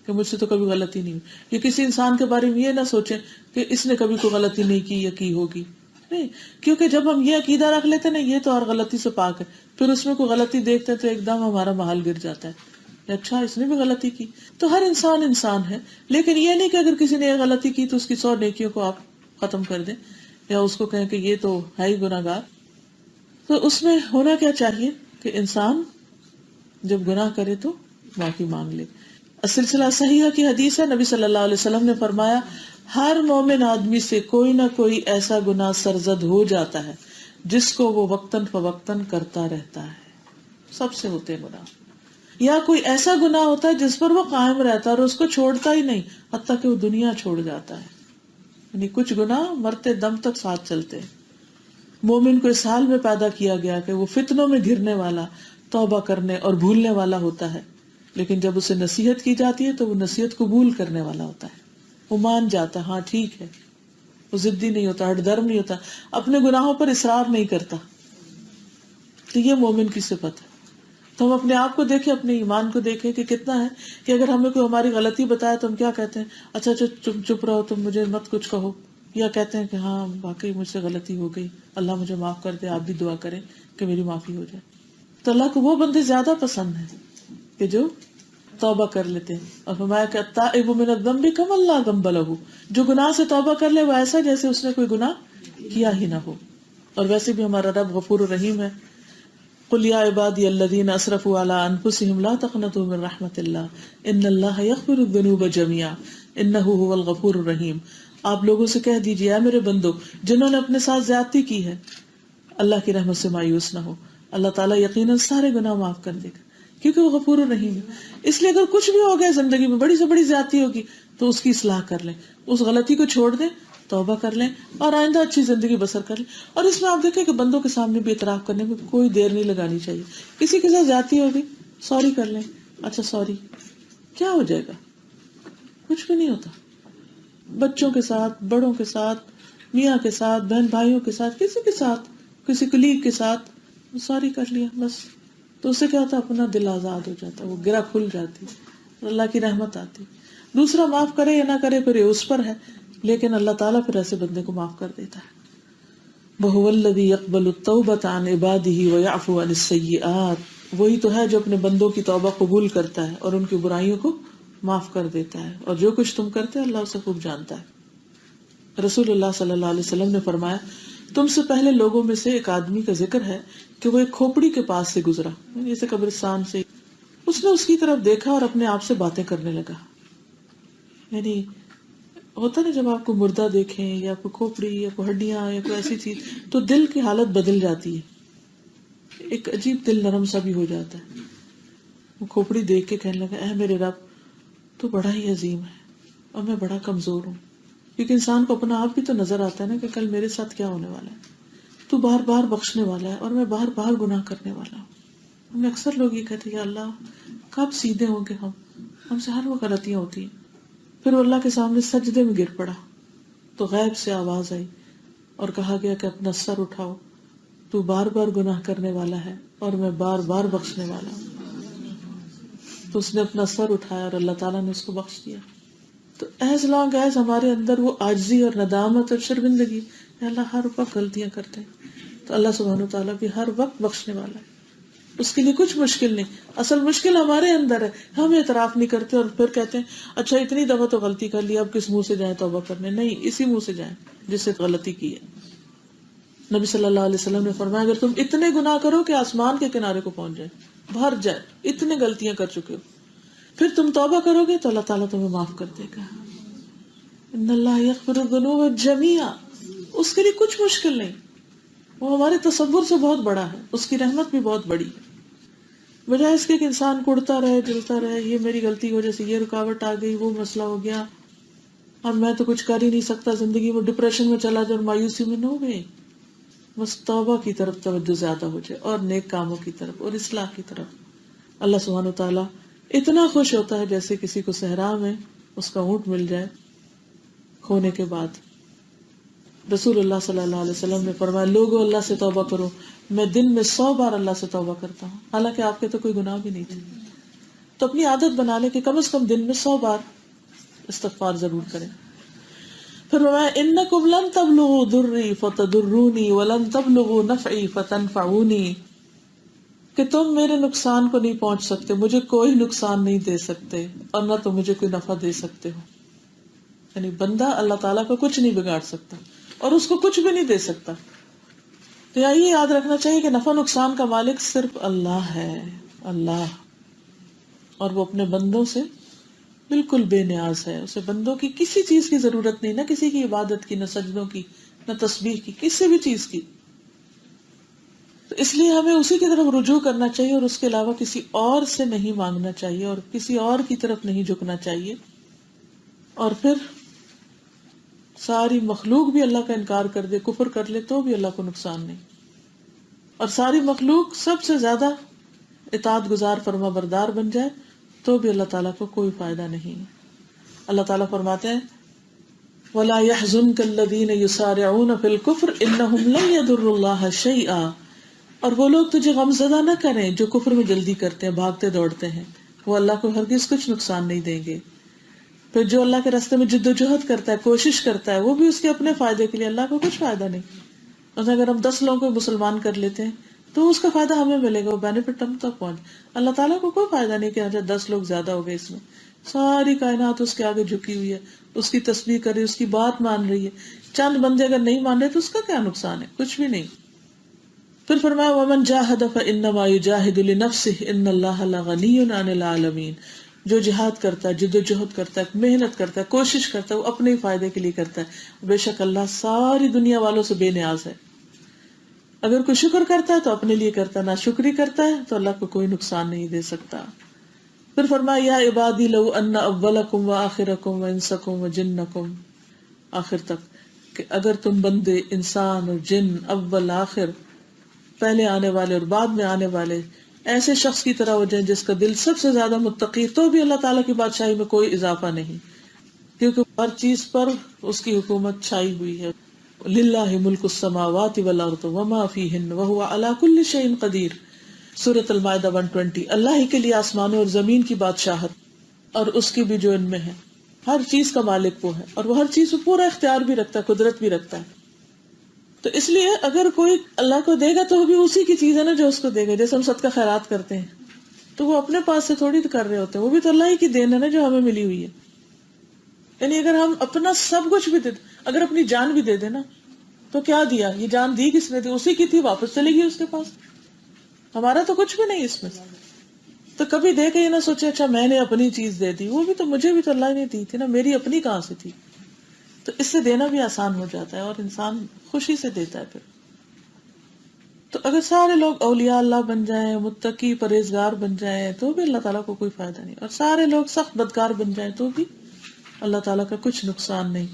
کہ مجھ سے تو کبھی غلطی نہیں ہوئی. یہ کسی انسان کے بارے میں یہ نہ سوچیں کہ اس نے کبھی کوئی غلطی نہیں کی یا کی ہوگی، نہیں. کیونکہ جب ہم یہ عقیدہ رکھ لیتے ہیں نا یہ تو اور غلطی سے پاک ہے، پھر اس میں کوئی غلطی دیکھتے ہیں تو ایک دم ہمارا محل گر جاتا ہے، اچھا اس نے بھی غلطی کی. تو ہر انسان انسان ہے، لیکن یہ نہیں کہ اگر کسی نے ایک غلطی کی تو اس کی 100 نیکیوں کو آپ ختم کر دیں یا اس کو کہیں کہ یہ تو ہے ہی گناہ گار. تو اس میں ہونا کیا چاہیے کہ انسان جب گناہ کرے تو معافی مانگ لے. سلسلہ صحیحہ کی حدیث ہے، نبی صلی اللہ علیہ وسلم نے فرمایا ہر مومن آدمی سے کوئی نہ کوئی ایسا گناہ سرزد ہو جاتا ہے جس کو وہ وقتاً فوقتاً کرتا رہتا ہے. سب سے ہوتے ہیں گناہ. یا کوئی ایسا گناہ ہوتا ہے جس پر وہ قائم رہتا ہے اور اس کو چھوڑتا ہی نہیں حتیٰ کہ وہ دنیا چھوڑ جاتا ہے. یعنی کچھ گناہ مرتے دم تک ساتھ چلتے ہیں. مومن کو اس حال میں پیدا کیا گیا کہ وہ فتنوں میں گرنے والا، توبہ کرنے اور بھولنے والا ہوتا ہے، لیکن جب اسے نصیحت کی جاتی ہے تو وہ نصیحت قبول کرنے والا ہوتا ہے. وہ مان جاتا ہے، ہاں ٹھیک ہے. وہ ضدی نہیں ہوتا، ہٹ درم نہیں ہوتا، اپنے گناہوں پر اصرار نہیں کرتا. تو یہ مومن کی صفت ہے. تو ہم اپنے آپ کو دیکھیں، اپنے ایمان کو دیکھیں کہ کتنا ہے کہ اگر ہمیں کوئی ہماری غلطی بتایا تو ہم کیا کہتے ہیں؟ اچھا چپ رہو، تم مجھے مت کچھ کہو. یا کہتے ہیں کہ ہاں واقعی مجھ سے غلطی ہو گئی، اللہ مجھے معاف کر دے، آپ بھی دعا کریں کہ میری معافی ہو جائے. تو اللہ کو وہ بندے زیادہ پسند ہیں کہ جو توبہ کر لیتے ہیں. اور فرمایا کہ التائب من الذنب کمن لا ذنب له، جو گناہ سے توبہ کر لے وہ ایسا جیسے اس نے کوئی گناہ کیا ہی نہ ہو. اور ویسے بھی ہمارا رب غفور الرحیم ہے. قل یا عبادی الذین اسرفوا علی انفسهم لا تقنطوا من رحمت اللہ ان اللہ یغفر الذنوب جميعا انہ هو الغفور الرحیم. آپ لوگوں سے کہہ دیجیے اے میرے بندو جنہوں نے اپنے ساتھ زیادتی کی ہے، اللہ کی رحمت سے مایوس نہ ہو، اللہ تعالیٰ یقیناً سارے گناہ معاف کر دے گا. کیونکہ وہ غفور الرحیم ہے. اس لیے اگر کچھ بھی ہو گیا زندگی میں، بڑی سے بڑی زیادتی ہوگی، تو اس کی اصلاح کر لیں، اس غلطی کو چھوڑ دیں، توبہ کر لیں اور آئندہ اچھی زندگی بسر کر لیں. اور اس میں آپ دیکھیں کہ بندوں کے سامنے بھی اعتراف کرنے میں کوئی دیر نہیں لگانی چاہیے. کسی کے ساتھ زیادتی ہوگی، سوری کر لیں، اچھا سوری، کیا ہو جائے گا؟ کچھ بھی نہیں ہوتا. بچوں کے ساتھ، بڑوں کے ساتھ، میاں کے ساتھ، بہن بھائیوں کے ساتھ، کسی کے ساتھ، کسی کلیگ کے ساتھ سوری کر لیا بس، تو اس سے کیا ہوتا ہے؟ اپنا دل آزاد ہو جاتا ہے، وہ گرہ کھل جاتی، اللہ کی رحمت آتی. دوسرا معاف کرے یا نہ کرے پھر یہ اس پر ہے، لیکن اللہ تعالیٰ پھر ایسے بندے کو معاف کر دیتا ہے. وَهُوَ الَّذِي يَقْبَلُ التَّوْبَةَ عَنْ عِبَادِهِ وَيَعْفُو عَنِ السَّيِّئَاتِ. وہی تو ہے جو اپنے بندوں کی توبہ قبول کرتا ہے اور ان کی برائیوں کو معاف کر دیتا ہے، اور جو کچھ تم کرتے اللہ اسے خوب جانتا ہے. رسول اللہ صلی اللہ علیہ وسلم نے فرمایا، تم سے پہلے لوگوں میں سے ایک آدمی کا ذکر ہے کہ وہ ایک کھوپڑی کے پاس سے گزرا، جیسے قبرستان سے. اس نے اس کی طرف دیکھا اور اپنے آپ سے باتیں کرنے لگا. یعنی ہوتا نا جب آپ کو مردہ دیکھیں یا کوئی کھوپڑی یا کوئی ہڈیاں یا کوئی ایسی چیز تو دل کی حالت بدل جاتی ہے، ایک عجیب دل نرم سا بھی ہو جاتا ہے. وہ کھوپڑی دیکھ کے کہنے لگا، اے میرے رب تو بڑا ہی عظیم ہے اور میں بڑا کمزور ہوں. کیونکہ انسان کو اپنا آپ بھی تو نظر آتا ہے نا کہ کل میرے ساتھ کیا ہونے والا ہے. تو بار بار بخشنے والا ہے اور میں بار بار گناہ کرنے والا ہوں. ہمیں اکثر لوگ یہ کہتے ہیں کہ اللہ کب سیدھے ہوں گے ہم سے ہر وہ غلطیاں ہوتی ہیں. پھر وہ اللہ کے سامنے سجدے میں گر پڑا تو غیب سے آواز آئی اور کہا گیا کہ اپنا سر اٹھاؤ، تو بار بار گناہ کرنے والا ہے اور میں بار بار بخشنے والا ہوں. تو اس نے اپنا سر اٹھایا اور اللہ تعالیٰ نے اس کو بخش دیا. تو ایز لانگ ایز ہمارے اندر وہ عاجزی اور ندامت اور شرمندگی، اللہ ہر وقت غلطیاں کرتے ہیں، تو اللہ سبحانہ وتعالیٰ بھی ہر وقت بخشنے والا ہے. اس کے لیے کچھ مشکل نہیں. اصل مشکل ہمارے اندر ہے، ہم اعتراف نہیں کرتے اور پھر کہتے ہیں اچھا اتنی دفعہ تو غلطی کر لی، اب کس منہ سے جائیں توبہ کرنے؟ نہیں، اسی منہ سے جائیں جس سے غلطی کی ہے. نبی صلی اللہ علیہ وسلم نے فرمایا اگر تم اتنے گناہ کرو کہ آسمان کے کنارے کو پہنچ جائے، بھر جائے، اتنے غلطیاں کر چکے ہو، پھر تم توبہ کرو گے تو اللہ تعالیٰ تمہیں معاف کر دے گا. ان اللہ یغفر الذنوب جميعا. اس کے لیے کچھ مشکل نہیں، وہ ہمارے تصور سے بہت بڑا ہے، اس کی رحمت بھی بہت بڑی ہے. بجائے اس کے کہ انسان کڑتا رہے، جلتا رہے، یہ میری غلطی کی وجہ سے یہ رکاوٹ آ گئی، وہ مسئلہ ہو گیا، اور میں تو کچھ کر ہی نہیں سکتا، زندگی میں ڈپریشن میں چلا جائے اور مایوسی میں نہ ہو گئے. بس توبہ کی طرف توجہ زیادہ ہو جائے اور نیک کاموں کی طرف اور اصلاح کی طرف. اللہ سبحانہ و تعالیٰ اتنا خوش ہوتا ہے جیسے کسی کو صحرا میں اس کا اونٹ مل جائے کھونے کے بعد. رسول اللہ صلی اللہ علیہ وسلم نے فرمایا لوگوں اللہ سے توبہ کرو، میں دن میں 100 بار اللہ سے توبہ کرتا ہوں، حالانکہ آپ کے تو کوئی گناہ بھی نہیں تھے. تو اپنی عادت بنا لے کہ کم از کم دن میں 100 بار استغفار ضرور کریں. پھر فرمایا انکم لن تبلغوا ضری فتضرونی ولن تبلغوا نفعی فتنفعونی، کہ تم میرے نقصان کو نہیں پہنچ سکتے، مجھے کوئی نقصان نہیں دے سکتے اور نہ تم مجھے کوئی نفع دے سکتے ہو. یعنی بندہ اللہ تعالیٰ کو کچھ نہیں بگاڑ سکتا اور اس کو کچھ بھی نہیں دے سکتا. تو یہ یاد رکھنا چاہیے کہ نفع نقصان کا مالک صرف اللہ ہے، اللہ، اور وہ اپنے بندوں سے بالکل بے نیاز ہے. اسے بندوں کی کسی چیز کی ضرورت نہیں، نہ کسی کی عبادت کی، نہ سجدوں کی، نہ تسبیح کی، کسی بھی چیز کی. تو اس لیے ہمیں اسی کی طرف رجوع کرنا چاہیے اور اس کے علاوہ کسی اور سے نہیں مانگنا چاہیے اور کسی اور کی طرف نہیں جھکنا چاہیے. اور پھر ساری مخلوق بھی اللہ کا انکار کر دے، کفر کر لے، تو بھی اللہ کو نقصان نہیں. اور ساری مخلوق سب سے زیادہ اطاعت گزار فرما بردار بن جائے تو بھی اللہ تعالیٰ کو کوئی فائدہ نہیں. اللہ تعالیٰ فرماتے ہیں وَلَا يَحْزُنْكَ الَّذِينَ يُسَارِعُونَ فِي الْكُفْرِ إِنَّهُمْ لَن يَضُرُّوا اللَّهَ شَيْئًا. اور وہ لوگ تجھے غمزدہ نہ کریں جو کفر میں جلدی کرتے ہیں، بھاگتے دوڑتے ہیں، وہ اللہ کو ہرگز کچھ نقصان نہیں دیں گے. پھر جو اللہ کے راستے میں جد و جہد کرتا ہے، کوشش کرتا ہے، وہ بھی اس کے اپنے فائدے کے لیے، اللہ کو کچھ فائدہ نہیں. اگر ہم 10 لوگوں کو مسلمان کر لیتے ہیں تو اس کا فائدہ ہمیں ملے گا، وہ بینیفٹ ہم تک پہنچ. اللہ تعالیٰ کو کوئی فائدہ نہیں کہ اچھا 10 لوگ زیادہ ہو گئے، اس میں ساری کائنات اس کے آگے جھکی ہوئی ہے، اس کی تسبیح کر رہی ہے، اس کی بات مان رہی ہے. چند بندے اگر نہیں مان رہے تو اس کا کیا نقصان ہے؟ کچھ بھی نہیں. پھر فرمایا وَمَنْ جَاهَدَ فَإِنَّمَا يُجَاهِدُ لِنَفْسِهِ إِنَّ اللَّهَ لَغَنِيٌّ عَنِ الْعَالَمِينَ. جو جہاد کرتا ہے، جد و جہد کرتا ہے، محنت کرتا ہے، کوشش کرتا ہے، وہ اپنے ہی فائدے کے لیے کرتا ہے. بے شک اللہ ساری دنیا والوں سے بے نیاز ہے. اگر کوئی شکر کرتا ہے تو اپنے لیے کرتا ہے، ناشکری کرتا ہے تو اللہ کو کوئی نقصان نہیں دے سکتا. پھر فرمایا یا عبادی لو ان اولکم وآخرکم وانسکم وجنکم، آخر تک کہ اگر تم بندے انسان اور جن، اول آخر، پہلے آنے والے اور بعد میں آنے والے، ایسے شخص کی طرح ہو جائیں جس کا دل سب سے زیادہ متقی، تو بھی اللہ تعالیٰ کی بادشاہی میں کوئی اضافہ نہیں، کیونکہ ہر چیز پر اس کی حکومت چھائی ہوئی ہے. للہ ملک السماوات والارض وما فیہن وہو علی کل شیء قدیر، سورۃ المائدہ 120. اللہ ہی کے لیے آسمانوں اور زمین کی بادشاہت اور اس کی بھی جو ان میں ہے، ہر چیز کا مالک وہ ہے، اور وہ ہر چیز کو پورا اختیار بھی رکھتا ہے، قدرت بھی رکھتا ہے. تو اس لیے اگر کوئی اللہ کو دے گا تو وہ بھی اسی کی چیز ہے نا جو اس کو دے گا. جیسے ہم صدقہ خیرات کرتے ہیں تو وہ اپنے پاس سے تھوڑی کر رہے ہوتے ہیں، وہ بھی تو اللہ ہی کی دین ہے نا جو ہمیں ملی ہوئی ہے. یعنی اگر ہم اپنا سب کچھ بھی دے، اگر اپنی جان بھی دے دے نا تو کیا دیا؟ یہ جان دی کس نے تھی؟ اسی کی تھی، واپس چلے گی اس کے پاس. ہمارا تو کچھ بھی نہیں اس میں. تو کبھی دے کے یہ نہ سوچے اچھا میں نے اپنی چیز دے دی، وہ بھی تو مجھے بھی تو اللہ نے دی تھی نا، میری اپنی کہاں سے تھی؟ تو اس سے دینا بھی آسان ہو جاتا ہے اور انسان خوشی سے دیتا ہے پھر. تو اگر سارے لوگ اولیاء اللہ بن جائیں، متقی پرہیزگار بن جائیں تو بھی اللہ تعالیٰ کو کوئی فائدہ نہیں، اور سارے لوگ سخت بدکار بن جائیں تو بھی اللہ تعالیٰ کا کچھ نقصان نہیں.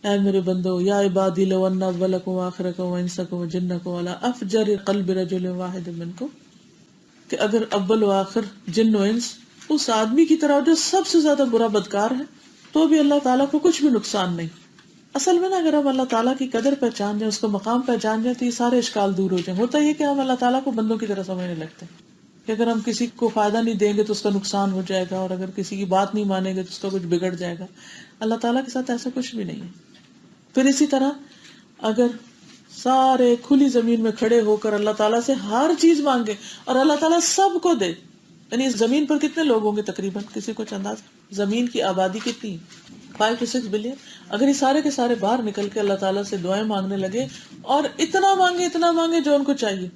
اے میرے بندو، یا عبادی لو ان اولکم وآخرکم وانسکم وجنکم علی افجر قلب رجل واحد منکم، کہ اگر اول و آخر جن و انس اس آدمی کی طرح جو سب سے زیادہ برا بدکار ہے تو بھی اللہ تعالیٰ کو کچھ بھی نقصان نہیں. اصل میں نا اگر ہم اللہ تعالیٰ کی قدر پہچان جائیں، اس کو مقام پہچان جائیں تو یہ سارے اشکال دور ہو جائیں. ہوتا یہ کہ ہم اللہ تعالیٰ کو بندوں کی طرح سمجھنے لگتے ہیں کہ اگر ہم کسی کو فائدہ نہیں دیں گے تو اس کا نقصان ہو جائے گا، اور اگر کسی کی بات نہیں مانیں گے تو اس کا کچھ بگڑ جائے گا. اللہ تعالیٰ کے ساتھ ایسا کچھ بھی نہیں ہے. پھر اسی طرح اگر سارے کھلی زمین میں کھڑے ہو کر اللہ تعالیٰ سے ہر چیز مانگے اور اللہ تعالیٰ سب کو دے، یعنی اس زمین پر کتنے لوگ ہوں گے تقریباً؟ کسی کو انداز؟ زمین کی آبادی کتنی؟ 5 to 6 بلین. اگر یہ سارے کے سارے باہر نکل کے اللہ تعالیٰ سے دعائیں مانگنے لگے اور اتنا مانگے جو ان کو چاہیے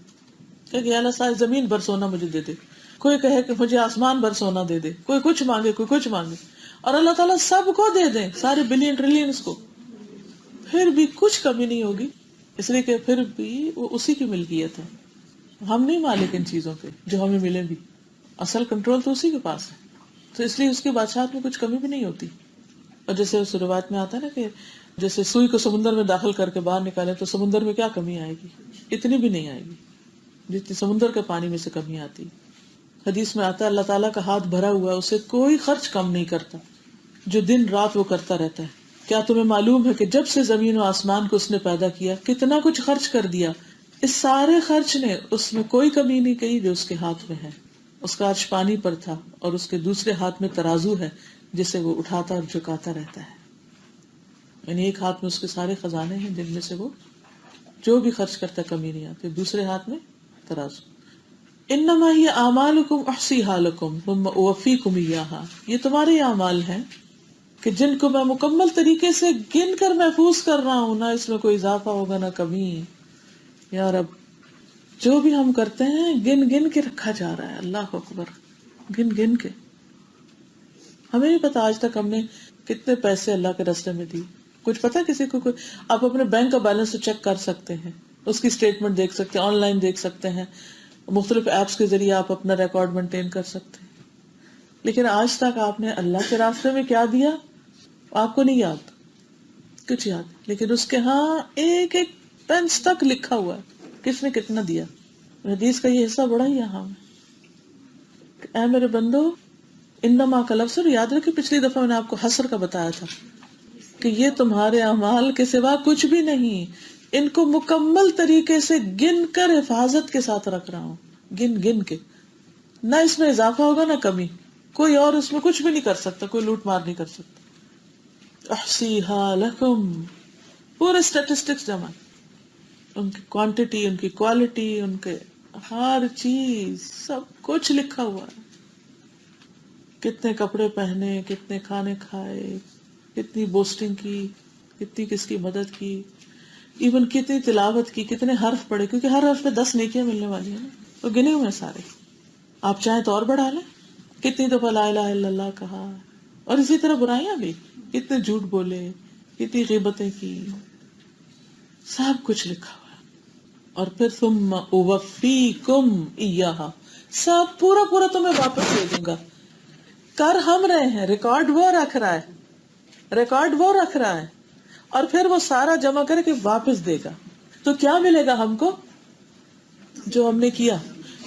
کہ اللہ ساری زمین بھر سونا مجھے دے دے، کوئی کہے کہ مجھے آسمان بھر سونا دے دے، کوئی کچھ مانگے کوئی کچھ مانگے، اور اللہ تعالیٰ سب کو دے دیں، سارے بلین ٹریلینز کو، پھر بھی کچھ کمی نہیں ہوگی، اس لیے کہ پھر بھی وہ اسی کی ملکیت ہے. ہم نہیں مالک ان چیزوں کے جو ہمیں ملیں بھی، اصل کنٹرول تو اسی کے پاس ہے. تو اس لیے اس کی بادشاہت میں کچھ کمی بھی نہیں ہوتی. اور جیسے اس روایت میں آتا ہے نا کہ جیسے سوئی کو سمندر میں داخل کر کے باہر نکالے تو سمندر میں کیا کمی آئے گی؟ اتنی بھی نہیں آئے گی جتنی سمندر کے پانی میں سے کمی آتی. حدیث میں آتا ہے اللہ تعالیٰ کا ہاتھ بھرا ہوا ہے، اسے کوئی خرچ کم نہیں کرتا، جو دن رات وہ کرتا رہتا ہے. کیا تمہیں معلوم ہے کہ جب سے زمین و آسمان کو اس نے پیدا کیا کتنا کچھ خرچ کر دیا، اس سارے خرچ نے اس میں کوئی کمی نہیں کی جو اس کے ہاتھ میں ہے. اس کا عرش پانی پر تھا اور اس کے دوسرے ہاتھ میں ترازو ہے جسے وہ اٹھاتا اور جھکاتا رہتا ہے. یعنی ایک ہاتھ میں اس کے سارے خزانے ہیں جن میں سے وہ جو بھی خرچ کرتا کمی نہیں آتی، دوسرے ہاتھ میں ترازو. انما ہی اعمالکم احصیھا لکم ثم اوفیکم ایھا، یہ تمہارے اعمال ہیں کہ جن کو میں مکمل طریقے سے گن کر محفوظ کر رہا ہوں، نہ اس میں کوئی اضافہ ہوگا نہ کمی. یا رب جو بھی ہم کرتے ہیں گن گن کے رکھا جا رہا ہے. اللہ اکبر، گن گن کے. ہمیں نہیں پتا آج تک ہم نے کتنے پیسے اللہ کے راستے میں دی. کچھ پتا کسی کو؟ آپ اپنے بینک کا بیلنس چیک کر سکتے ہیں، اس کی اسٹیٹمنٹ دیکھ سکتے ہیں، آن لائن دیکھ سکتے ہیں، مختلف ایپس کے ذریعے آپ اپنا ریکارڈ مینٹین کر سکتے ہیں. لیکن آج تک آپ نے اللہ کے راستے میں کیا دیا آپ کو نہیں یاد، کچھ یاد، لیکن اس کے ہاں ایک ایک پینس تک لکھا ہوا ہے کس نے کتنا دیا. حدیث کا یہ حصہ بڑا ہی اہم ہے. اے میرے بندو، انما کا لفظ یاد رکھے، پچھلی دفعہ میں نے آپ کو حسر کا بتایا تھا کہ یہ تمہارے اعمال کے سوا کچھ بھی نہیں، ان کو مکمل طریقے سے گن کر حفاظت کے ساتھ رکھ رہا ہوں، گن گن کے. نہ اس میں اضافہ ہوگا نہ کمی، کوئی اور اس میں کچھ بھی نہیں کر سکتا، کوئی لوٹ مار نہیں کر سکتا. احصیھا لکم، پورے اسٹیٹسٹکس جمع، ان کی کوانٹٹی، ان کی کوالٹی، ان کے ہر چیز سب کچھ لکھا ہوا ہے. کتنے کپڑے پہنے، کتنے کھانے کھائے، کتنی بوسٹنگ کی، کتنی کس کی مدد کی، ایون کتنی تلاوت کی، کتنے حرف پڑھے، کیونکہ ہر حرف پہ 10 نیکیاں ملنے والی ہیں نا، تو گنے ہوئے سارے. آپ چاہیں تو اور بڑھا لیں، کتنی دفعہ لا الہ الا اللہ کہا. اور اسی طرح برائیاں بھی، کتنے جھوٹ بولے، کتنی غیبتیں کی، سب کچھ لکھا ہوا ہے. اور پھر ثم اوفیکم ایہا، سب پورا پورا تمہیں واپس دے دوں گا. کر ہم رہے ہیں، ریکارڈ وہ رکھ رہا ہے اور پھر وہ سارا جمع کر کے واپس دے گا. تو کیا ملے گا ہم کو؟ جو ہم نے کیا.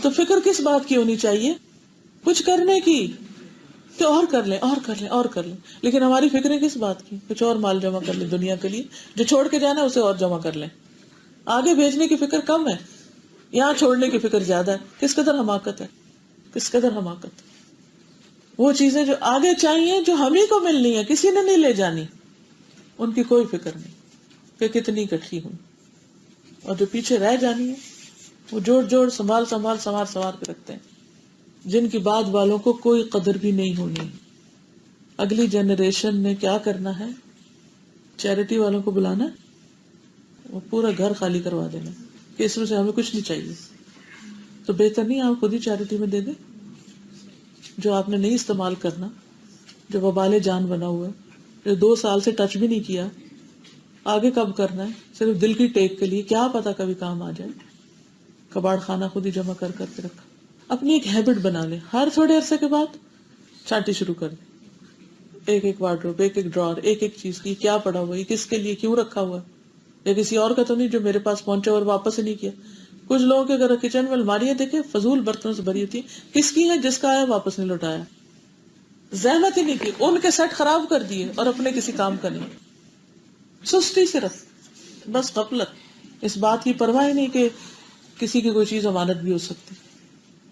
تو فکر کس بات کی ہونی چاہیے؟ کچھ کرنے کی، کہ اور کر لیں اور کر لیں اور کر لیں. لیکن ہماری فکریں کس بات کی؟ کچھ اور مال جمع کر لیں دنیا کے لیے، جو چھوڑ کے جانا ہے اسے اور جمع کر لیں. آگے بھیجنے کی فکر کم ہے، یہاں چھوڑنے کی فکر زیادہ ہے. کس قدر حماقت ہے، کس قدر حماقت. وہ چیزیں جو آگے چاہیے، جو ہم ہی کو ملنی ہے، کسی نے نہیں لے جانی، ان کی کوئی فکر نہیں کہ کتنی اکٹھی ہوں. اور جو پیچھے رہ جانی ہے وہ جوڑ جوڑ سنبھال کے رکھتے ہیں، جن کی بعد والوں کو کوئی قدر بھی نہیں ہونی. اگلی جنریشن نے کیا کرنا ہے؟ چیریٹی والوں کو بلانا، وہ پورا گھر خالی کروا دینا کہ اس میں سے ہمیں کچھ نہیں چاہیے. تو بہتر نہیں آپ خود ہی چیریٹی میں دے دیں جو آپ نے نہیں استعمال کرنا، جو وبال جان بنا ہوا ہے، جو 2 سال سے ٹچ بھی نہیں کیا. آگے کب کرنا ہے؟ صرف دل کی ٹیک کے لیے، کیا پتا کبھی کام آ جائے. کباڑ خانہ خود ہی جمع کر کے رکھا. اپنی ایک ہیبٹ بنا لے، ہر تھوڑے عرصے کے بعد چھانٹی شروع کر دے. ایک ایک وارڈروب، ایک ایک ڈرار، ایک ایک چیز کی کیا پڑا ہوا ہے، کس کے لیے کیوں رکھا ہوا ہے. یا کسی اور کا تو نہیں جو میرے پاس پہنچا اور واپس ہی نہیں کیا. کچھ لوگوں کے اگر کچن میں الماریاں دیکھیں فضول برتنوں سے بھری ہوتی ہیں، کس کی ہے؟ جس کا آیا واپس نہیں لوٹایا، زحمت ہی نہیں کی، ان کے سیٹ خراب کر دیے اور اپنے کسی کام کا نہیں. سستی صرف، بس غفلت، اس بات کی پرواہ ہی نہیں کہ کسی کی کوئی چیز امانت بھی ہو سکتی.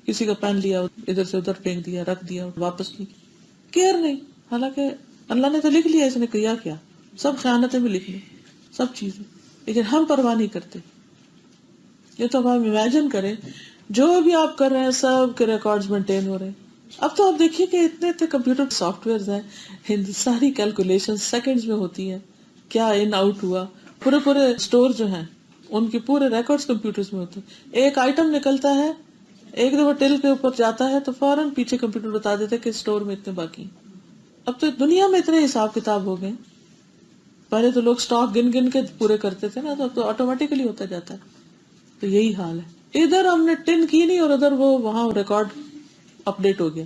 کسی کا پین لیا ادھر سے ادھر پھینک دیا، رکھ دیا، واپس نہیں کیئر نہیں. حالانکہ اللہ نے تو لکھ لیا اس نے کیا کیا، سب خیانتیں بھی لکھ لی، سب چیزیں، لیکن ہم پرواہ نہیں کرتے. یہ تو آپ امیجن کریں جو بھی آپ کر رہے ہیں سب کے ریکارڈز مینٹین ہو رہے ہیں. اب تو آپ دیکھیے کہ اتنے کمپیوٹر سافٹ ویئرز ہیں، ساری کیلکولیشن سیکنڈز میں ہوتی ہیں، کیا ان آؤٹ ہوا. پورے اسٹور جو ہیں ان کے پورے ریکارڈز کمپیوٹرز میں ہوتے ہیں. ایک آئٹم نکلتا ہے، ایک دفعہ ٹل کے اوپر جاتا ہے تو فوراً پیچھے کمپیوٹر بتا دیتے کہ اسٹور میں اتنے باقی. اب تو دنیا میں اتنے حساب کتاب ہو گئے. پہلے تو لوگ اسٹاک گن گن کے پورے کرتے تھے نا، تو آٹومیٹکلی ہوتا جاتا ہے. تو یہی حال ہے، ادھر ہم نے ٹن کی نہیں اور ادھر وہ وہاں ریکارڈ اپڈیٹ ہو گیا.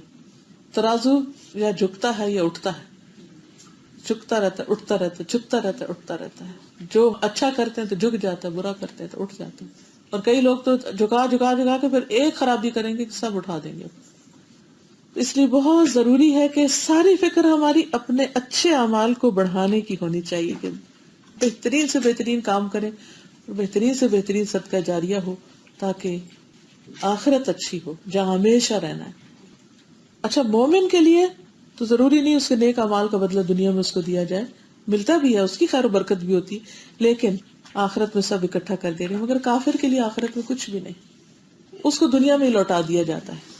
ترازو یا جھکتا ہے یا اٹھتا ہے، جھکتا رہتا ہے اٹھتا رہتا ہے، جھکتا رہتا ہے اٹھتا رہتا ہے. جو اچھا کرتے ہیں تو جھک جاتا ہے، برا کرتے ہیں تو اٹھ جاتا ہے. اور کئی لوگ تو جھکا کے پھر ایک خرابی کریں گے کہ سب اٹھا دیں گے. اس لیے بہت ضروری ہے کہ ساری فکر ہماری اپنے اچھے اعمال کو بڑھانے کی ہونی چاہیے، کہ بہترین سے بہترین کام کریں، بہترین سے بہترین صدقہ جاریہ ہو، تاکہ آخرت اچھی ہو جہاں ہمیشہ رہنا ہے. اچھا، مومن کے لیے تو ضروری نہیں اس کے نیک اعمال کا بدلہ دنیا میں اس کو دیا جائے، ملتا بھی ہے، اس کی خیر و برکت بھی ہوتی، لیکن آخرت میں سب اکٹھا کر دے رہے ہیں. مگر کافر کے لیے آخرت میں کچھ بھی نہیں، اس کو دنیا میں ہی لوٹا دیا جاتا ہے.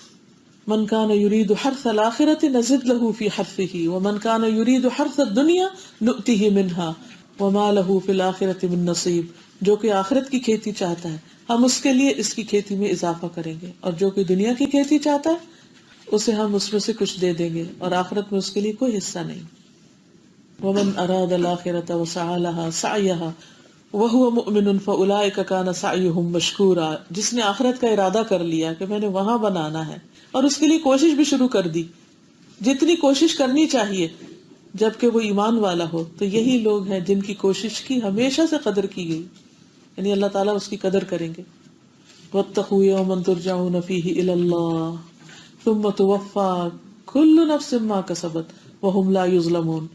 من کان یرید حرث الآخرۃ نزد له فی حرثہ ومن کان یرید حرث الدنیا نؤتہ منہا وما لہ فی الآخرۃ من نصیب. جو کہ آخرت کی کھیتی چاہتا ہے ہم اس کے لیے اس کی کھیتی میں اضافہ کریں گے، اور جو کہ دنیا کی کھیتی چاہتا ہے اسے ہم اس میں سے کچھ دے دیں گے، اور آخرت میں اس کے لیے کوئی حصہ نہیں. ومن اراد الآخرۃ وسعى لها سعیها وهو مؤمن فاولئک کان سعیهم مشکورا. جس نے آخرت کا ارادہ کر لیا کہ میں نے وہاں بنانا ہے اور اس کے لیے کوشش بھی شروع کر دی، جتنی کوشش کرنی چاہیے جبکہ وہ ایمان والا ہو، تو یہی لوگ ہیں جن کی کوشش کی ہمیشہ سے قدر کی گئی، یعنی اللہ تعالیٰ اس کی قدر کریں گے. واتقوا یوما ترجعون فیہ الی اللہ ثم توفی کل نفس ما کسبت وہم لا یظلمون.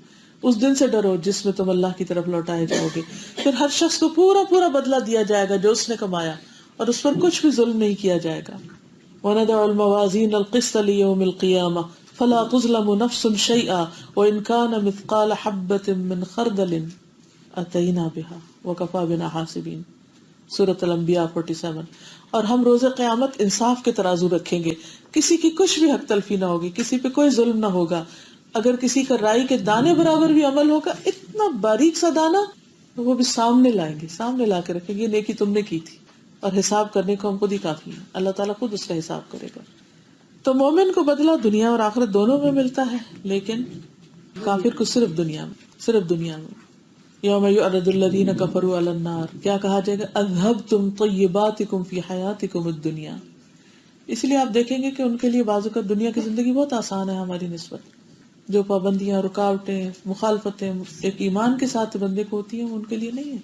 اس دن سے ڈرو جس میں تم اللہ کی طرف لوٹائے جاؤ گے، پھر ہر شخص کو پورا بدلہ دیا جائے گا جو اس نے کمایا، اور اس پر کچھ بھی ظلم نہیں کیا جائے گا. وَنَضَعُ الْمَوَازِينَ الْقِسْطَ لِيَوْمِ الْقِيَامَةِ فَلَا تُظْلَمُ نَفْسٌ شَيْئًا وَإِنْ كَانَ مِثْقَالَ حَبَّةٍ مِّنْ خَرْدَلٍ أَتَيْنَا بِهَا وَكَفَىٰ بِنَا حَاسِبِينَ. سورۃ الانبیاء 47. اور ہم روز قیامت انصاف کے ترازو رکھیں گے، کسی کی کچھ بھی حق تلفی نہ ہوگی، کسی پہ کوئی ظلم نہ ہوگا. اگر کسی کا رائی کے دانے برابر بھی عمل ہوگا، اتنا باریک سا دانا، تو وہ بھی سامنے لائیں گے، سامنے لا کے رکھیں گے، یہ نیکی تم نے کی تھی، اور حساب کرنے کو ہم خود ہی کافی ہے، اللہ تعالیٰ خود اس کا حساب کرے گا. تو مومن کو بدلہ دنیا اور آخرت دونوں میں ملتا ہے، لیکن کافر کو صرف دنیا میں. یوم یعرض الذین کفروا علی النار، کیا کہا جائے گا؟ اذھبتم طیباتکم فی حیاتکم الدنیا. اس لیے آپ دیکھیں گے کہ ان کے لیے بعض اوقات دنیا کی زندگی بہت آسان ہے ہماری نسبت. جو پابندیاں، رکاوٹیں، مخالفتیں ایک ایمان کے ساتھ بندے کو ہوتی ہیں، ان کے لیے نہیں ہے.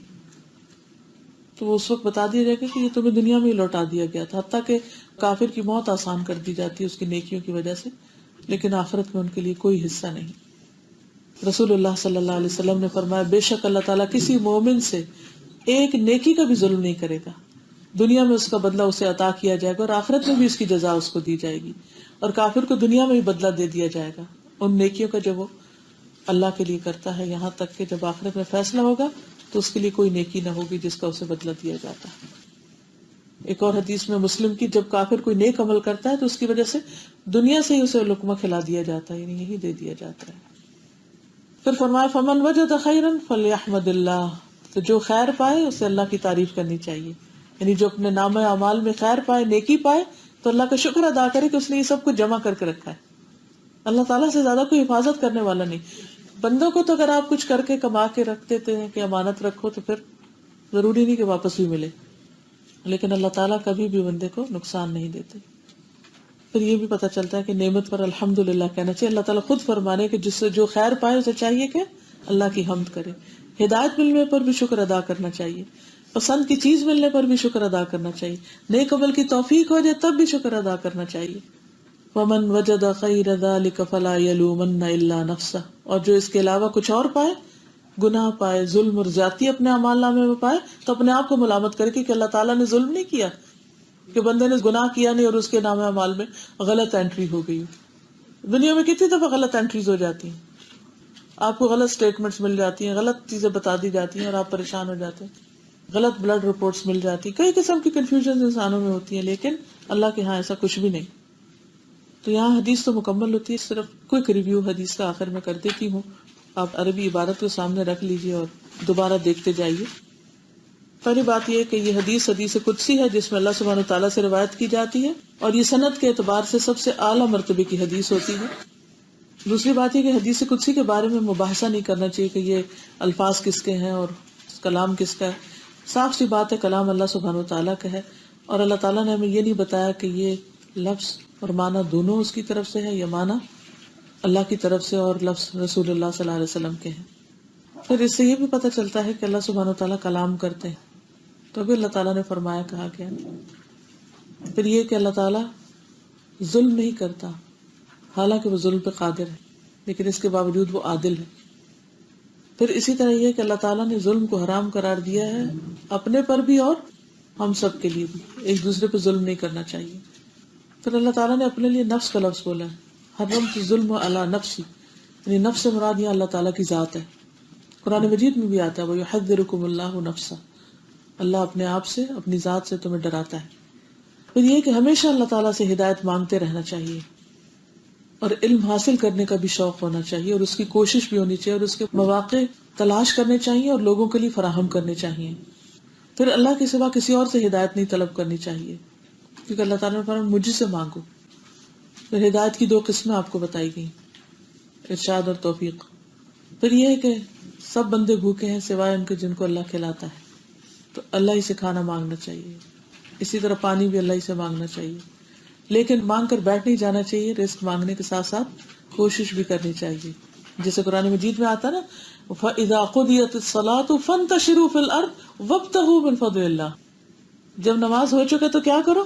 تو وہ اس وقت بتا دیا جائے گا کہ یہ تمہیں دنیا میں ہی لوٹا دیا گیا تھا. حتیٰ کہ کافر کی موت آسان کر دی جاتی ہے اس کی نیکیوں کی وجہ سے، لیکن آخرت میں ان کے لیے کوئی حصہ نہیں. رسول اللہ صلی اللہ علیہ وسلم نے فرمایا بے شک اللہ تعالیٰ کسی مومن سے ایک نیکی کا بھی ظلم نہیں کرے گا. دنیا میں اس کا بدلہ اسے عطا کیا جائے گا اور آخرت میں بھی اس کی جزا اس کو دی جائے گی. اور کافر کو دنیا میں بھی بدلہ دے دیا جائے گا ان نیکیوں کا جو وہ اللہ کے لیے کرتا ہے، یہاں تک کہ جب آخرت میں فیصلہ ہوگا تو اس کے لیے کوئی نیکی نہ ہوگی جس کا اسے بدلہ دیا جاتا ہے. ایک اور حدیث میں مسلم کی، جب کافر کوئی نیک عمل کرتا ہے تو اس کی وجہ سے دنیا سے ہی اسے لقمہ کھلا دیا جاتا ہے، یعنی یہی دے دیا جاتا ہے. پھر فرمایا فمن وجد خیرا فلیحمد اللہ، تو جو خیر پائے اسے اللہ کی تعریف کرنی چاہیے. یعنی جو اپنے نامہ اعمال میں خیر پائے، نیکی پائے، تو اللہ کا شکر ادا کرے کہ اس نے یہ سب کچھ جمع کر کے رکھا ہے. اللہ تعالیٰ سے زیادہ کوئی حفاظت کرنے والا نہیں. بندوں کو تو اگر آپ کچھ کر کے کما کے رکھ دیتے ہیں کہ امانت رکھو تو پھر ضروری نہیں کہ واپس بھی ملے، لیکن اللہ تعالیٰ کبھی بھی بندے کو نقصان نہیں دیتے. پھر یہ بھی پتہ چلتا ہے کہ نعمت پر الحمدللہ کہنا چاہیے. اللہ تعالیٰ خود فرمانے کہ جس سے جو خیر پائے اسے چاہیے کہ اللہ کی حمد کرے. ہدایت ملنے پر بھی شکر ادا کرنا چاہیے، پسند کی چیز ملنے پر بھی شکر ادا کرنا چاہیے، نیک عمل کی توفیق ہو جائے تب بھی شکر ادا کرنا چاہیے. وَمَنْ وَجَدَ غَيْرَ ذَلِكَ فَلَا يَلُومَنَّ إِلَّا نَفْسَهُ، اور جو اس کے علاوہ کچھ اور پائے، گناہ پائے، ظلم اور زیادتی اپنے اعمال نامے میں پائے، تو اپنے آپ کو ملامت کرے کہ اللہ تعالیٰ نے ظلم نہیں کیا، کہ بندے نے گناہ کیا نہیں اور اس کے نامہ اعمال میں غلط انٹری ہو گئی. دنیا میں کتنی دفعہ غلط انٹریز ہو جاتی ہیں، آپ کو غلط سٹیٹمنٹس مل جاتی ہیں، غلط چیزیں بتا دی جاتی ہیں اور آپ پریشان ہو جاتے ہیں، غلط بلڈ رپورٹس مل جاتی ہیں، کئی قسم کی کنفیوژن انسانوں میں ہوتی ہیں، لیکن اللہ کے ہاں ایسا کچھ بھی نہیں. تو یہاں حدیث تو مکمل ہوتی ہے، صرف کوئک ریویو حدیث کا آخر میں کر دیتی ہوں. آپ عربی عبارت کو سامنے رکھ لیجئے اور دوبارہ دیکھتے جائیے. پہلی بات یہ کہ یہ حدیث قدسی ہے جس میں اللہ سبحانہ وتعالیٰ سے روایت کی جاتی ہے اور یہ سند کے اعتبار سے سب سے اعلیٰ مرتبے کی حدیث ہوتی ہے. دوسری بات یہ کہ حدیث قدسی کے بارے میں مباحثہ نہیں کرنا چاہیے کہ یہ الفاظ کس کے ہیں اور کلام کس کا ہے. صاف سی بات ہے کلام اللہ سبحانہ وتعالیٰ کا ہے، اور اللہ تعالیٰ نے ہمیں یہ نہیں بتایا کہ یہ لفظ اور معنی دونوں اس کی طرف سے ہے یا معنی اللہ کی طرف سے اور لفظ رسول اللہ صلی اللہ علیہ وسلم کے ہیں. پھر اس سے یہ بھی پتہ چلتا ہے کہ اللہ سبحانہ وتعالیٰ کلام کرتے ہیں، تو ابھی اللہ تعالیٰ نے فرمایا کہا گیا. پھر یہ کہ اللہ تعالیٰ ظلم نہیں کرتا، حالانکہ وہ ظلم پہ قادر ہے، لیکن اس کے باوجود وہ عادل ہے. پھر اسی طرح یہ کہ اللہ تعالیٰ نے ظلم کو حرام قرار دیا ہے اپنے پر بھی اور ہم سب کے لیے بھی، ایک دوسرے پہ ظلم نہیں کرنا چاہیے. پھر اللہ تعالیٰ نے اپنے لیے نفس کا لفظ بولا ہے، حرمت الظلم علی نفسی، یعنی نفس سے مراد یہاں اللہ تعالیٰ کی ذات ہے. قرآن مجید میں بھی آتا ہے وَيُحَذِّرُكُمُ اللَّهُ نَفْسَهُ، اللہ اپنے آپ سے، اپنی ذات سے تمہیں ڈراتا ہے. پھر یہ کہ ہمیشہ اللہ تعالیٰ سے ہدایت مانگتے رہنا چاہیے اور علم حاصل کرنے کا بھی شوق ہونا چاہیے اور اس کی کوشش بھی ہونی چاہیے اور اس کے مواقع تلاش کرنے چاہیے اور لوگوں کے لیے فراہم کرنے چاہیے. پھر اللہ کے سوا کسی اور سے ہدایت نہیں طلب کرنی چاہیے، کیونکہ اللہ تعالیٰ نے فرمایا مجھ سے مانگو. پھر ہدایت کی دو قسمیں آپ کو بتائی گئی، ارشاد اور توفیق. پھر یہ ہے کہ سب بندے بھوکے ہیں سوائے ان کے جن کو اللہ کھلاتا ہے، تو اللہ ہی سے کھانا مانگنا چاہیے. اسی طرح پانی بھی اللہ ہی سے مانگنا چاہیے، لیکن مانگ کر بیٹھ نہیں جانا چاہیے، رزق مانگنے کے ساتھ ساتھ کوشش بھی کرنی چاہیے. جیسے قرآن مجید میں آتا نا فَإِذَا قُضِيَتِ الصَّلَاةُ فَانْتَشِرُوا فِي الْأَرْضِ وَابْتَغُوا مِنْ فَضْلِ اللَّهِ، جب نماز ہو چکے تو کیا کرو،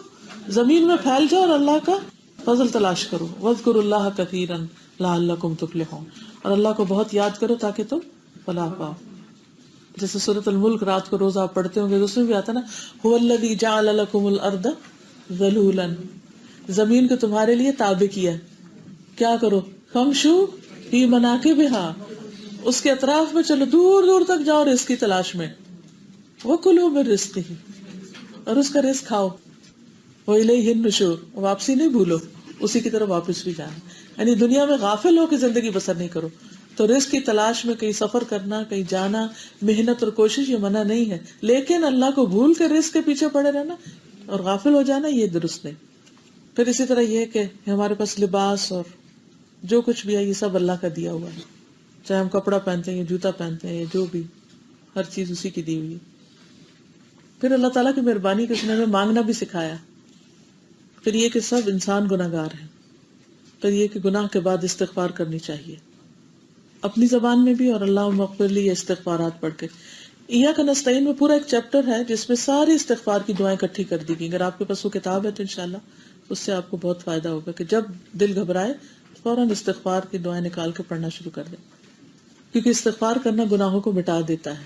زمین میں پھیل جاؤ اور اللہ کا فضل تلاش کرو. وَاذْكُرُوا اللَّهَ كَثِيرًا لَعَلَّكُمْ تُفْلِحُونَ، اور اللہ کو بہت یاد کرو تاکہ تم فلاح پاؤ. جیسے سورۃ الملک رات کو روز آپ پڑھتے ہوں گے، اس میں بھی آتا نا هُوَ الَّذِي جَعَلَ لَكُمُ الْأَرْضَ ذَلُولًا، زمین کو تمہارے لیے تابع کیا. کیا کرو، فَامْشُوا فِي مَنَاكِبِهَا، اس کے اطراف میں چلو، دور دور تک جاؤ رزق کی تلاش میں. وَكُلُوا مِن رِزْقِهِ، اور اس کا رزق کھاؤ. وَإِلَيْهِ النُّشُورُ، واپسی نہیں بھولو، اسی کی طرف واپس بھی جانا. یعنی دنیا میں غافل ہو کے زندگی بسر نہیں کرو. تو رزق کی تلاش میں کہیں سفر کرنا، کہیں جانا، محنت اور کوشش، یہ منع نہیں ہے، لیکن اللہ کو بھول کے رزق کے پیچھے پڑے رہنا اور غافل ہو جانا یہ درست نہیں. پھر اسی طرح یہ کہ ہمارے پاس لباس اور جو کچھ بھی ہے یہ سب اللہ کا دیا ہوا ہے، چاہے ہم کپڑا پہنتے ہیں یا جوتا پہنتے ہیں یا جو بھی، ہر چیز اسی کی دی ہوئی ہے. پھر اللہ تعالیٰ کی مہربانی کہ اس نے ہمیں مانگنا بھی سکھایا. پھر یہ کہ سب انسان گناہ گار ہیں. پھر یہ کہ گناہ کے بعد استغفار کرنی چاہیے اپنی زبان میں بھی، اور اللہم اغفر لی استغفارات پڑھ کے. ایاک نستعین میں پورا ایک چیپٹر ہے جس میں ساری استغفار کی دعائیں اکٹھی کر دی گئی. اگر آپ کے پاس وہ کتاب ہے تو انشاءاللہ اس سے آپ کو بہت فائدہ ہوگا کہ جب دل گھبرائے فوراً استغفار کی دعائیں نکال کے پڑھنا شروع کر دیں، کیونکہ استغفار کرنا گناہوں کو مٹا دیتا ہے،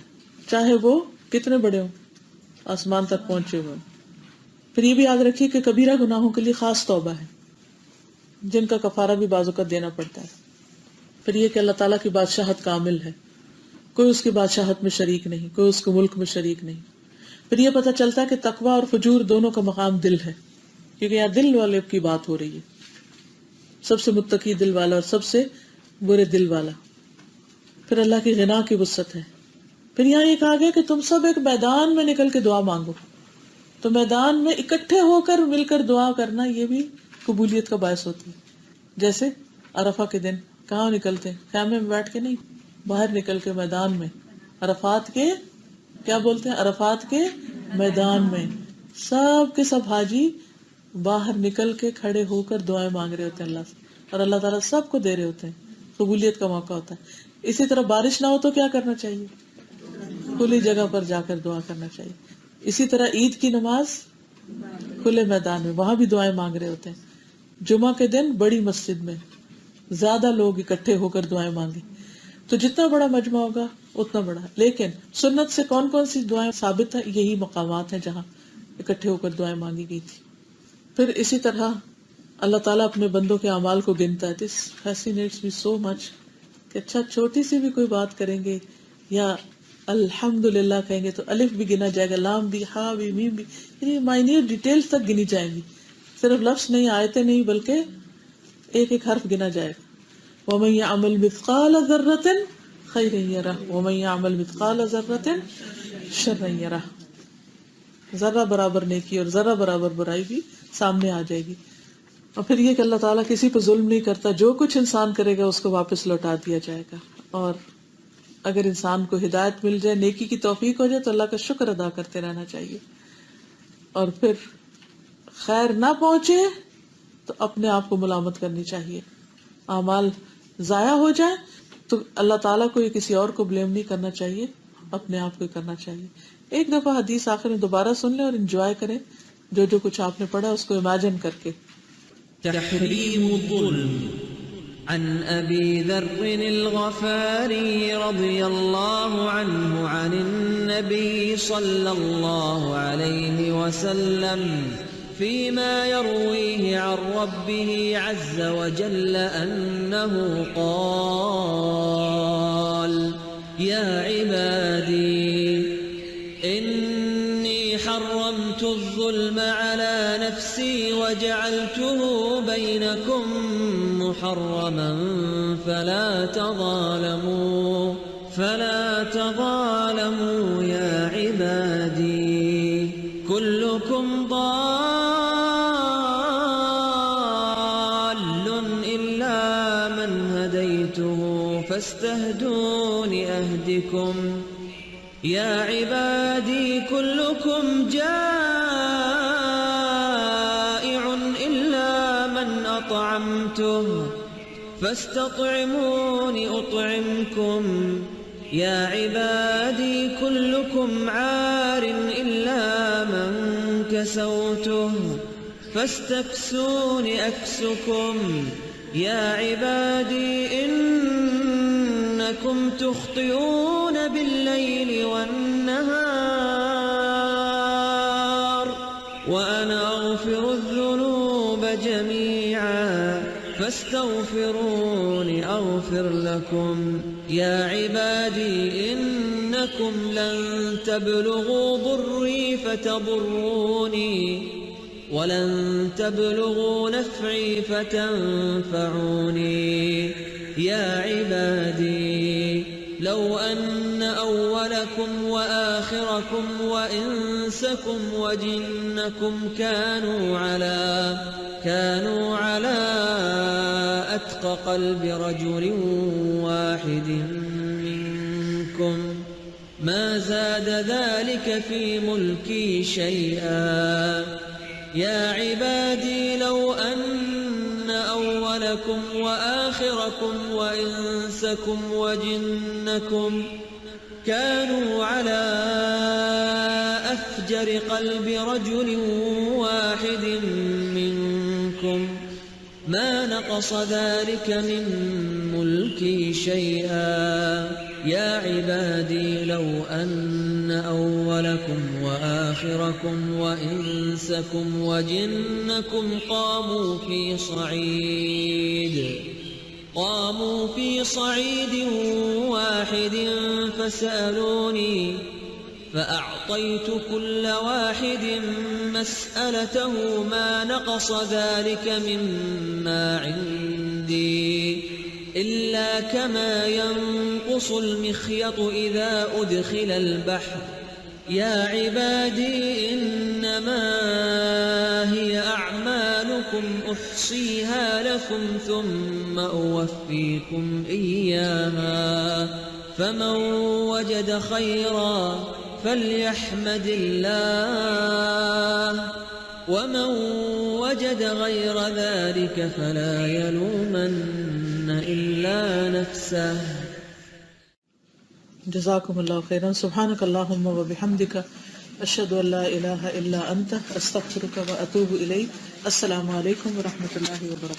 چاہے وہ کتنے بڑے ہوں، آسمان تک پہنچے ہوئے. پھر یہ بھی یاد رکھیے کہ کبیرہ گناہوں کے لیے خاص توبہ ہے جن کا کفارہ بھی بعض اوقات دینا پڑتا ہے. پھر یہ کہ اللہ تعالیٰ کی بادشاہت کامل ہے، کوئی اس کی بادشاہت میں شریک نہیں، کوئی اس کے ملک میں شریک نہیں. پھر یہ پتہ چلتا ہے کہ تقوی اور فجور دونوں کا مقام دل ہے، کیونکہ یہاں دل والے کی بات ہو رہی ہے، سب سے متقی دل والا اور سب سے برے دل والا. پھر اللہ کی غنا کی وسعت ہے. پھر یہاں یہ کہا گیا کہ تم سب ایک میدان میں نکل کے دعا مانگو. تو میدان میں اکٹھے ہو کر مل کر دعا کرنا یہ بھی قبولیت کا باعث ہوتی ہے. جیسے عرفہ کے دن کہاں نکلتے ہیں؟ خیمے میں بیٹھ کے نہیں، باہر نکل کے میدان میں. عرفات کے کیا بولتے ہیں؟ عرفات کے میدان میں سب کے سب حاجی باہر نکل کے کھڑے ہو کر دعائیں مانگ رہے ہوتے ہیں اللہ سے، اور اللہ تعالیٰ سب کو دے رہے ہوتے ہیں. قبولیت کا موقع ہوتا ہے. اسی طرح بارش نہ ہو تو کیا کرنا چاہیے؟ کھلی جگہ پر جا کر دعا کرنا چاہیے. اسی طرح عید کی نماز کھلے میدان میں، وہاں بھی دعائیں مانگ رہے ہوتے ہیں. جمعہ کے دن بڑی مسجد میں زیادہ لوگ اکٹھے ہو کر دعائیں مانگیں. تو جتنا بڑا مجمع ہوگا اتنا بڑا. لیکن سنت سے کون کون سی دعائیں ثابت ہیں؟ یہی مقامات ہیں جہاں اکٹھے ہو کر دعائیں مانگی گئی تھی. پھر اسی طرح اللہ تعالیٰ اپنے بندوں کے اعمال کو گنتا ہے. دس فیسینیٹس می سو مچ کہ اچھا چھوٹی سی بھی کوئی بات کریں گے یا الحمدللہ کہیں گے تو الف بھی گنا جائے گا، لام بھی، ہا بھی، میم بھی، یعنی مائنیوٹ ڈیٹیلز تک گنی جائیں گی. صرف لفظ نہیں، آیتیں نہیں، بلکہ ایک ایک حرف گنا جائے گا. وَمَن يَعْمَلْ مِثْقَالَ ذَرَّةٍ خَيْرًا يَرَهُ وَمَن يَعْمَلْ مِثْقَالَ ذَرَّةٍ شَرًّا يَرَهُ. ذرہ برابر نیکی اور ذرہ برابر برائی بھی سامنے آ جائے گی. اور پھر یہ کہ اللہ تعالیٰ کسی پہ ظلم نہیں کرتا، جو کچھ انسان کرے گا اس کو واپس لوٹا دیا جائے گا. اور اگر انسان کو ہدایت مل جائے، نیکی کی توفیق ہو جائے تو اللہ کا شکر ادا کرتے رہنا چاہیے. اور پھر خیر نہ پہنچے تو اپنے آپ کو ملامت کرنی چاہیے. اعمال ضائع ہو جائے تو اللہ تعالیٰ کو یا کسی اور کو بلیم نہیں کرنا چاہیے، اپنے آپ کو کرنا چاہیے. ایک دفعہ حدیث آخر میں دوبارہ سن لیں اور انجوائے کریں جو کچھ آپ نے پڑھا اس کو امیجن کر کے. تحریم الظلم. عن ابی ذر الغفاری رضی اللہ عنہ عن النبی صلی اللہ علیہ وسلم فيما يرويه عن ربه عز وجل أنه قال يا عبادي إني حرمت الظلم على نفسي وجعلته بينكم محرما فلا تظالموا يا عبادي كلكم ضال إلا من هديته فاستهدوني أهدكم يا عبادي كلكم جائع إلا من أطعمته فاستطعموني أطعمكم يا عبادي كلكم عار إلا من كسوته فاستكسوني أكسكم يا عبادي إنكم تخطئون بالليل والنهار وأنا أغفر الذنوب جميعا فاستغفروني أغفر لكم يا عبادي إنكم لن تبلغوا ضري فتضروني ولن تبلغوا نفعي فتنفعوني يا عبادي لو أن أولكم وآخركم وإنسكم وجنكم كانوا على أتقى قلب رجل واحد منكم ما زاد ذلك في ملكي شيئا. يا عبادي لو أن أولكم وآخركم وإنسكم وجنكم كانوا على أفجر قلب رجل واحد منكم ما نقص ذلك من ملكي شيئا. يا عبادي لو أن أولكم وآخركم وإنسكم وجنكم قاموا في صعيد واحد فسألوني فأعطيت كل واحد مسألته ما نقص ذلك مما عندي إلا كما ينقص المخيط إذا أدخل البحر. يا عبادي إنما هي أعمالكم أحصيها لكم ثم أوفيكم إياها. فمن وجد خيرا فليحمد الله ومن وجد غير ذلك فلا يلومن إلا نفسه. جزاكم الله خيرا. سبحانك اللهم وبحمدك أشهد أن لا إله إلا أنت أستغفرك وأتوب إليك. السلام عليكم ورحمة الله وبركاته.